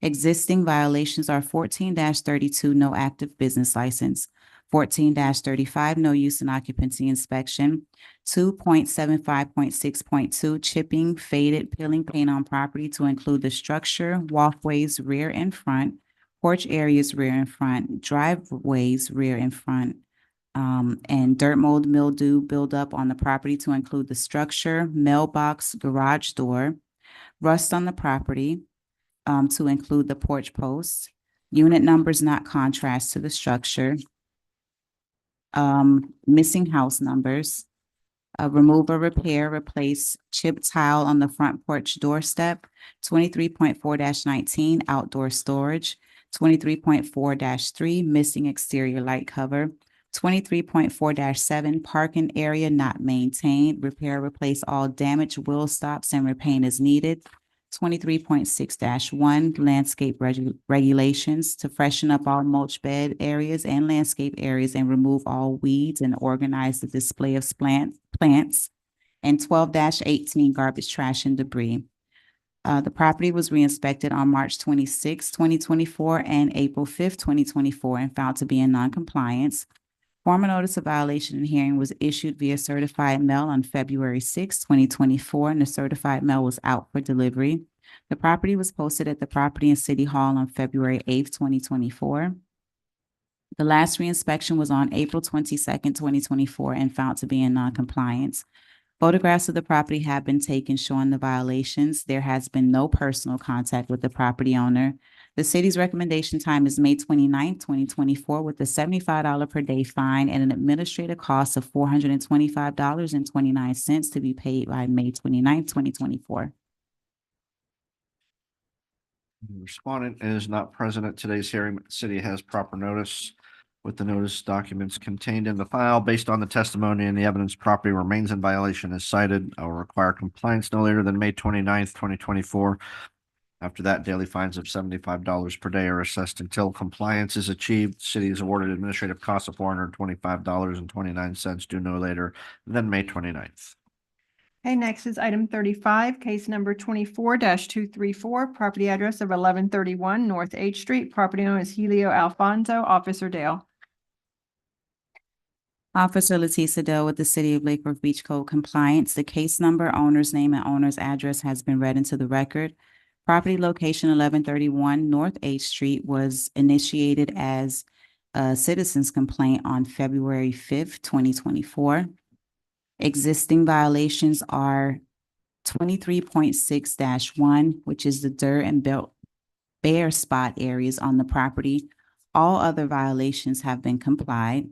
Existing violations are 14-32 no active business license, 14-35 no use and occupancy inspection, 2.75.6.2 chipping, faded, peeling paint on property to include the structure, walkways rear and front, porch areas rear and front, driveways rear and front, and dirt mold mildew buildup on the property to include the structure, mailbox, garage door, rust on the property, to include the porch posts, unit numbers not contrast to the structure, missing house numbers, remove or repair, replace chip tile on the front porch doorstep, 23.4-19 outdoor storage, 23.4-3 missing exterior light cover, 23.4-7 parking area not maintained, repair, replace all damaged wheel stops and repaint as needed. 23.6-1 landscape regulations to freshen up all mulch bed areas and landscape areas and remove all weeds and organize the display of plants. And 12-18 garbage, trash, and debris. The property was re-inspected on March 26, 2024, and April 5th, 2024, and found to be in non-compliance. Formal notice of violation and hearing was issued via certified mail on February 6, 2024, and the certified mail was out for delivery. The property was posted at the Property and City Hall on February 8th, 2024. The last re-inspection was on April 22nd, 2024, and found to be in non-compliance. Photographs of the property have been taken showing the violations. There has been no personal contact with the property owner. The city's recommendation time is May 29th, 2024, with a $75 per day fine and an administrative cost of $425.29 to be paid by May 29th, 2024. The respondent is not present at today's hearing, but the city has proper notice with the notice documents contained in the file. Based on the testimony and the evidence, property remains in violation as cited. I will require compliance no later than May 29th, 2024. After that, daily fines of $75 per day are assessed until compliance is achieved. City is awarded administrative costs of $425.29 due no later than May 29th. Okay, next is item 35, case number 24-234, property address of 1131 North H Street. Property owner is Helio Alfonso. Officer Dale. Officer Leticia Dell with the City of Lake Worth Beach Code Compliance. The case number, owner's name, and owner's address has been read into the record. Property location 1131 North H Street was initiated as a citizen's complaint on February 5th, 2024. Existing violations are 23.6-1, which is the dirt and bare spot areas on the property. All other violations have been complied.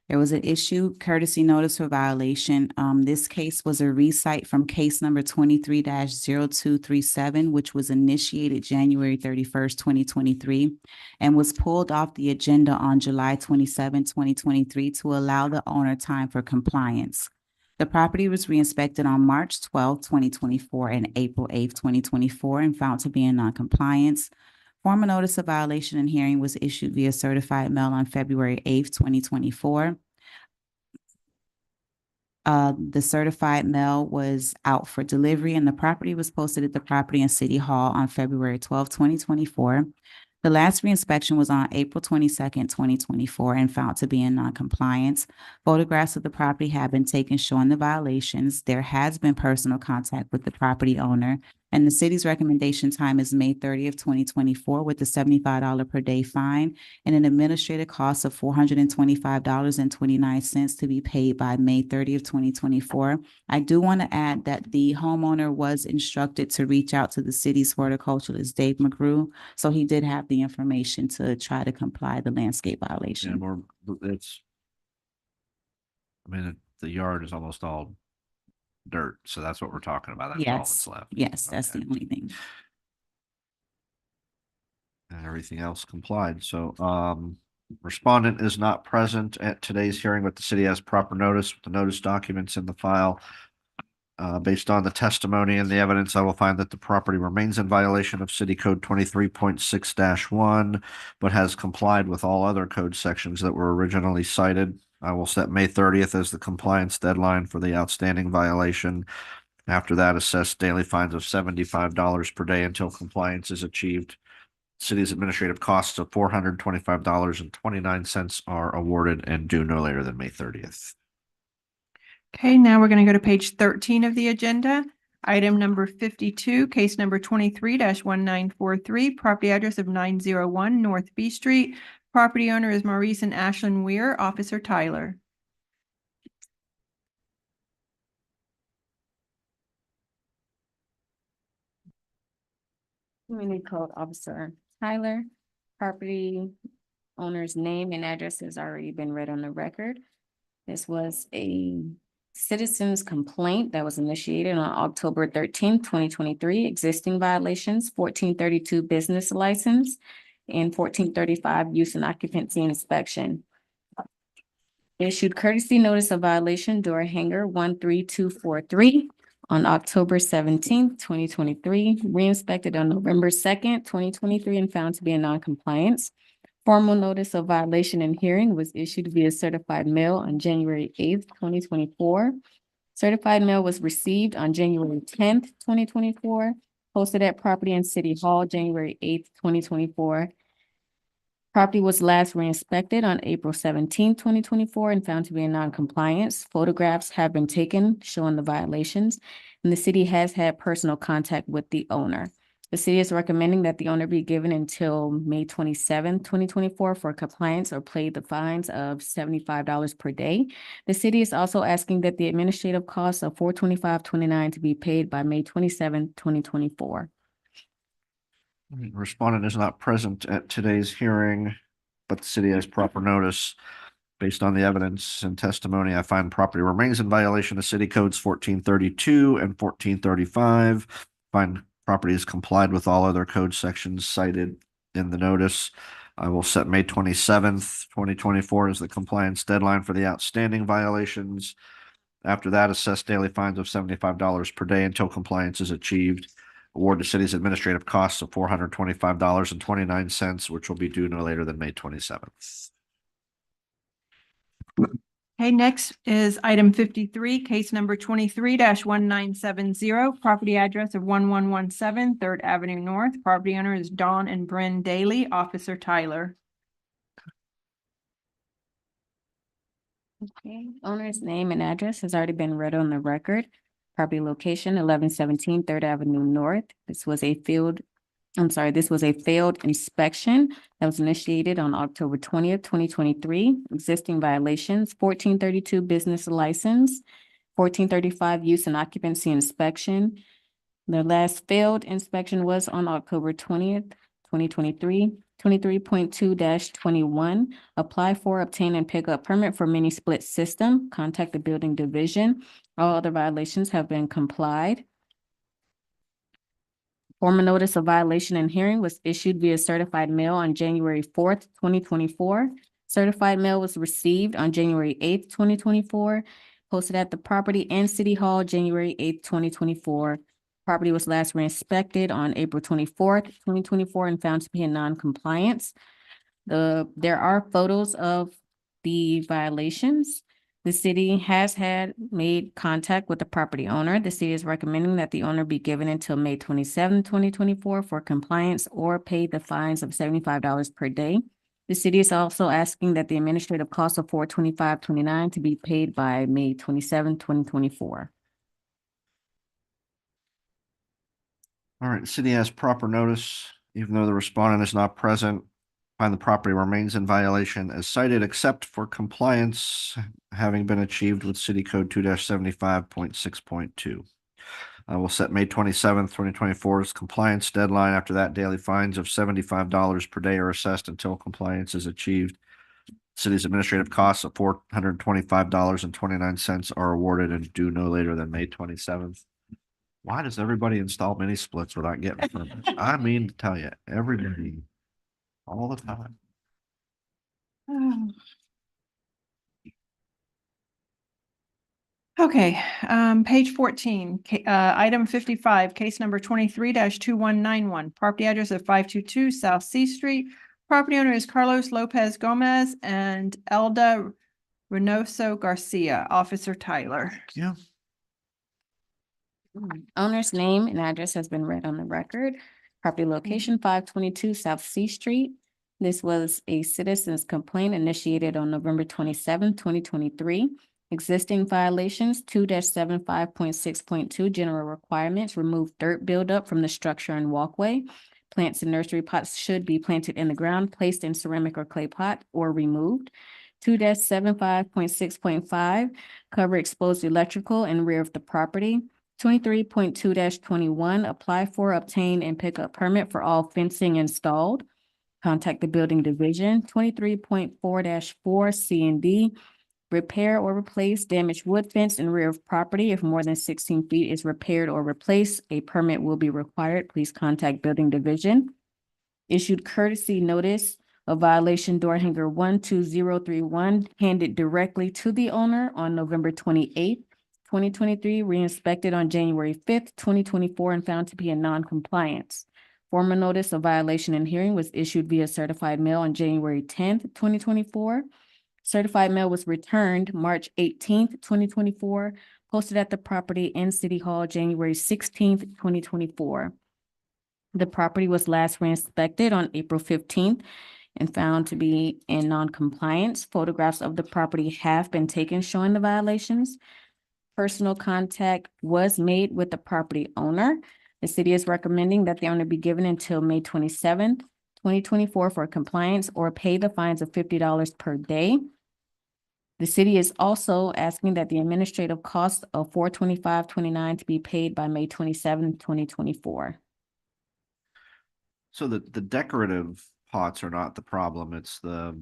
There was an issue courtesy notice for violation. This case was a recite from case number 23-0237, which was initiated January 31st, 2023, and was pulled off the agenda on July 27, 2023 to allow the owner time for compliance. The property was re-inspected on March 12, 2024 and April 8, 2024 and found to be in non-compliance. Formal notice of violation and hearing was issued via certified mail on February 8th, 2024. The certified mail was out for delivery and the property was posted at the Property and City Hall on February 12, 2024. The last reinspection was on April 22nd, 2024 and found to be in non-compliance. Photographs of the property have been taken showing the violations. There has been personal contact with the property owner, and the city's recommendation time is May 30th, 2024 with a $75 per day fine and an administrative cost of $425.29 to be paid by May 30th, 2024. I do want to add that the homeowner was instructed to reach out to the city's horticulturalist, Dave McGrew, so he did have the information to try to comply the landscape violation. And the yard is almost all dirt, so that's what we're talking about. That's all that's left. Yes, that's the only thing. And everything else complied. So, respondent is not present at today's hearing, but the city has proper notice with the notice documents in the file. Based on the testimony and the evidence, I will find that the property remains in violation of City Code 23.6-1, but has complied with all other code sections that were originally cited. I will set May 30th as the compliance deadline for the outstanding violation. After that, assess daily fines of $75 per day until compliance is achieved. City's administrative costs of $425.29 are awarded and due no later than May 30th. Okay, now we're going to go to page 13 of the agenda. Item number 52, case number 23-1943, property address of 901 North B Street. Property owner is Maurice and Ashlyn Weir. Officer Tyler. Community Code Officer Tyler. Property owner's name and address has already been read on the record. This was a citizen's complaint that was initiated on October 13th, 2023. Existing violations, 1432 business license and 1435 use and occupancy inspection. Issued courtesy notice of violation door hanger 13243 on October 17th, 2023, re-inspected on November 2nd, 2023, and found to be in non-compliance. Formal notice of violation and hearing was issued via certified mail on January 8th, 2024. Certified mail was received on January 10th, 2024, posted at Property and City Hall, January 8th, 2024. Property was last re-inspected on April 17th, 2024, and found to be in non-compliance. Photographs have been taken showing the violations, and the city has had personal contact with the owner. The city is recommending that the owner be given until May 27th, 2024 for compliance or pay the fines of $75 per day. The city is also asking that the administrative costs of $425.29 to be paid by May 27th, 2024. Respondent is not present at today's hearing, but the city has proper notice. Based on the evidence and testimony, I find property remains in violation of city codes 1432 and 1435. Find property is complied with all other code sections cited in the notice. I will set May 27th, 2024 as the compliance deadline for the outstanding violations. After that, assess daily fines of $75 per day until compliance is achieved. Award the city's administrative costs of $425.29, which will be due no later than May 27th. Okay, next is item 53, case number 23-1970, property address of 1117 3rd Avenue North. Property owner is Dawn and Bryn Daly, Officer Tyler. Okay, owner's name and address has already been read on the record. Property location 1117 3rd Avenue North. This was a failed inspection that was initiated on October 20th, 2023. Existing violations, 1432 business license, 1435 use and occupancy inspection. The last failed inspection was on October 20th, 2023. 23.2-21, apply for, obtain, and pick up permit for mini split system. Contact the building division. All other violations have been complied. Formal notice of violation and hearing was issued via certified mail on January 4th, 2024. Certified mail was received on January 8th, 2024, posted at the Property and City Hall, January 8th, 2024. Property was last re-inspected on April 24th, 2024, and found to be in non-compliance. There are photos of the violations. The city has made contact with the property owner. The city is recommending that the owner be given until May 27, 2024 for compliance or pay the fines of $75 per day. The city is also asking that the administrative cost of $425.29 to be paid by May 27, 2024. All right, the city has proper notice, even though the respondent is not present. Find the property remains in violation as cited, except for compliance having been achieved with City Code 2-75.6.2. I will set May 27th, 2024 as compliance deadline. After that, daily fines of $75 per day are assessed until compliance is achieved. City's administrative costs of $425.29 are awarded and due no later than May 27th. Why does everybody install mini splits without getting permits? I mean to tell you, everybody, all the time. Okay, page 14, item 55, case number 23-2191, property address of 522 South C Street. Property owner is Carlos Lopez Gomez and Elda Reynoso Garcia, Officer Tyler. Yeah. Owner's name and address has been read on the record. Property location 522 South C Street. This was a citizen's complaint initiated on November 27, 2023. Existing violations 2-75.6.2 general requirements, remove dirt buildup from the structure and walkway. Plants and nursery pots should be planted in the ground, placed in ceramic or clay pot, or removed. 2-75.6.5 cover exposed electrical and rear of the property. 23.2-21, apply for, obtain, and pick up permit for all fencing installed. Contact the building division. 23.4-4 C and D, repair or replace damaged wood fence in rear of property. If more than 16 feet is repaired or replaced, a permit will be required. Please contact building division. Issued courtesy notice of violation door hanger 12031 handed directly to the owner on November 28th, 2023, re-inspected on January 5th, 2024, and found to be in non-compliance. Formal notice of violation and hearing was issued via certified mail on January 10th, 2024. Certified mail was returned March 18th, 2024, posted at the property in City Hall January 16th, 2024. The property was last re-inspected on April 15th and found to be in non-compliance. Photographs of the property have been taken showing the violations. Personal contact was made with the property owner. The city is recommending that the owner be given until May 27th, 2024 for compliance or pay the fines of $50 per day. The city is also asking that the administrative cost of $425.29 to be paid by May 27th, 2024. So the decorative pots are not the problem. It's the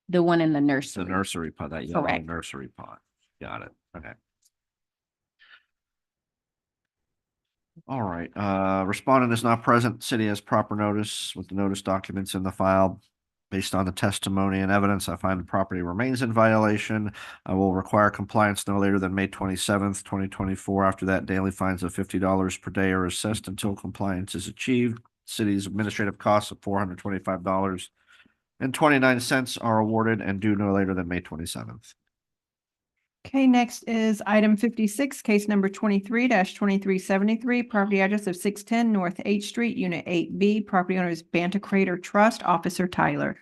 one in the nursery. nursery pot, that yellow Correct. nursery pot. Got it. Okay. All right, respondent is not present. City has proper notice with the notice documents in the file. Based on the testimony and evidence, I find the property remains in violation. I will require compliance no later than May 27th, 2024. After that, daily fines of $50 per day are assessed until compliance is achieved. City's administrative costs of $425.29 are awarded and due no later than May 27th. Okay, next is item 56, case number 23-2373, property address of 610 North H Street, Unit 8B. Property owner is Banta Crater Trust, Officer Tyler.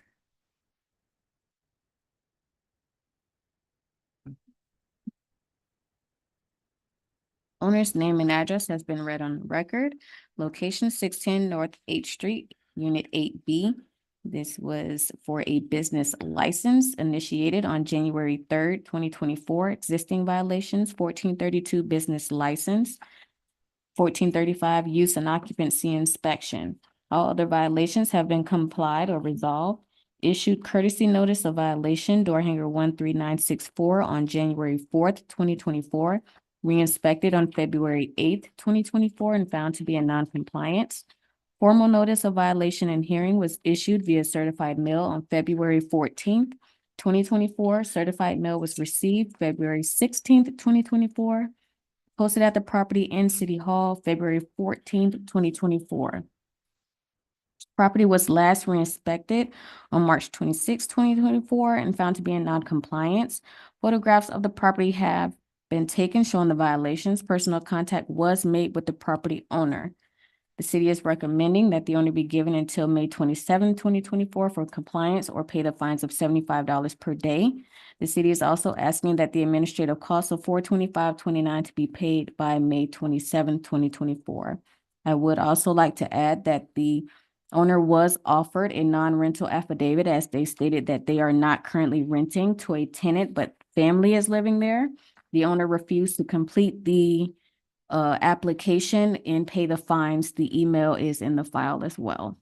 Owner's name and address has been read on record. Location 610 North H Street, Unit 8B. This was for a business license initiated on January 3rd, 2024. Existing violations, 1432 business license, 1435 use and occupancy inspection. All other violations have been complied or resolved. Issued courtesy notice of violation, door hanger 13964 on January 4th, 2024. Re-inspected on February 8th, 2024, and found to be in non-compliance. Formal notice of violation and hearing was issued via certified mail on February 14th, 2024. Certified mail was received February 16th, 2024. Posted at the property in City Hall, February 14th, 2024. Property was last re-inspected on March 26, 2024, and found to be in non-compliance. Photographs of the property have been taken showing the violations. Personal contact was made with the property owner. The city is recommending that the owner be given until May 27, 2024 for compliance or pay the fines of $75 per day. The city is also asking that the administrative cost of $425.29 to be paid by May 27, 2024. I would also like to add that the owner was offered a non-rental affidavit as they stated that they are not currently renting to a tenant, but family is living there. The owner refused to complete the application and pay the fines. The email is in the file as well.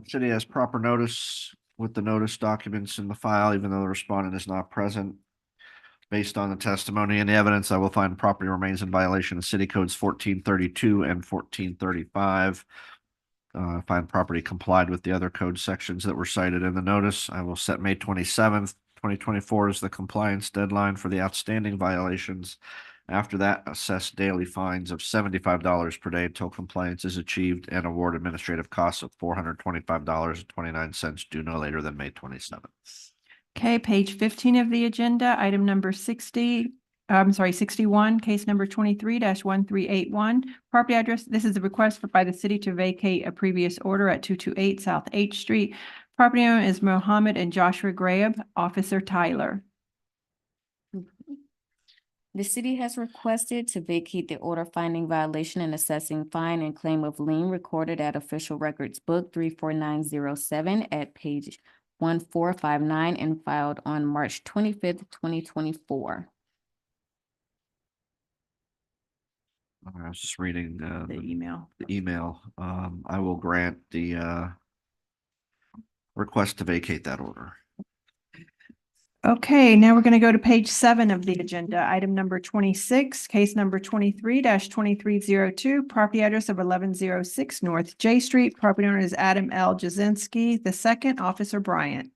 City has proper notice with the notice documents in the file, even though the respondent is not present. Based on the testimony and the evidence, I will find the property remains in violation of city codes 1432 and 1435. Find property complied with the other code sections that were cited in the notice. I will set May 27th, 2024 as the compliance deadline for the outstanding violations. After that, assess daily fines of $75 per day until compliance is achieved and award administrative costs of $425.29 due no later than May 27th. Okay, page 15 of the agenda, item number 61, case number 23-1381. Property address, this is a request by the city to vacate a previous order at 228 South H Street. Property owner is Mohammed and Joshua Graham, Officer Tyler. The city has requested to vacate the order finding violation and assessing fine and claim of lien recorded at Official Records Book 34907 at page 1459 and filed on March 25th, 2024. I was just reading The email. the email. I will grant the request to vacate that order. Okay, now we're going to go to page 7 of the agenda, item number 26, case number 23-2302, property address of 1106 North J Street. Property owner is Adam L. Jazinski, the second, Officer Bryant.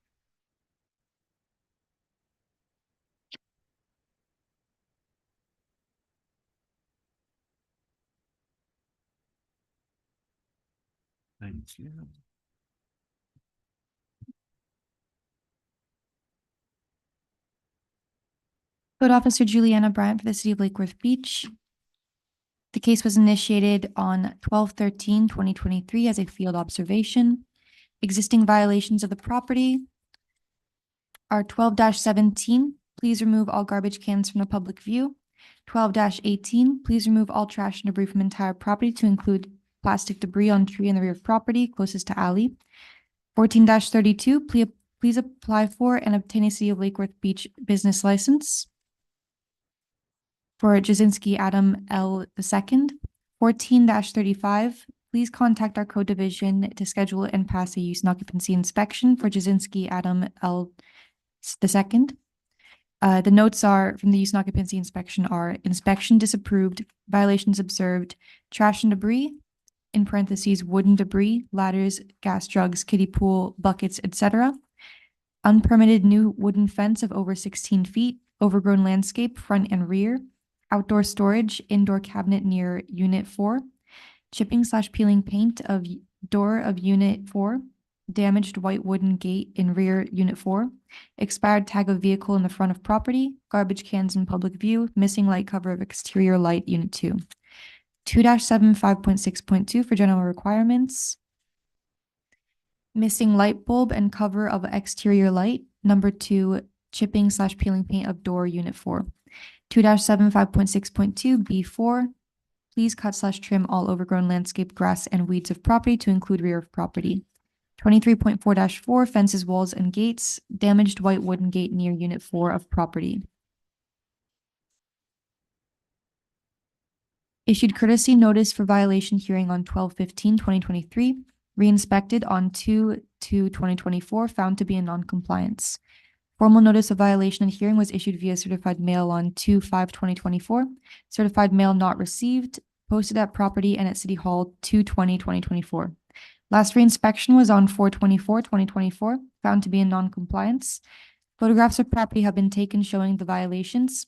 Thank you. Code Officer Juliana Bryant for the City of Lake Worth Beach. The case was initiated on 12/13/2023 as a field observation. Existing violations of the property are 12-17, please remove all garbage cans from the public view. 12-18, please remove all trash and debris from entire property to include plastic debris on tree in the rear of property closest to alley. 14-32, please apply for and obtain a City of Lake Worth Beach business license for Jazinski Adam L. II. 14-35, please contact our code division to schedule and pass a use and occupancy inspection for Jazinski Adam L. II. The notes are from the use and occupancy inspection are inspection disapproved, violations observed, trash and debris, in parentheses, wooden debris, ladders, gas jugs, kiddie pool, buckets, etc. Unpermitted new wooden fence of over 16 feet, overgrown landscape, front and rear, outdoor storage, indoor cabinet near Unit 4, chipping/peeling paint of door of Unit 4, damaged white wooden gate in rear Unit 4, expired tag of vehicle in the front of property, garbage cans in public view, missing light cover of exterior light Unit 2. 2-75.6.2 for general requirements. Missing light bulb and cover of exterior light. Number 2, chipping/peeling paint of door Unit 4. 2-75.6.2 B4. Please cut/trim all overgrown landscape, grass, and weeds of property to include rear of property. 23.4-4 fences, walls, and gates. Damaged white wooden gate near Unit 4 of property. Issued courtesy notice for violation hearing on 12/15/2023. Reinspected on 2/2/2024, found to be in non-compliance. Formal notice of violation and hearing was issued via certified mail on 2/5/2024. Certified mail not received. Posted at property and at City Hall 2/20/2024. Last reinspection was on 4/24/2024, found to be in non-compliance. Photographs of property have been taken showing the violations.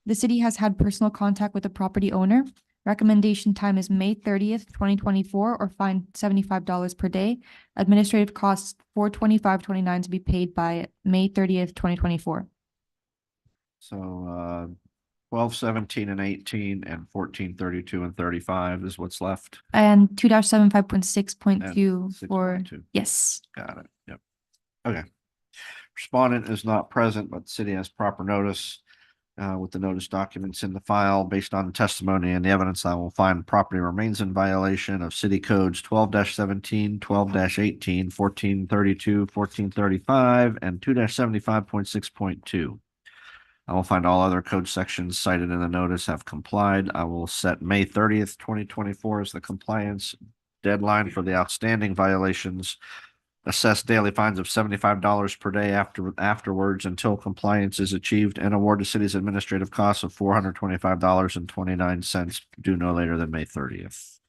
The city has had personal contact with the property owner. Recommendation time is May 30th, 2024, or fine $75 per day. Administrative costs $425.29 to be paid by May 30th, 2024. So 12, 17, and 18, and 14, 32, and 35 is what's left. And 2-75.6.2 And for, 6.2. yes. Got it. Yep. Okay. Respondent is not present, but the city has proper notice with the notice documents in the file. Based on the testimony and the evidence, I will find property remains in violation of city codes 12-17, 12-18, 1432, 1435, and 2-75.6.2. I will find all other code sections cited in the notice have complied. I will set May 30th, 2024 as the compliance deadline for the outstanding violations. Assess daily fines of $75 per day afterwards until compliance is achieved, and award the city's administrative costs of $425.29 due no later than May 30th.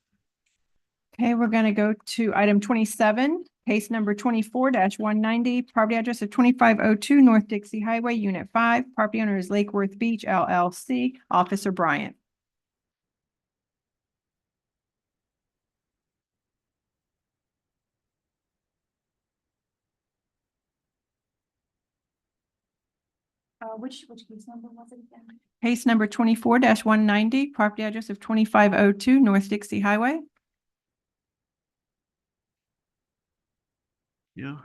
Okay, we're going to go to item 27, case number 24-190, property address of 2502 North Dixie Highway, Unit 5. Property owner is Lake Worth Beach LLC. Officer Bryant. Which case number was it again? Case number 24-190, property address of 2502 North Dixie Highway. Yeah.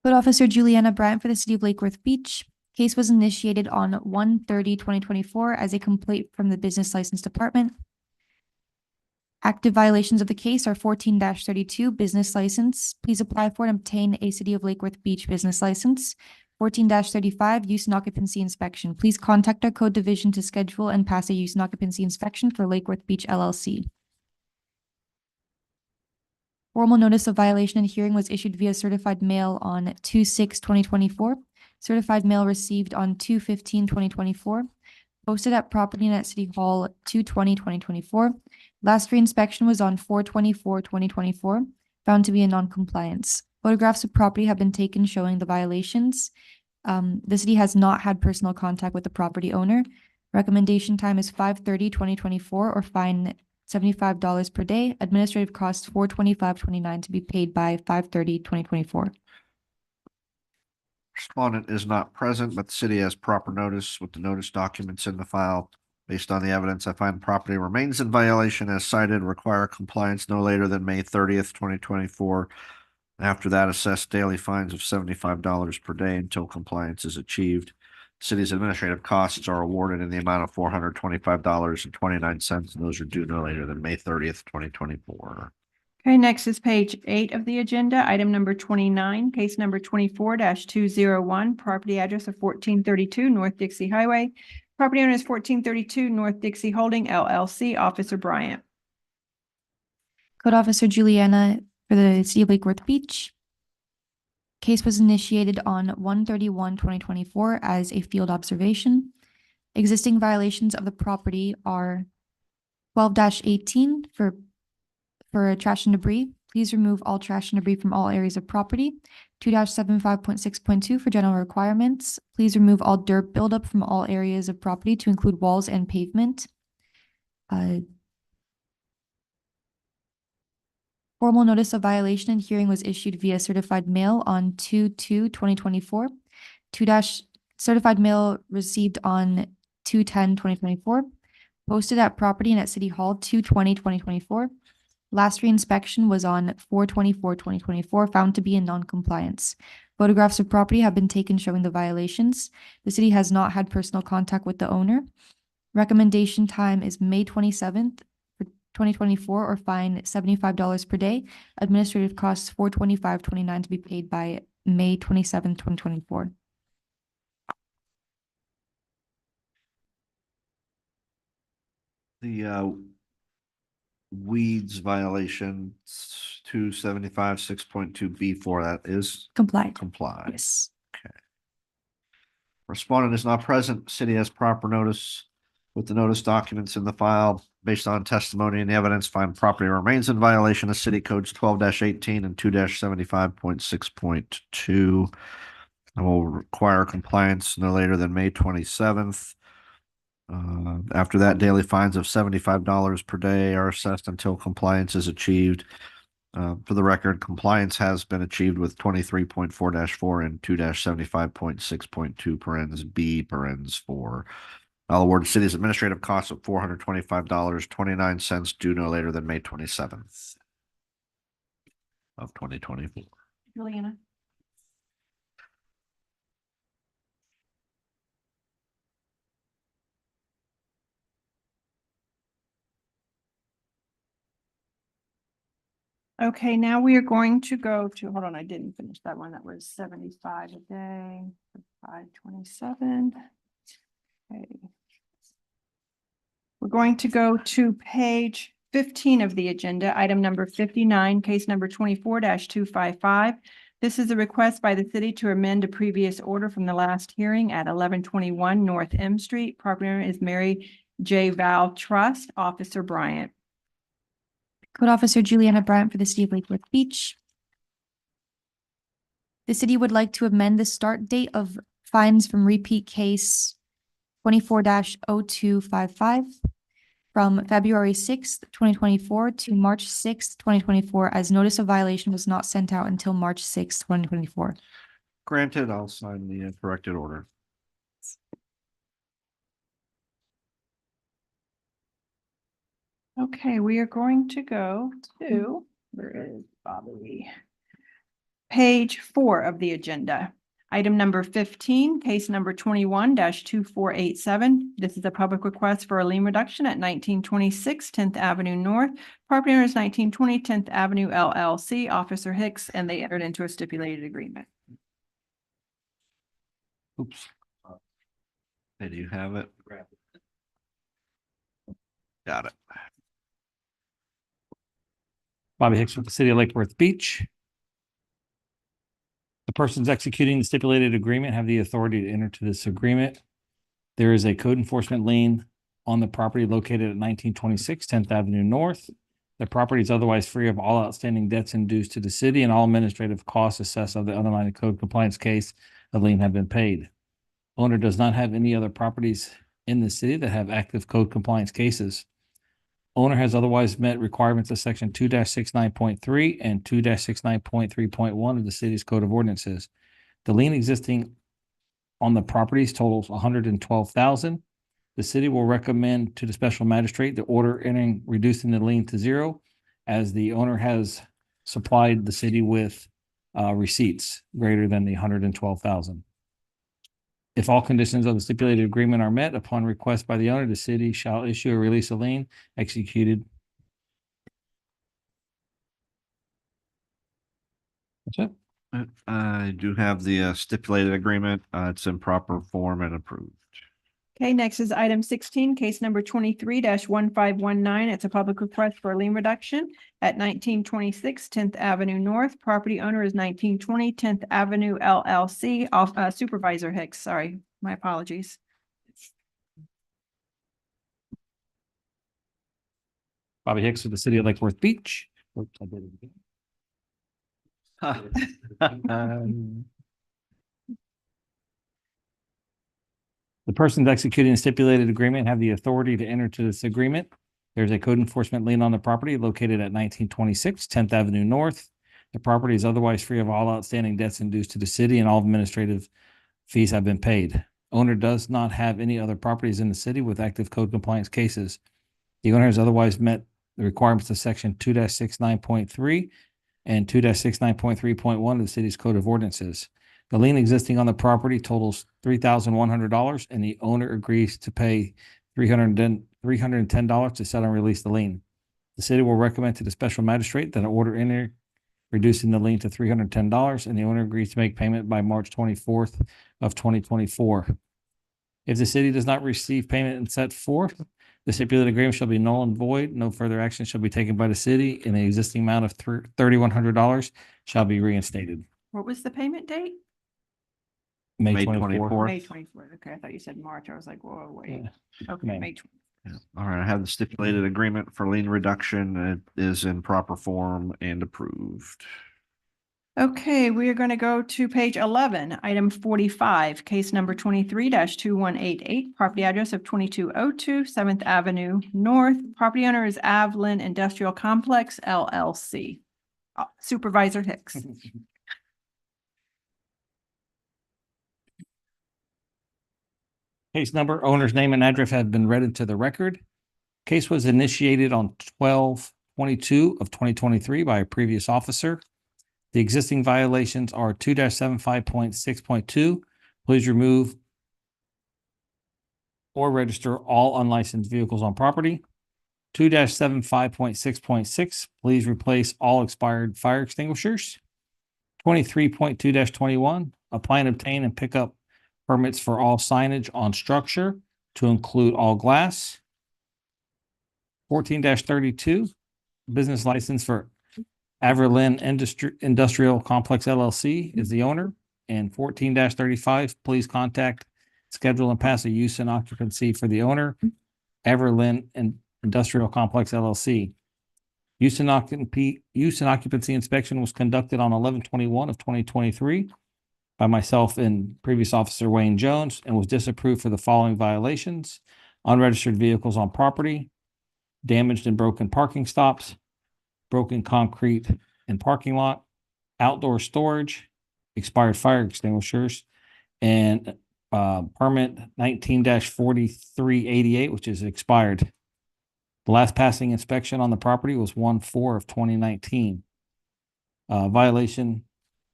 Code Officer Juliana Bryant for the City of Lake Worth Beach. Case was initiated on 1/30/2024 as a complaint from the Business License Department. Active violations of the case are 14-32 business license. Please apply for and obtain a City of Lake Worth Beach business license. 14-35, use and occupancy inspection. Please contact our code division to schedule and pass a use and occupancy inspection for Lake Worth Beach LLC. Formal notice of violation and hearing was issued via certified mail on 2/6/2024. Certified mail received on 2/15/2024. Posted at Property Net City Hall 2/20/2024. Last reinspection was on 4/24/2024. Found to be in non-compliance. Photographs of property have been taken showing the violations. The city has not had personal contact with the property owner. Recommendation time is 5/30/2024 or fine $75 per day. Administrative costs $425.29 to be paid by 5/30/2024. Respondent is not present, but the city has proper notice with the notice documents in the file. Based on the evidence, I find property remains in violation as cited, require compliance no later than May 30th, 2024. After that, assess daily fines of $75 per day until compliance is achieved. City's administrative costs are awarded in the amount of $425.29, and those are due no later than May 30th, 2024. Okay, next is page 8 of the agenda, item number 29, case number 24-201, property address of 1432 North Dixie Highway. Property owner is 1432 North Dixie Holding LLC, Officer Bryant. Code Officer Juliana for the City of Lake Worth Beach. Case was initiated on 1/31/2024 as a field observation. Existing violations of the property are 12-18 for trash and debris. Please remove all trash and debris from all areas of property. 2-75.6.2 for general requirements. Please remove all dirt buildup from all areas of property to include walls and pavement. Formal notice of violation and hearing was issued via certified mail on 2/2/2024. Certified mail received on 2/10/2024. Posted at Property and at City Hall 2/20/2024. Last reinspection was on 4/24/2024, found to be in non-compliance. Photographs of property have been taken showing the violations. The city has not had personal contact with the owner. Recommendation time is May 27th. 2024 or fine $75 per day. Administrative costs $425.29 to be paid by May 27th, 2024. The weeds violation 275.6.2B4, that is Complied. complied. Yes. Okay. Respondent is not present. City has proper notice with the notice documents in the file. Based on testimony and the evidence, find property remains in violation of city codes 12-18 and 2-75.6.2. I will require compliance no later than May 27th. After that, daily fines of $75 per day are assessed until compliance is achieved. For the record, compliance has been achieved with 23.4-4 and 2-75.6.2 parens B parens 4. I'll award the city's administrative costs of $425.29 due no later than May 27th of 2024. Juliana. Okay, now we are going to go to, hold on, I didn't finish that one. That was 75 a day, 527. Okay. We're going to go to page 15 of the agenda, item number 59, case number 24-255. This is a request by the city to amend a previous order from the last hearing at 1121 North M Street. Property owner is Mary J. Val Trust, Officer Bryant. Code Officer Juliana Bryant for the City of Lake Worth Beach. The city would like to amend the start date of fines from repeat case 24-0255 from February 6th, 2024 to March 6th, 2024, as notice of violation was not sent out until March 6th, 2024. Granted, I'll sign the corrected order. Okay, we are going to go to, where is Bobby? Page 4 of the agenda. Item number 15, case number 21-2487. This is a public request for a lien reduction at 1926 10th Avenue North. Property owner is 1920 10th Avenue LLC, Officer Hicks, and they entered into a stipulated agreement. Oops. Did you have it? Got it. Bobby Hicks with the City of Lake Worth Beach. The persons executing the stipulated agreement have the authority to enter to this agreement. There is a code enforcement lien on the property located at 1926 10th Avenue North. The property is otherwise free of all outstanding debts and dues to the city, and all administrative costs assessed of the underlying code compliance case of lien have been paid. Owner does not have any other properties in the city that have active code compliance cases. Owner has otherwise met requirements of section 2-69.3 and 2-69.3.1 of the city's code of ordinances. The lien existing on the properties totals $112,000. The city will recommend to the special magistrate the order entering reducing the lien to zero, as the owner has supplied the city with receipts greater than the $112,000. If all conditions of the stipulated agreement are met, upon request by the owner, the city shall issue a release of lien executed. That's it. I do have the stipulated agreement. It's in proper form and approved. Okay, next is item 16, case number 23-1519. It's a public request for a lien reduction at 1926 10th Avenue North. Property owner is 1920 10th Avenue LLC. Supervisor Hicks, sorry, my apologies. Bobby Hicks with the City of Lake Worth Beach. Oops, I did it again. The persons executing the stipulated agreement have the authority to enter to this agreement. There's a code enforcement lien on the property located at 1926 10th Avenue North. The property is otherwise free of all outstanding debts and dues to the city, and all administrative fees have been paid. Owner does not have any other properties in the city with active code compliance cases. The owner has otherwise met the requirements of section 2-69.3 and 2-69.3.1 of the city's code of ordinances. The lien existing on the property totals $3,100, and the owner agrees to pay $310 to settle and release the lien. The city will recommend to the special magistrate that an order enter reducing the lien to $310, and the owner agrees to make payment by March 24th of 2024. If the city does not receive payment and set forth, the stipulated agreement shall be null and void. No further action shall be taken by the city, and the existing amount of $3,100 shall be reinstated. What was the payment date? May 24th. May 24th. Okay, I thought you said March. I was like, whoa, wait. Okay, May. May. All right, I have the stipulated agreement for lien reduction. It is in proper form and approved. Okay, we are going to go to page 11, item 45, case number 23-2188, property address of 2202 7th Avenue North. Property owner is Avalon Industrial Complex LLC. Supervisor Hicks. Case number, owner's name and address have been read into the record. Case was initiated on 12/22 of 2023 by a previous officer. The existing violations are 2-75.6.2. Please remove or register all unlicensed vehicles on property. 2-75.6.6. Please replace all expired fire extinguishers. 23.2-21. Apply and obtain and pick up permits for all signage on structure to include all glass. 14-32, business license for Averlin Industrial Complex LLC is the owner. And 14-35, please contact, schedule and pass a use and occupancy for the owner, Averlin Industrial Complex LLC. Use and occupancy inspection was conducted on 11/21 of 2023. By myself and previous officer Wayne Jones, and was disapproved for the following violations: unregistered vehicles on property, damaged and broken parking stops, broken concrete in parking lot, outdoor storage, expired fire extinguishers, and permit 19-4388, which is expired. The last passing inspection on the property was 1/4 of 2019.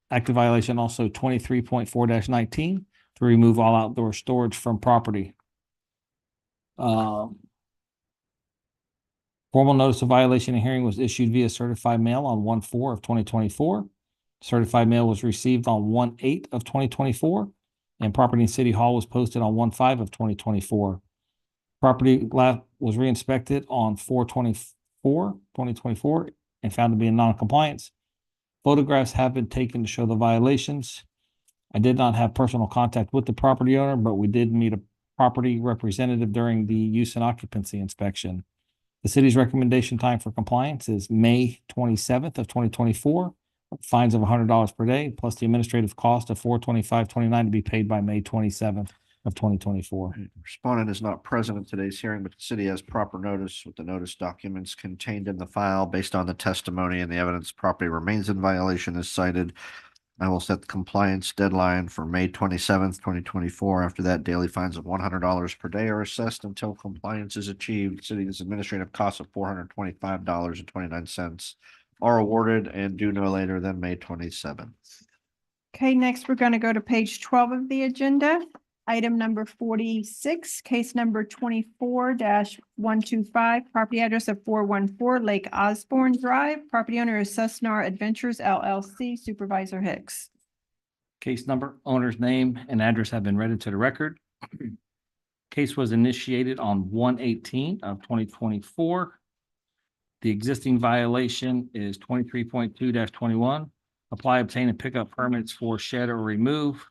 Active violation also 23.4-19 to remove all outdoor storage from property. Formal notice of violation and hearing was issued via certified mail on 1/4 of 2024. Certified mail was received on 1/8 of 2024. and property in City Hall was posted on 1/5 of 2024. Property was re-inspected on 4/24/2024, and found to be in non-compliance. Photographs have been taken to show the violations. I did not have personal contact with the property owner, but we did meet a property representative during the use and occupancy inspection. The city's recommendation time for compliance is May 27th of 2024. Fines of $100 per day, plus the administrative cost of $425.29 to be paid by May 27th of 2024. Respondent is not present at today's hearing, but the city has proper notice with the notice documents contained in the file. Based on the testimony and the evidence, property remains in violation as cited. I will set the compliance deadline for May 27th, 2024. After that, daily fines of $100 per day are assessed until compliance is achieved. City's administrative costs of $425.29 are awarded and due no later than May 27th. Okay, next we're going to go to page 12 of the agenda. Item number 46, case number 24-125, property address of 414 Lake Osborne Drive. Property owner is Susnar Adventures LLC. Supervisor Hicks. Case number, owner's name, and address have been read into the record. Case was initiated on 1/18 of 2024. The existing violation is 23.2-21. Apply, obtain, and pick up permits for shed or remove.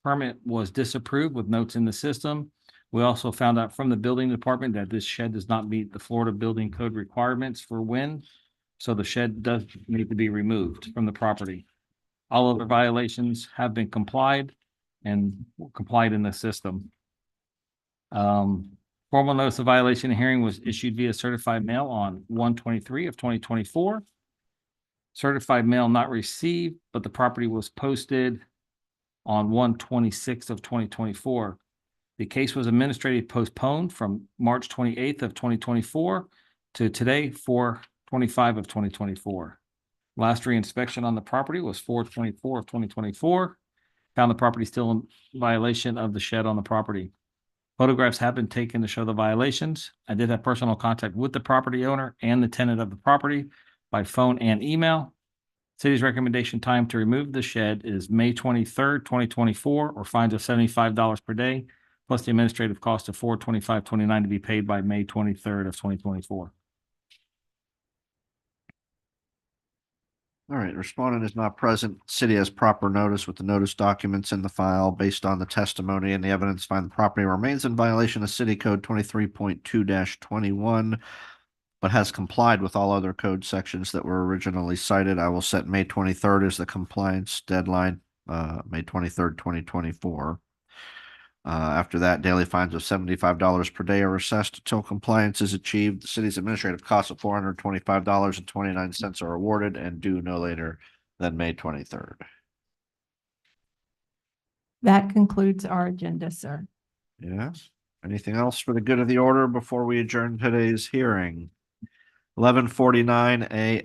Permit was disapproved with notes in the system. We also found out from the building department that this shed does not meet the Florida Building Code requirements for wind. So the shed does need to be removed from the property. All other violations have been complied and complied in the system. Formal notice of violation hearing was issued via certified mail on 1/23 of 2024. Certified mail not received, but the property was posted on 1/26 of 2024. The case was administratively postponed from March 28th of 2024 to today, 4/25 of 2024. Last reinspection on the property was 4/24 of 2024. Found the property still in violation of the shed on the property. Photographs have been taken to show the violations. I did have personal contact with the property owner and the tenant of the property by phone and email. City's recommendation time to remove the shed is May 23rd, 2024, or fines of $75 per day, plus the administrative cost of $425.29 to be paid by May 23rd of 2024. All right, respondent is not present. City has proper notice with the notice documents in the file. Based on the testimony and the evidence, find the property remains in violation of City Code 23.2-21, but has complied with all other code sections that were originally cited. I will set May 23rd as the compliance deadline, May 23rd, 2024. After that, daily fines of $75 per day are assessed until compliance is achieved. The city's administrative costs of $425.29 are awarded and due no later than May 23rd. That concludes our agenda, sir. Yes. Anything else for the good of the order before we adjourn today's hearing? 11:49 a.m.